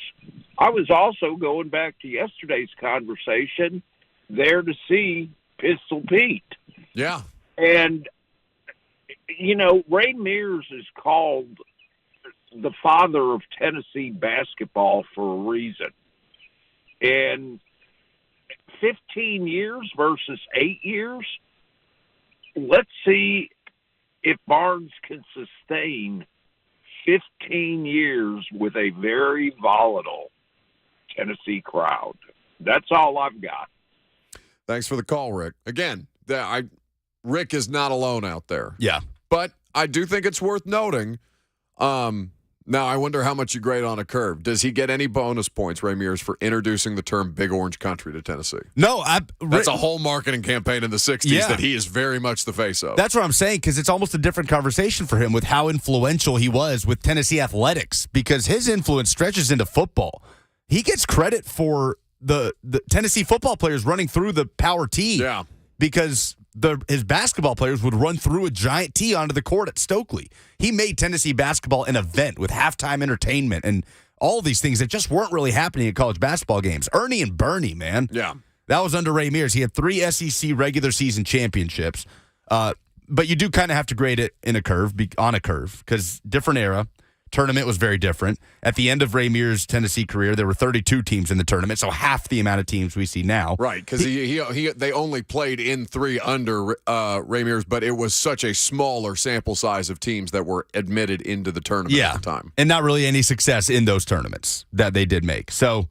I was also, going back to yesterday's conversation, there to see Pistol Pete. Yeah. And, Ray Mears is called the father of Tennessee basketball for a reason. And 15 years versus 8 years, let's see if Barnes can sustain 15 years with a very volatile Tennessee crowd. That's all I've got. Thanks for the call, Rick. Again, Rick is not alone out there. Yeah. But I do think it's worth noting. Now, I wonder how much you grade on a curve. Does he get any bonus points, Ray Mears, for introducing the term Big Orange Country to Tennessee? No. That's a whole marketing campaign in the 60s that he is very much the face of. That's what I'm saying, because it's almost a different conversation for him with how influential he was with Tennessee athletics, because his influence stretches into football. He gets credit for the Tennessee football players running through the power T. Yeah. Because his basketball players would run through a giant T onto the court at Stokely. He made Tennessee basketball an event with halftime entertainment and all these things that just weren't really happening at college basketball games. Ernie and Bernie, man. Yeah. That was under Ray Mears. He had 3 SEC regular season championships. But you do kind of have to grade it on a curve, because different era. Tournament was very different. At the end of Ray Mears' Tennessee career, there were 32 teams in the tournament, so half the amount of teams we see now. Right, because they only played in 3 under Ray Mears, but it was such a smaller sample size of teams that were admitted into the tournament at the time. And not really any success in those tournaments that they did make. So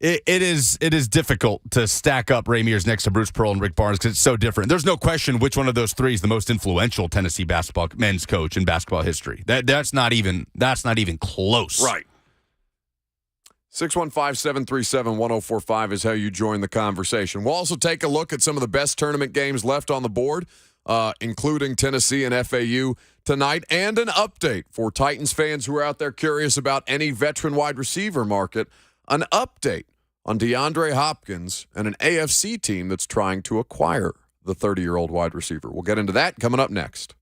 it is difficult to stack up Ray Mears next to Bruce Pearl and Rick Barnes, because it's so different. There's no question which one of those 3 is the most influential Tennessee basketball men's coach in basketball history. That's not even close. Right. 615-737-1045 is how you join the conversation. We'll also take a look at some of the best tournament games left on the board, including Tennessee and FAU tonight, and an update for Titans fans who are out there curious about any veteran wide receiver market. An update on DeAndre Hopkins and an AFC team that's trying to acquire the 30-year-old wide receiver. We'll get into that coming up next.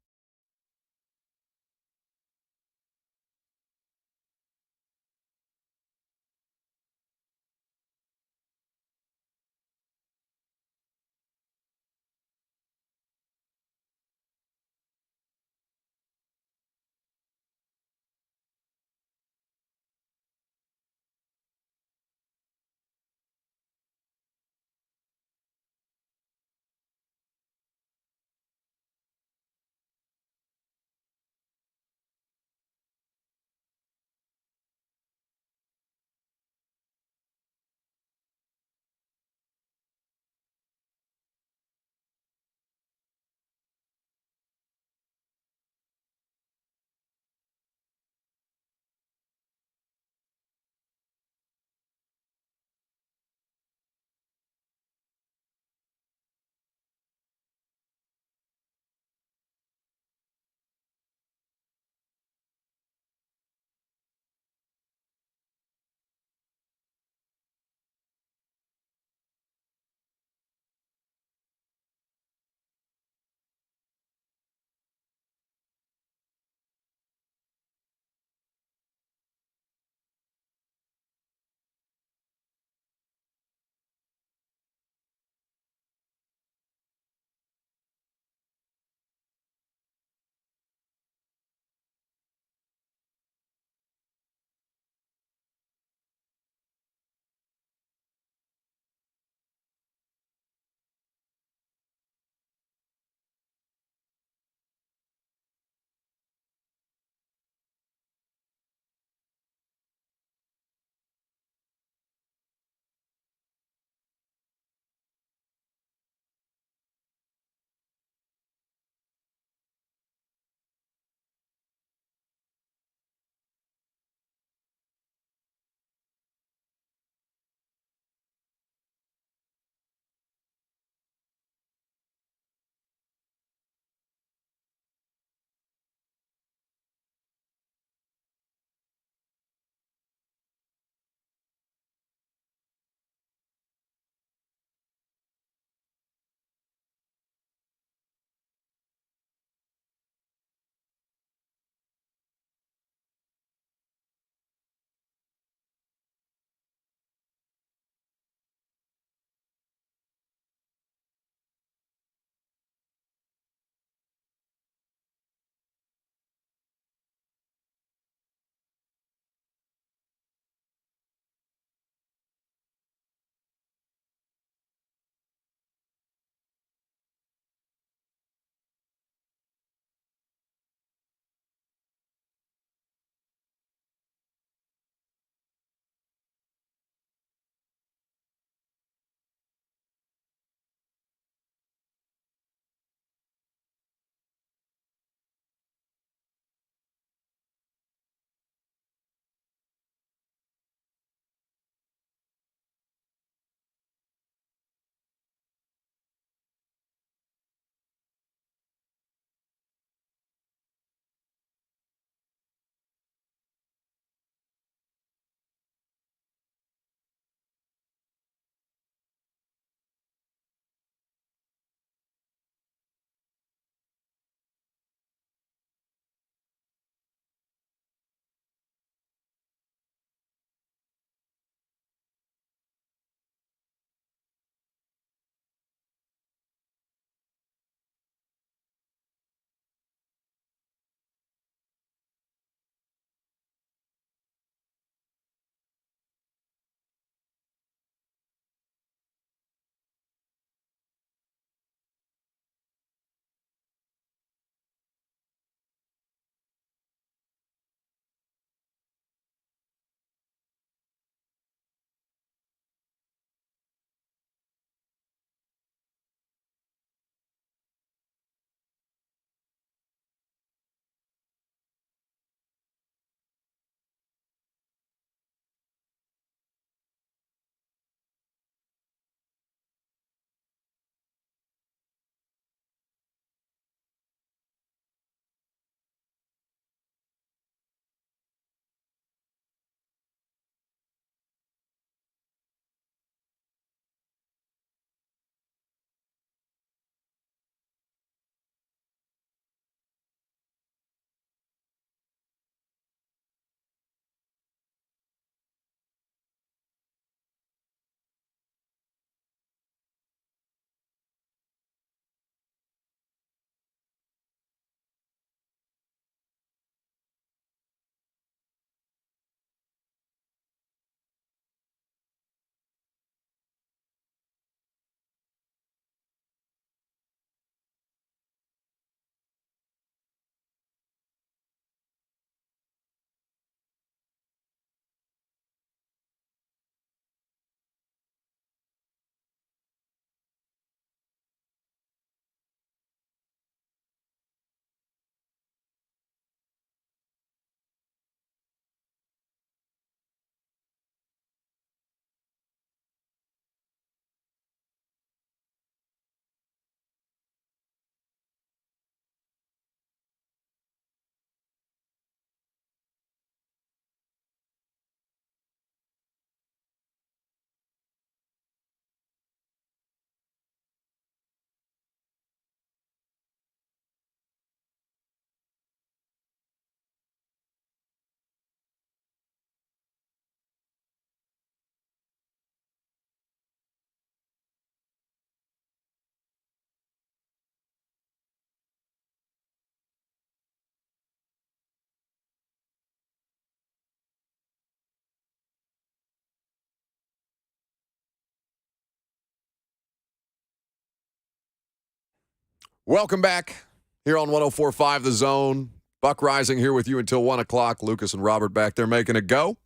Welcome back here on 104.5 The Zone. Buck Rising here with you until 1 o'clock. Lucas and Robert back there making it go.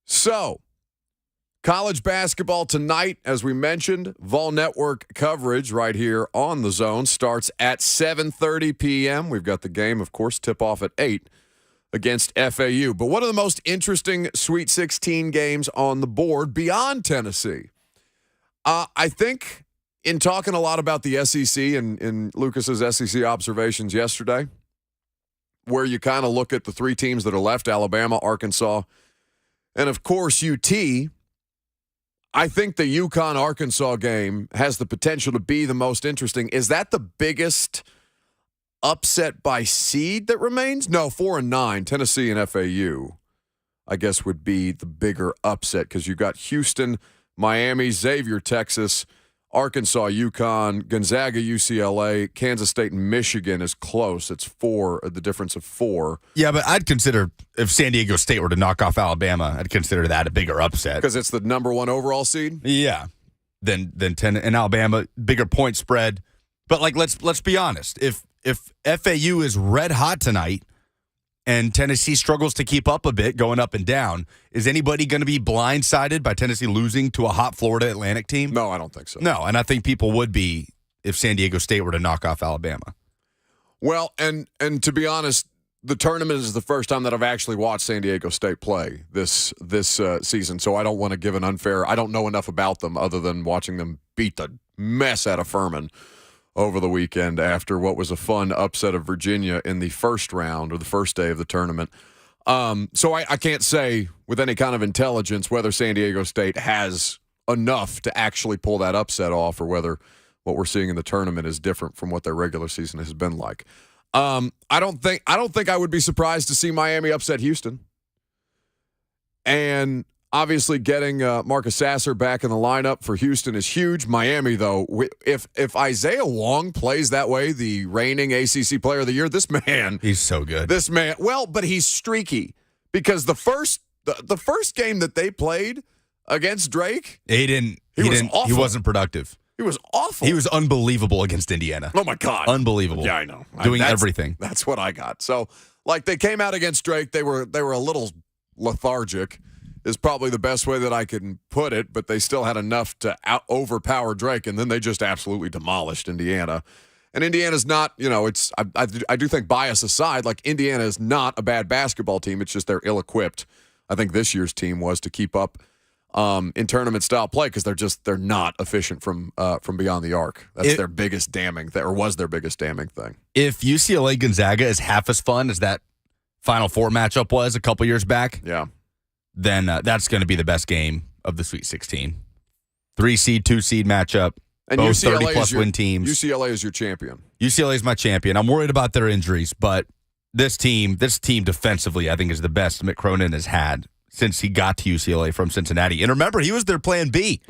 So, college basketball tonight, as we mentioned, Vol Network coverage right here on The Zone starts at 7:30 p.m. We've got the game, of course, tip-off at 8 against FAU. But one of the most interesting Sweet 16 games on the board beyond Tennessee. I think in talking a lot about the SEC and in Lucas's SEC observations yesterday, where you kind of look at the three teams that are left, Alabama, Arkansas, and of course UT, I think the UConn-Arkansas game has the potential to be the most interesting. Is that the biggest upset by seed that remains? No, 4 and 9, Tennessee and FAU, I guess would be the bigger upset because you got Houston, Miami, Xavier, Texas, Arkansas, UConn, Gonzaga, UCLA, Kansas State, and Michigan is close. It's 4, the difference of 4. Yeah, but I'd consider if San Diego State were to knock off Alabama, I'd consider that a bigger upset. Because it's the number 1 overall seed? Yeah. Than 10 in Alabama, bigger point spread. But like let's be honest. If FAU is red hot tonight and Tennessee struggles to keep up a bit going up and down, is anybody going to be blindsided by Tennessee losing to a hot Florida Atlantic team? No, I don't think so. No, and I think people would be if San Diego State were to knock off Alabama. Well, and to be honest, the tournament is the first time that I've actually watched San Diego State play this season, so I don't want to give an unfair – I don't know enough about them other than watching them beat the mess out of Furman over the weekend after what was a fun upset of Virginia in the first round or the first day of the tournament. So I can't say with any kind of intelligence whether San Diego State has enough to actually pull that upset off or whether what we're seeing in the tournament is different from what their regular season has been like. I don't think I would be surprised to see Miami upset Houston. And obviously, getting Marcus Sasser back in the lineup for Houston is huge. Miami, though, if Isaiah Wong plays that way, the reigning ACC Player of the Year, this man, he's so good. This man, well, but he's streaky because the first game that they played against Drake, he wasn't productive. He was awful. He was unbelievable against Indiana. Oh, my God. Unbelievable. Yeah, I know. Doing everything. That's what I got. So, like, they came out against Drake. They were a little lethargic is probably the best way that I can put it, but they still had enough to overpower Drake, and then they just absolutely demolished Indiana. And Indiana's not, I do think bias aside, like Indiana is not a bad basketball team. It's just they're ill-equipped. I think this year's team was to keep up in tournament-style play because they're not efficient from beyond the arc. That's their biggest damning thing, or was their biggest damning thing. If UCLA Gonzaga is half as fun as that Final Four matchup was a couple years back, then that's going to be the best game of the Sweet 16. 3-seed, 2-seed matchup. And both UCLA 30-plus win teams. UCLA is your champion. UCLA is my champion. I'm worried about their injuries, but this team defensively, I think, is the best Mick Cronin has had since he got to UCLA from Cincinnati. And remember, he was their plan B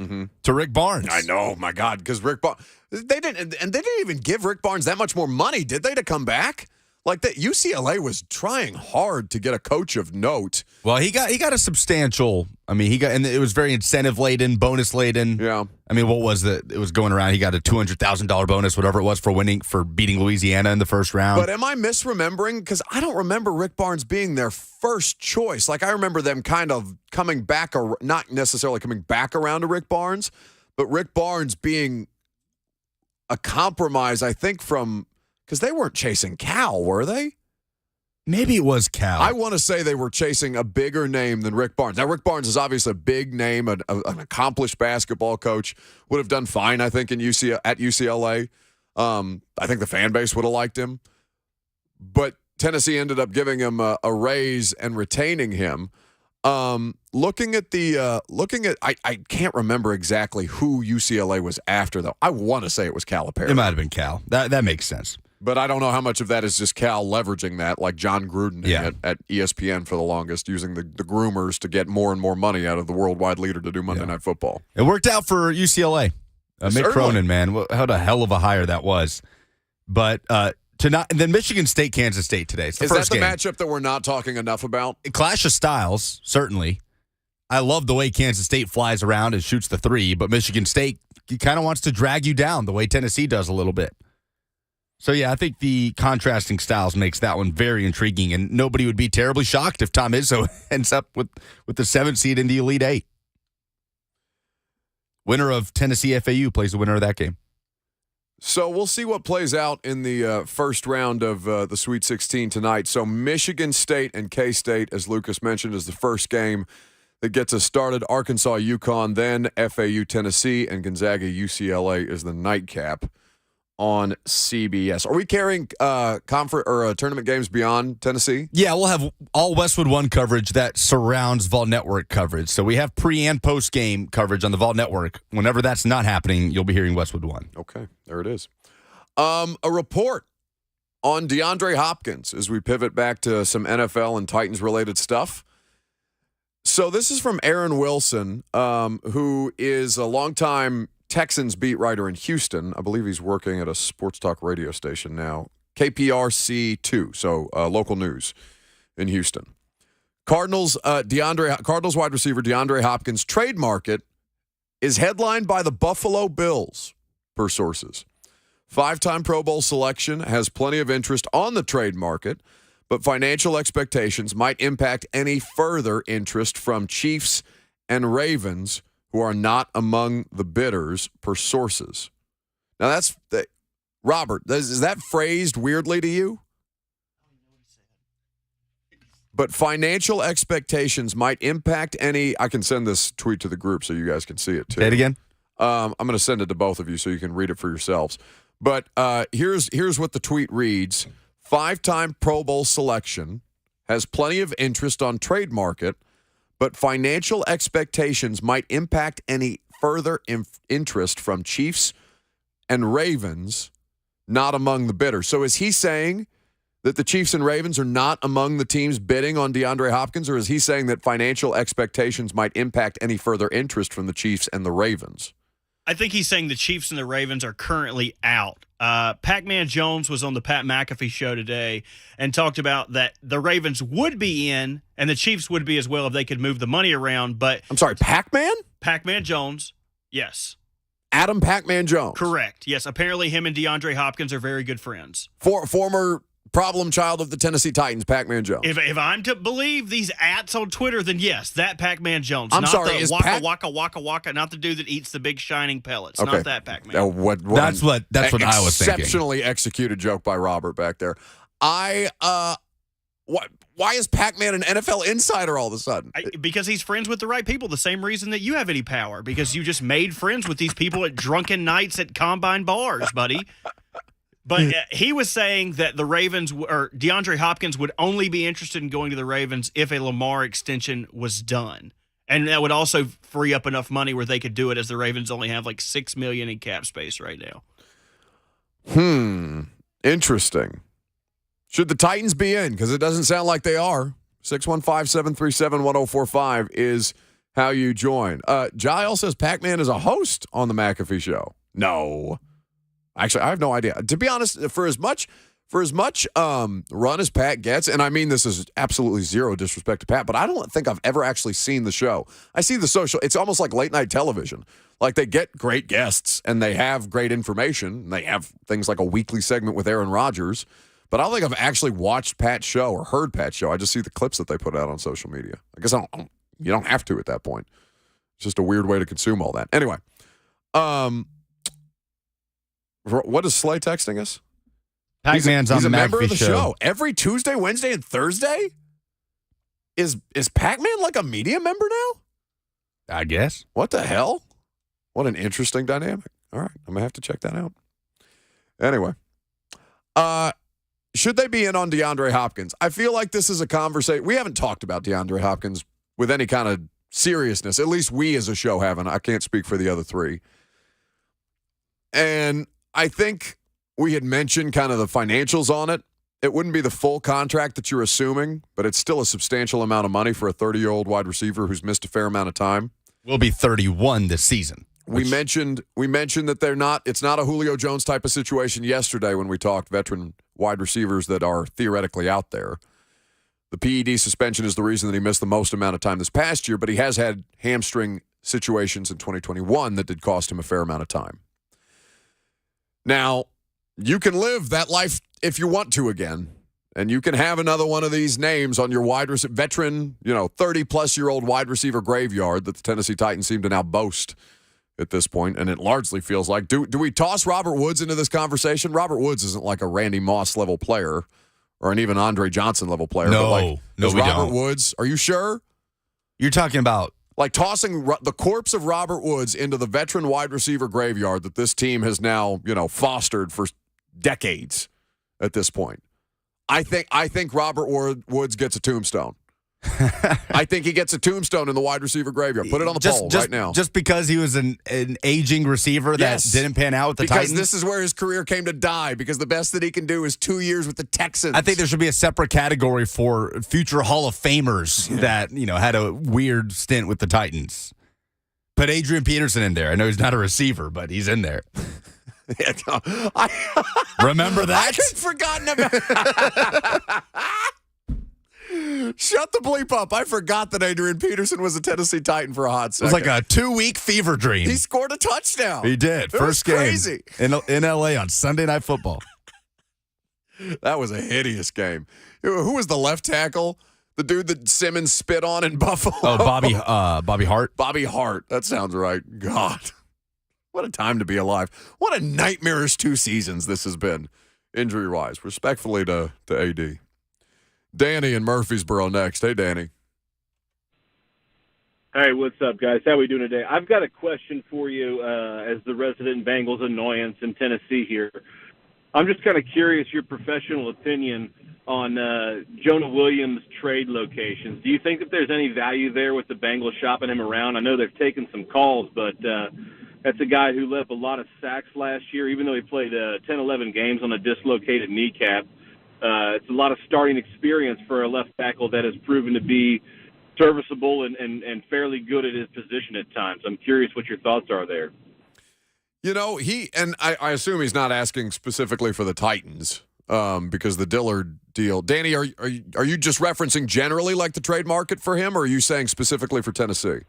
to Rick Barnes. I know, my God, because Rick Barnes, they didn't even give Rick Barnes that much more money, did they, to come back? Like that, UCLA was trying hard to get a coach of note. Well, he got a substantial. I mean, and it was very incentive laden, bonus laden. Yeah. I mean, what was it? It was going around. He got a $200,000 bonus, whatever it was, for beating Louisiana in the first round. But am I misremembering? Because I don't remember Rick Barnes being their first choice. Like I remember them kind of coming back, or not necessarily coming back around to Rick Barnes, but Rick Barnes being a compromise. I think from. Because they weren't chasing Cal, were they? Maybe it was Cal. I want to say they were chasing a bigger name than Rick Barnes. Now, Rick Barnes is obviously a big name, an accomplished basketball coach. Would have done fine, I think, at UCLA. I think the fan base would have liked him. But Tennessee ended up giving him a raise and retaining him. I can't remember exactly who UCLA was after, though. I want to say it was Calipari. It might have been Cal. That makes sense. But I don't know how much of that is just Cal leveraging that, like John Gruden at ESPN for the longest, using the groomers to get more and more money out of the worldwide leader to do Monday Night Football. It worked out for UCLA. Mick Cronin, man, what a hell of a hire that was. But and then Michigan State, Kansas State today. It's the first game. Matchup that we're not talking enough about? A clash of styles, certainly. I love the way Kansas State flies around and shoots the three, but Michigan State kind of wants to drag you down the way Tennessee does a little bit. So, yeah, I think the contrasting styles makes that one very intriguing, and nobody would be terribly shocked if Tom Izzo ends up with the 7th seed in the Elite Eight. Winner of Tennessee FAU plays the winner of that game. So we'll see what plays out in the first round of the Sweet 16 tonight. So Michigan State and K-State, as Lucas mentioned, is the first game that gets us started. Arkansas, UConn, then FAU, Tennessee, and Gonzaga, UCLA is the nightcap on CBS. Are we carrying tournament games beyond Tennessee? Yeah, we'll have all Westwood One coverage that surrounds Vol Network coverage. So we have pre- and post-game coverage on the Vol Network. Whenever that's not happening, you'll be hearing Westwood One. Okay, there it is. A report on DeAndre Hopkins as we pivot back to some NFL and Titans-related stuff. So this is from Aaron Wilson, who is a longtime Texans beat writer in Houston. I believe he's working at a sports talk radio station now, KPRC2, so local news in Houston. Cardinals wide receiver DeAndre Hopkins' trade market is headlined by the Buffalo Bills, per sources. 5-time Pro Bowl selection has plenty of interest on the trade market, but financial expectations might impact any further interest from Chiefs and Ravens, who are not among the bidders, per sources. Now, Robert, is that phrased weirdly to you? But financial expectations might impact any. I can send this tweet to the group so you guys can see it too. Say it again. I'm going to send it to both of you so you can read it for yourselves. But here's what the tweet reads: 5-time Pro Bowl selection has plenty of interest on trade market, but financial expectations might impact any further interest from Chiefs and Ravens, not among the bidders. So is he saying that the Chiefs and Ravens are not among the teams bidding on DeAndre Hopkins, or is he saying that financial expectations might impact any further interest from the Chiefs and the Ravens? I think he's saying the Chiefs and the Ravens are currently out. Pac-Man Jones was on the Pat McAfee show today and talked about that the Ravens would be in and the Chiefs would be as well if they could move the money around. But I'm sorry, Pac-Man? Pac-Man Jones, yes. Adam Pac-Man Jones. Correct, yes. Apparently him and DeAndre Hopkins are very good friends. Former problem child of the Tennessee Titans, Pac-Man Jones. If I'm to believe these ats on Twitter, then yes, that Pac-Man Jones. I'm not sorry, the is waka waka, not the dude that eats the big shining pellets. Okay. Not that Pac-Man. That's what I was thinking. Exceptionally executed joke by Robert back there. Why is Pac-Man an NFL insider all of a sudden? Because he's friends with the right people. The same reason that you have any power. Because you just made friends with these people at drunken nights at Combine bars, buddy. But he was saying that the Ravens or DeAndre Hopkins would only be interested in going to the Ravens if a Lamar extension was done. And that would also free up enough money where they could do it, as the Ravens only have like $6 million in cap space right now. Interesting. Should the Titans be in? Because it doesn't sound like they are. 615-737-1045 is how you join. Giles says Pac-Man is a host on the McAfee show. No. Actually, I have no idea. To be honest, for as much run as Pat gets, and I mean this is absolutely zero disrespect to Pat, but I don't think I've ever actually seen the show. I see the social. It's almost like late night television. Like they get great guests and they have great information. And they have things like a weekly segment with Aaron Rodgers. But I don't think I've actually watched Pat's show or heard Pat's show. I just see the clips that they put out on social media. I guess you don't have to at that point. It's just a weird way to consume all that. Anyway, what is Slay texting us? Pac-Man's on the member of the McAfee show. Every Tuesday, Wednesday, and Thursday? Is Pac-Man like a media member now? I guess. What the hell? What an interesting dynamic. All right, I'm going to have to check that out. Anyway, should they be in on DeAndre Hopkins? I feel like this is a conversation. We haven't talked about DeAndre Hopkins with any kind of seriousness. At least we as a show haven't. I can't speak for the other three. And I think we had mentioned kind of the financials on it. It wouldn't be the full contract that you're assuming, but it's still a substantial amount of money for a 30-year-old wide receiver who's missed a fair amount of time. Will be 31 this season. We mentioned that it's not a Julio Jones type of situation yesterday when we talked veteran wide receivers that are theoretically out there. The PED suspension is the reason that he missed the most amount of time this past year, but he has had hamstring situations in 2021 that did cost him a fair amount of time. Now, you can live that life if you want to again. And you can have another one of these names on your veteran, 30-plus-year-old wide receiver graveyard that the Tennessee Titans seem to now boast at this point, and it largely feels like. Do we toss Robert Woods into this conversation? Robert Woods isn't like a Randy Moss-level player or an even Andre Johnson-level player. No, but like, no, we Robert don't. Woods, are you sure? You're talking about like tossing the corpse of Robert Woods into the veteran wide receiver graveyard that this team has now, fostered for decades at this point. I think Robert Woods gets a tombstone. I think he gets a tombstone in the wide receiver graveyard. Put it on the poll right now. Just because he was an aging receiver that didn't pan out with the Titans? Because this is where his career came to die, because the best that he can do is 2 years with the Texans. I think there should be a separate category for future Hall of Famers that, had a weird stint with the Titans. Put Adrian Peterson in there. I know he's not a receiver, but he's in there. Remember that? I had forgotten about Shut the bleep up. I forgot that Adrian Peterson was a Tennessee Titan for a hot second. It was like a 2-week fever dream. He scored a touchdown. He did. First game crazy. in L.A. on Sunday Night Football. That was a hideous game. Who was the left tackle? The dude that Simmons spit on in Buffalo? Oh, Bobby Hart. Bobby Hart. That sounds right. God. What a time to be alive. What a nightmarish 2 seasons this has been, injury-wise. Respectfully to AD. Danny in Murfreesboro next. Hey, Danny. Hey, what's up, guys? How we doing today? I've got a question for you as the resident Bengals annoyance in Tennessee here. I'm just kind of curious your professional opinion on Jonah Williams' trade locations. Do you think that there's any value there with the Bengals shopping him around? I know they've taken some calls, but that's a guy who let up a lot of sacks last year, even though he played 10, 11 games on a dislocated kneecap. It's a lot of starting experience for a left tackle that has proven to be serviceable and fairly good at his position at times. I'm curious what your thoughts are there. I assume he's not asking specifically for the Titans because the Dillard deal. Danny, are you just referencing generally like the trade market for him, or are you saying specifically for Tennessee?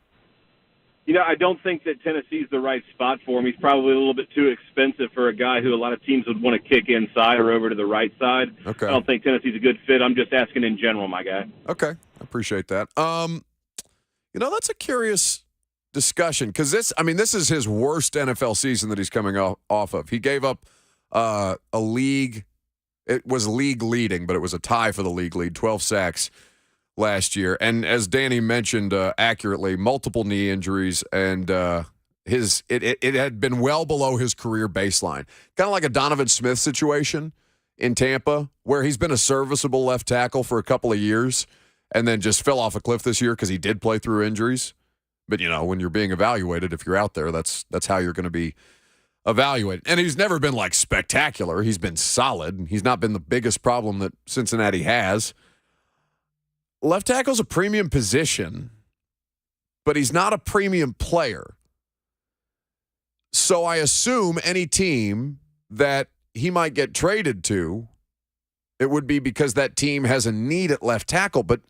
I don't think that Tennessee's the right spot for him. He's probably a little bit too expensive for a guy who a lot of teams would want to kick inside or over to the right side. Okay. I don't think Tennessee's a good fit. I'm just asking in general, my guy. Okay. I appreciate that. That's a curious discussion because this is his worst NFL season that he's coming off of. He gave up a league. It was league leading, but it was a tie for the league lead, 12 sacks last year. And as Danny mentioned accurately, multiple knee injuries, and it had been well below his career baseline. Kind of like a Donovan Smith situation in Tampa, where he's been a serviceable left tackle for a couple of years and then just fell off a cliff this year because he did play through injuries. But, when you're being evaluated, if you're out there, that's how you're going to be evaluated. And he's never been, spectacular. He's been solid. He's not been the biggest problem that Cincinnati has. Left tackle's a premium position, but he's not a premium player. So I assume any team that he might get traded to, it would be because that team has a need at left tackle. But,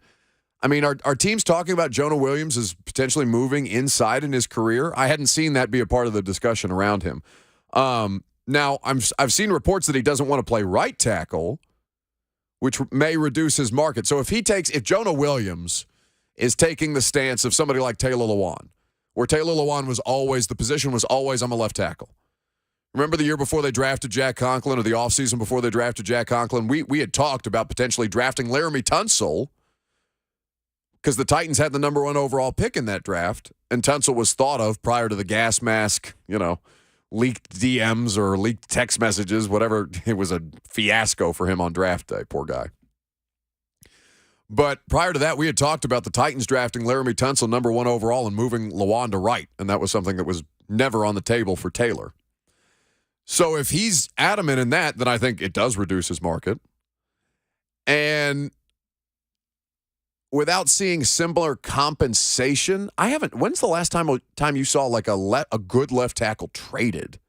are teams talking about Jonah Williams as potentially moving inside in his career? I hadn't seen that be a part of the discussion around him. Now, I've seen reports that he doesn't want to play right tackle, which may reduce his market. So if Jonah Williams is taking the stance of somebody like Taylor Lewan, where Taylor Lewan the position was always, I'm a left tackle. Remember the year before they drafted Jack Conklin, or the offseason before they drafted Jack Conklin? We had talked about potentially drafting Laramie Tunsil because the Titans had the number 1 overall pick in that draft, and Tunsil was thought of prior to the gas mask, leaked DMs or leaked text messages, whatever. It was a fiasco for him on draft day, poor guy. But prior to that, we had talked about the Titans drafting Laramie Tunsil number 1 overall and moving Lewan to right, and that was something that was never on the table for Taylor. So if he's adamant in that, then I think it does reduce his market. And without seeing similar compensation, when's the last time you saw a good left tackle traded?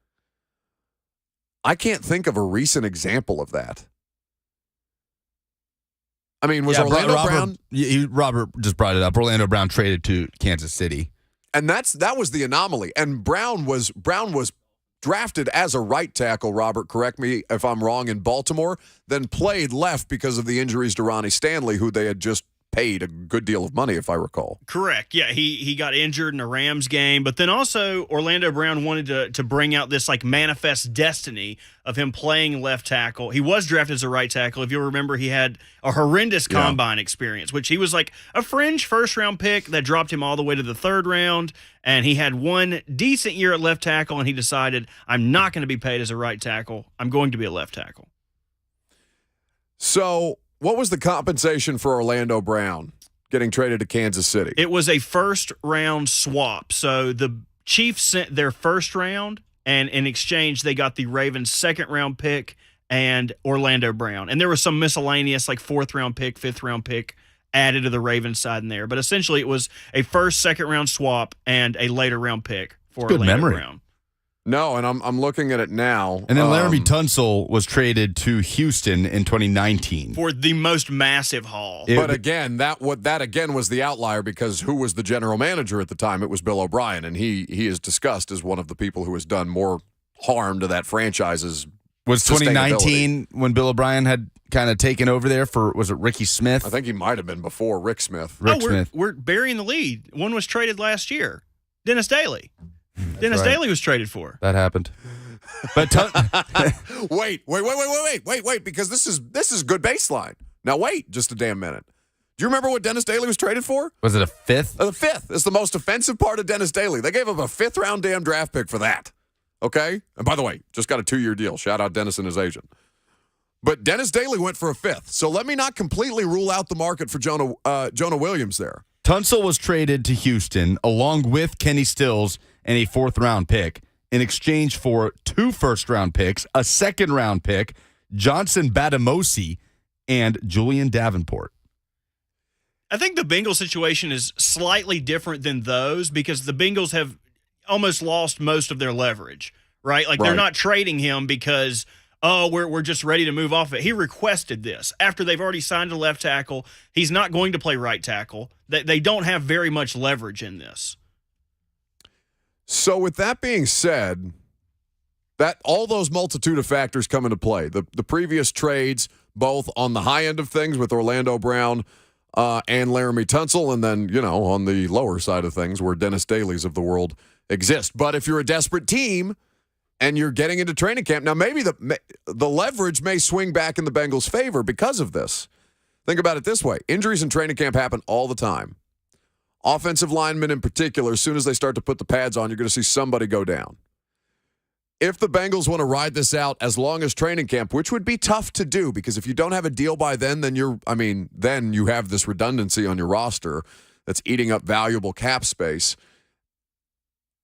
I can't think of a recent example of that. Was Orlando Brown? Robert just brought it up. Orlando Brown traded to Kansas City. And that was the anomaly. And Brown was drafted as a right tackle, Robert, correct me if I'm wrong, in Baltimore, then played left because of the injuries to Ronnie Stanley, who they had just paid a good deal of money, if I recall. Correct. Yeah, he got injured in a Rams game, but then also Orlando Brown wanted to bring out this like manifest destiny of him playing left tackle. He was drafted as a right tackle. If you'll remember, he had a horrendous combine experience, which he was like a fringe first-round pick that dropped him all the way to the third round, and he had one decent year at left tackle, and he decided, I'm not going to be paid as a right tackle. I'm going to be a left tackle. So what was the compensation for Orlando Brown getting traded to Kansas City? It was a first-round swap. So the Chiefs sent their first round, and in exchange, they got the Ravens' second-round pick and Orlando Brown. And there was some miscellaneous, like fourth-round pick, fifth-round pick added to the Ravens side in there. But essentially, it was a first, second-round swap and a later-round pick for Good Orlando memory. Brown. No, and I'm looking at it now. And then Laramie Tunsil was traded to Houston in 2019 for the most massive haul. But again, that was the outlier because who was the general manager at the time? It was Bill O'Brien, and he is discussed as one of the people who has done more harm to that franchise's was 2019 when Bill O'Brien had kind of taken over there for, was it Ricky Smith? I think he might have been before Rick Smith. We're burying the lead. One was traded last year. Dennis Daly. Dennis Daly was traded for. That happened. But wait, because this is good baseline. Now wait just a damn minute. Do you remember what Dennis Daly was traded for? Was it a fifth? The fifth is the most offensive part of Dennis Daly. They gave him a fifth-round damn draft pick for that. Okay? And by the way, just got a 2-year deal. Shout out Dennis and his agent. But Dennis Daly went for a fifth. So let me not completely rule out the market for Jonah Williams there. Tunsil was traded to Houston along with Kenny Stills and a fourth-round pick in exchange for 2 first-round picks, a second-round pick, Johnson Badamosi, and Julian Davenport. I think the Bengals situation is slightly different than those because the Bengals have almost lost most of their leverage, right? Like they're not trading him because, we're just ready to move off it. He requested this after they've already signed a left tackle. He's not going to play right tackle. They don't have very much leverage in this. So with that being said, that all those multitude of factors come into play. The previous trades, both on the high end of things with Orlando Brown and Laramie Tunsil, and then, on the lower side of things where Dennis Daly's of the world exist. But if you're a desperate team and you're getting into training camp, now maybe the leverage may swing back in the Bengals' favor because of this. Think about it this way. Injuries in training camp happen all the time. Offensive linemen in particular, as soon as they start to put the pads on, you're going to see somebody go down. If the Bengals want to ride this out as long as training camp, which would be tough to do because if you don't have a deal by then, then you have this redundancy on your roster that's eating up valuable cap space.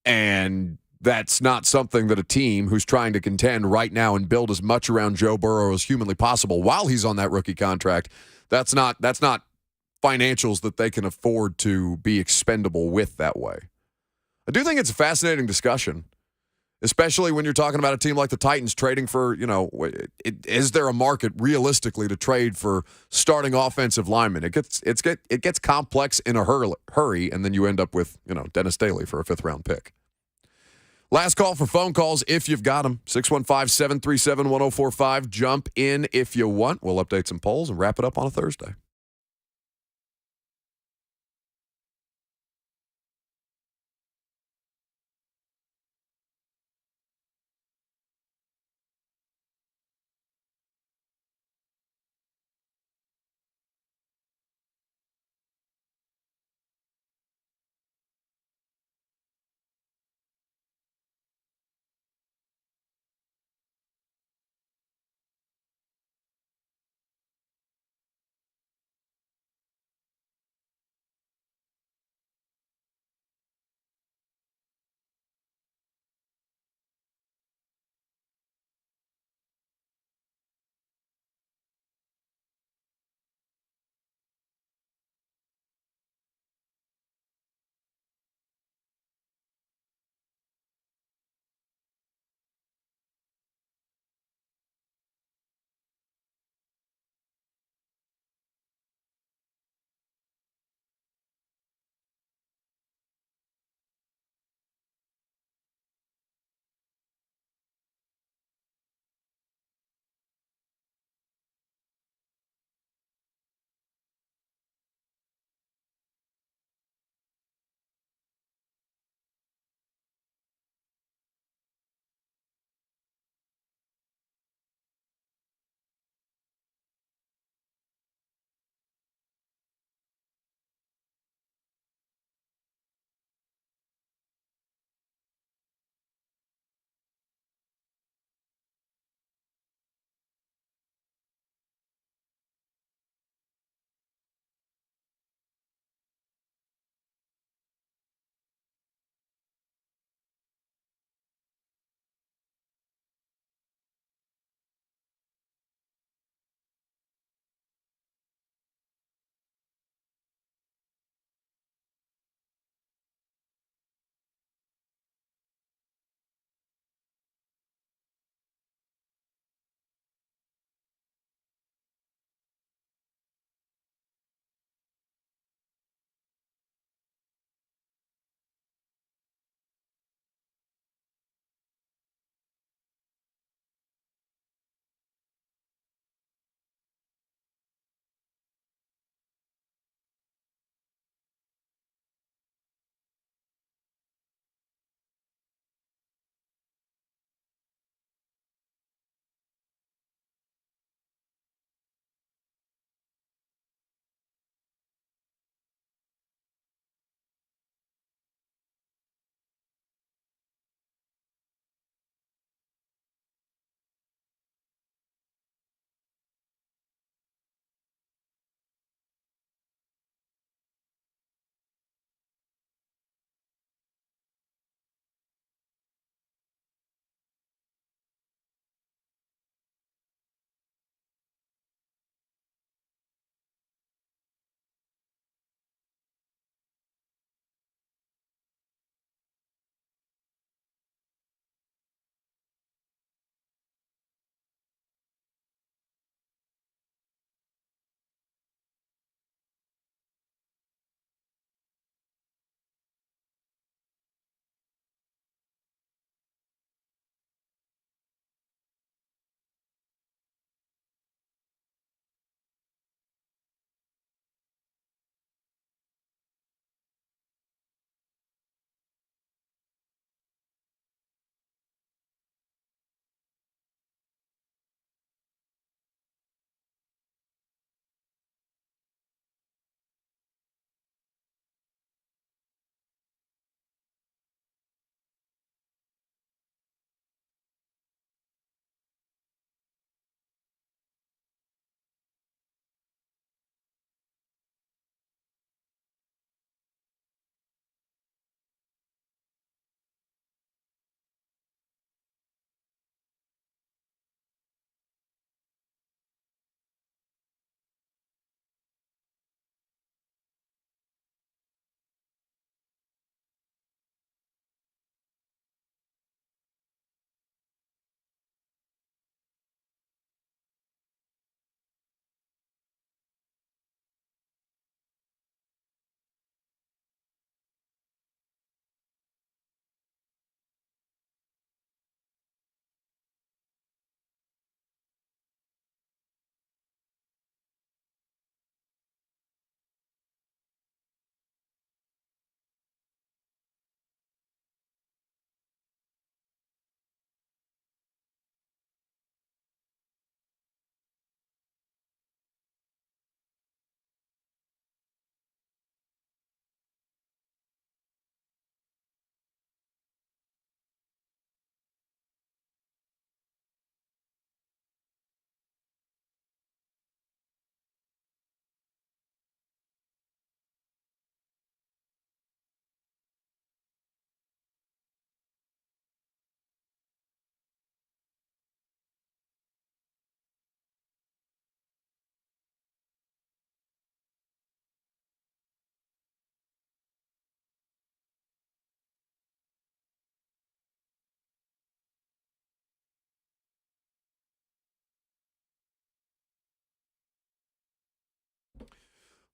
And that's not something that a team who's trying to contend right now and build as much around Joe Burrow as humanly possible while he's on that rookie contract, that's not financials that they can afford to be expendable with that way. I do think it's a fascinating discussion, especially when you're talking about a team like the Titans trading for, is there a market realistically to trade for starting offensive linemen? It gets complex in a hurry, and then you end up with, Dennis Daly for a 5th-round pick. Last call for phone calls if you've got them. 615-737-1045. Jump in if you want. We'll update some polls and wrap it up on a Thursday.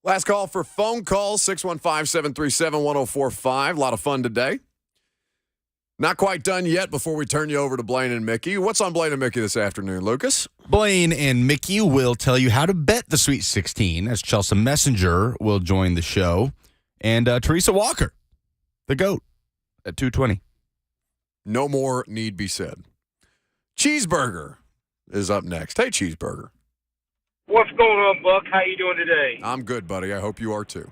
Last call for phone calls, 615-737-1045. A lot of fun today. Not quite done yet before we turn you over to Blaine and Mickey. What's on Blaine and Mickey this afternoon, Lucas? Blaine and Mickey will tell you how to bet the Sweet 16 as Chelsea Messenger will join the show. And Teresa Walker, the GOAT, at 2:20. No more need be said. Cheeseburger is up next. Hey, Cheeseburger. What's going on, Buck? How you doing today? I'm good, buddy. I hope you are too.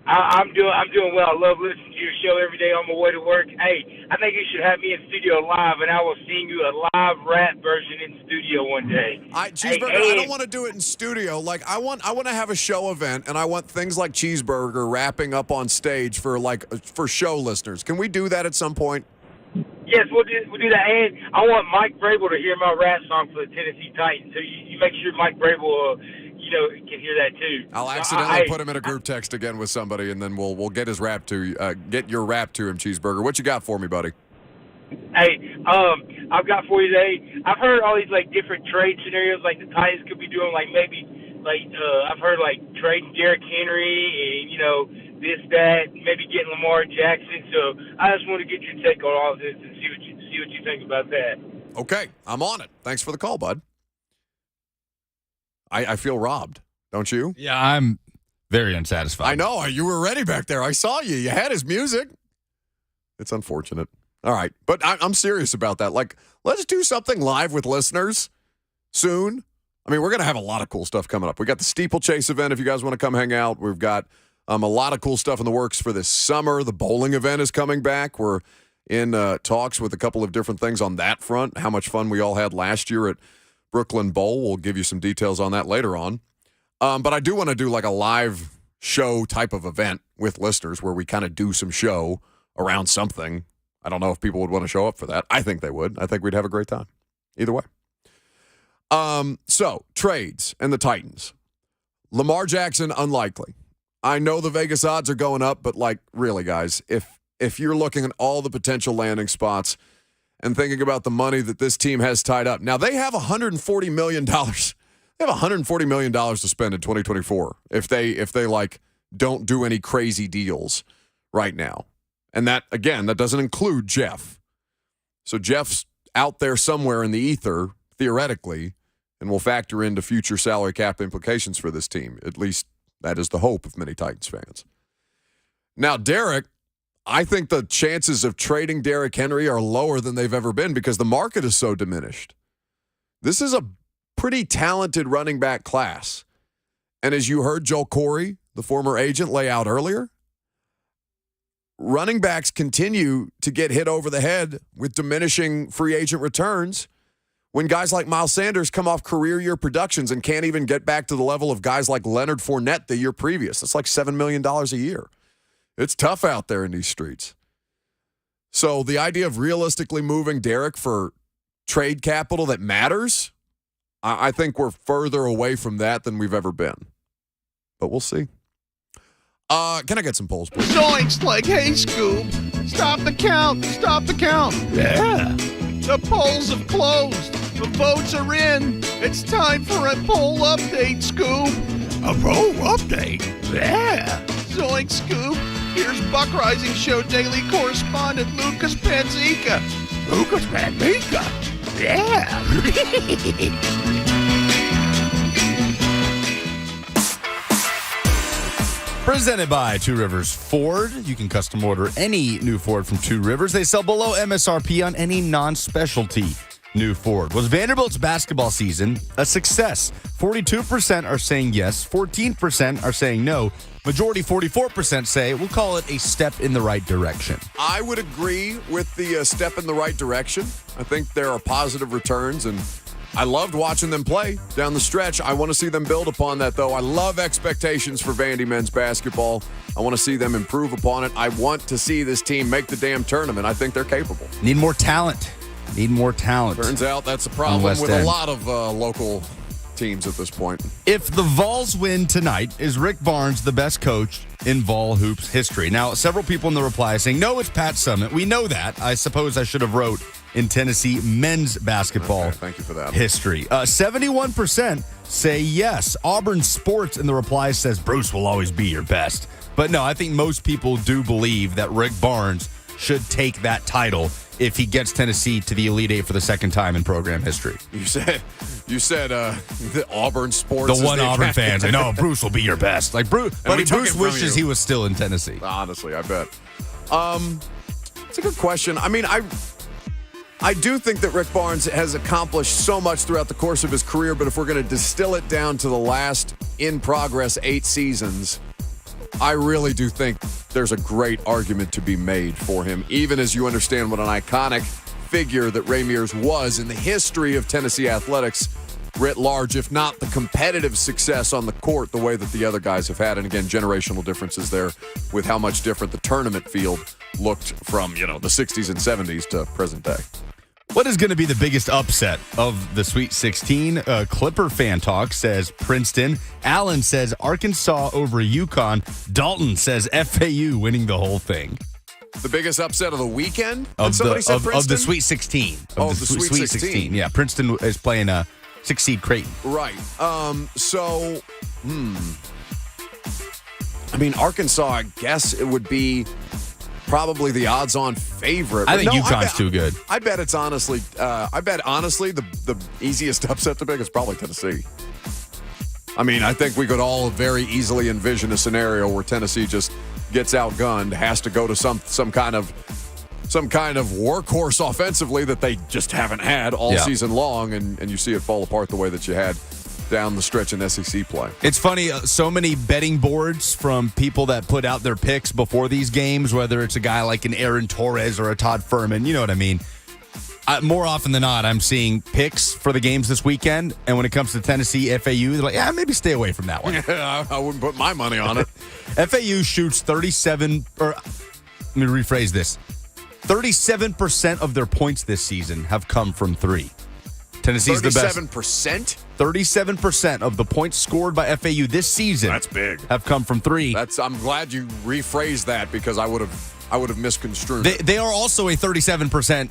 I'm doing well. I love listening to your show every day on my way to work. Hey, I think you should have me in studio live, and I will sing you a live rap version in studio one day. Cheeseburger, I don't want to do it in studio. Like I want to have a show event, and I want things like Cheeseburger rapping up on stage for show listeners. Can we do that at some point? Yes, we'll do that. And I want Mike Vrabel to hear my rap song for the Tennessee Titans. So you make sure Mike Vrabel, can hear that too. I'll accidentally put him in a group text again with somebody, and then we'll get his rap get your rap to him, Cheeseburger. What you got for me, buddy? Hey, I've got for you today. I've heard all these different trade scenarios, like the Titans could be doing, I've heard trading Derrick Henry and this, that, maybe getting Lamar Jackson. So I just want to get your take on all of this and see what you think about that. Okay, I'm on it. Thanks for the call, bud. I feel robbed, don't you? Yeah, I'm very unsatisfied. I know. You were ready back there. I saw you. You had his music. It's unfortunate. All right, but I'm serious about that. Let's do something live with listeners soon. I mean, we're going to have a lot of cool stuff coming up. We got the Steeplechase event if you guys want to come hang out. We've got a lot of cool stuff in the works for this summer. The bowling event is coming back. We're in talks with a couple of different things on that front. How much fun we all had last year at Brooklyn Bowl. We'll give you some details on that later on. But I do want to do a live show type of event with listeners where we kind of do some show around something. I don't know if people would want to show up for that. I think they would. I think we'd have a great time. Either way. So, trades and the Titans. Lamar Jackson, unlikely. I know the Vegas odds are going up, but really, guys, if you're looking at all the potential landing spots and thinking about the money that this team has tied up. Now, they have $140 million. They have $140 million to spend in 2024 if they don't do any crazy deals right now. And that, again, that doesn't include Jeff. So Jeff's out there somewhere in the ether, theoretically, and will factor into future salary cap implications for this team. At least that is the hope of many Titans fans. Now, Derek, I think the chances of trading Derrick Henry are lower than they've ever been because the market is so diminished. This is a pretty talented running back class. And as you heard Joel Corry, the former agent, lay out earlier, running backs continue to get hit over the head with diminishing free agent returns when guys like Miles Sanders come off career year productions and can't even get back to the level of guys like Leonard Fournette the year previous. That's $7 million a year. It's tough out there in these streets. So the idea of realistically moving Derek for trade capital that matters, I think we're further away from that than we've ever been. But we'll see. Can I get some polls, please? Zoinks, hey, Scoop. Stop the count. Stop the count. Yeah. The polls have closed. The votes are in. It's time for a poll update, Scoop. A poll update? Yeah. Zoinks, Scoop. Here's Buck Rising Show daily correspondent Lucas Panzica. Lucas Panzica? Yeah. Presented by Two Rivers Ford. You can custom order any new Ford from Two Rivers. They sell below MSRP on any non-specialty new Ford. Was Vanderbilt's basketball season a success? 42% are saying yes. 14% are saying no. Majority, 44%, say we'll call it a step in the right direction. I would agree with the step in the right direction. I think there are positive returns, and I loved watching them play down the stretch. I want to see them build upon that, though. I love expectations for Vandy men's basketball. I want to see them improve upon it. I want to see this team make the damn tournament. I think they're capable. Need more talent. Turns out that's a problem with a lot of local teams at this point. If the Vols win tonight, is Rick Barnes the best coach in Vol Hoops history? Now, several people in the reply saying, no, it's Pat Summitt. We know that. I suppose I should have wrote in Tennessee men's basketball thank you for that. history. 71% say yes. Auburn Sports in the reply says Bruce will always be your best. But no, I think most people do believe that Rick Barnes should take that title if he gets Tennessee to the Elite Eight for the second time in program history. You said the Auburn Sports. The one Auburn fans. I know Bruce will be your best. Like Bruce wishes he was still in Tennessee. Honestly, I bet. It's a good question. I mean, I do think that Rick Barnes has accomplished so much throughout the course of his career, but if we're going to distill it down to the last in progress 8 seasons, I really do think there's a great argument to be made for him, even as you understand what an iconic figure that Ray Mears was in the history of Tennessee athletics writ large, if not the competitive success on the court the way that the other guys have had. And again, generational differences there with how much different the tournament field looked from, the 60s and 70s to present day. What is going to be the biggest upset of the Sweet 16? Clipper Fan Talk says Princeton. Allen says Arkansas over UConn. Dalton says FAU winning the whole thing. The biggest upset of the weekend? Of the Sweet 16. The Sweet 16. Yeah, Princeton is playing a 6-seed Creighton. Right. I mean, Arkansas, I guess it would be probably the odds-on favorite. I think UConn's too good. I bet it's honestly, the easiest upset to pick is probably Tennessee. I mean, I think we could all very easily envision a scenario where Tennessee just gets outgunned, has to go to some kind of workhorse offensively that they just haven't had all season long, and you see it fall apart the way that you had down the stretch in SEC play. It's funny, so many betting boards from people that put out their picks before these games, whether it's a guy like an Aaron Torres or a Todd Furman, you know what I mean? More often than not, I'm seeing picks for the games this weekend, and when it comes to Tennessee, FAU, they're like, maybe stay away from that one. Yeah, I wouldn't put my money on it. FAU shoots 37, or let me rephrase this. 37% of their points this season have come from 3. Tennessee's the best. 37%? 37% of the points scored by FAU this season. That's big. Have come from 3. I'm glad you rephrased that because I would have misconstrued. They are also a 37%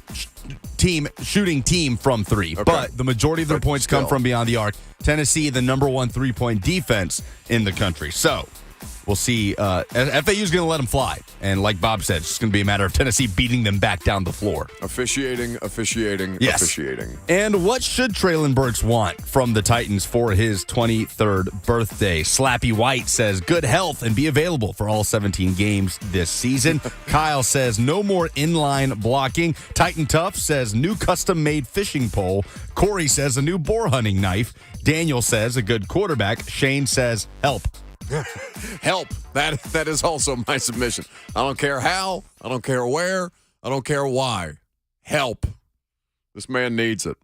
shooting team from 3, okay. But the majority of their points come from beyond the arc. Tennessee, the number 1 3-point defense in the country. So we'll see. FAU's going to let them fly. And like Bob said, it's just going to be a matter of Tennessee beating them back down the floor. Officiating. And what should Traylon Burks want from the Titans for his 23rd birthday? Slappy White says, good health and be available for all 17 games this season. Kyle says, no more inline blocking. Titan Tough says, new custom-made fishing pole. Corey says, a new boar hunting knife. Daniel says, a good quarterback. Shane says, help. Help. That is also my submission. I don't care how. I don't care where. I don't care why. Help. This man needs it.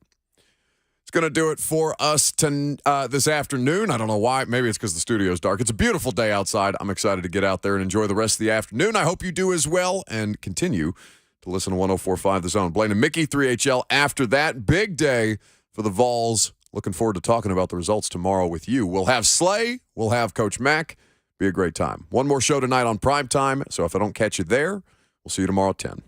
It's going to do it for us this afternoon. I don't know why. Maybe it's because the studio's dark. It's a beautiful day outside. I'm excited to get out there and enjoy the rest of the afternoon. I hope you do as well and continue to listen to 104.5 The Zone. Blaine and Mickey, 3HL. After that, big day for the Vols. Looking forward to talking about the results tomorrow with you. We'll have Slay. We'll have Coach Mack. Be a great time. One more show tonight on Primetime, so if I don't catch you there, we'll see you tomorrow at 10.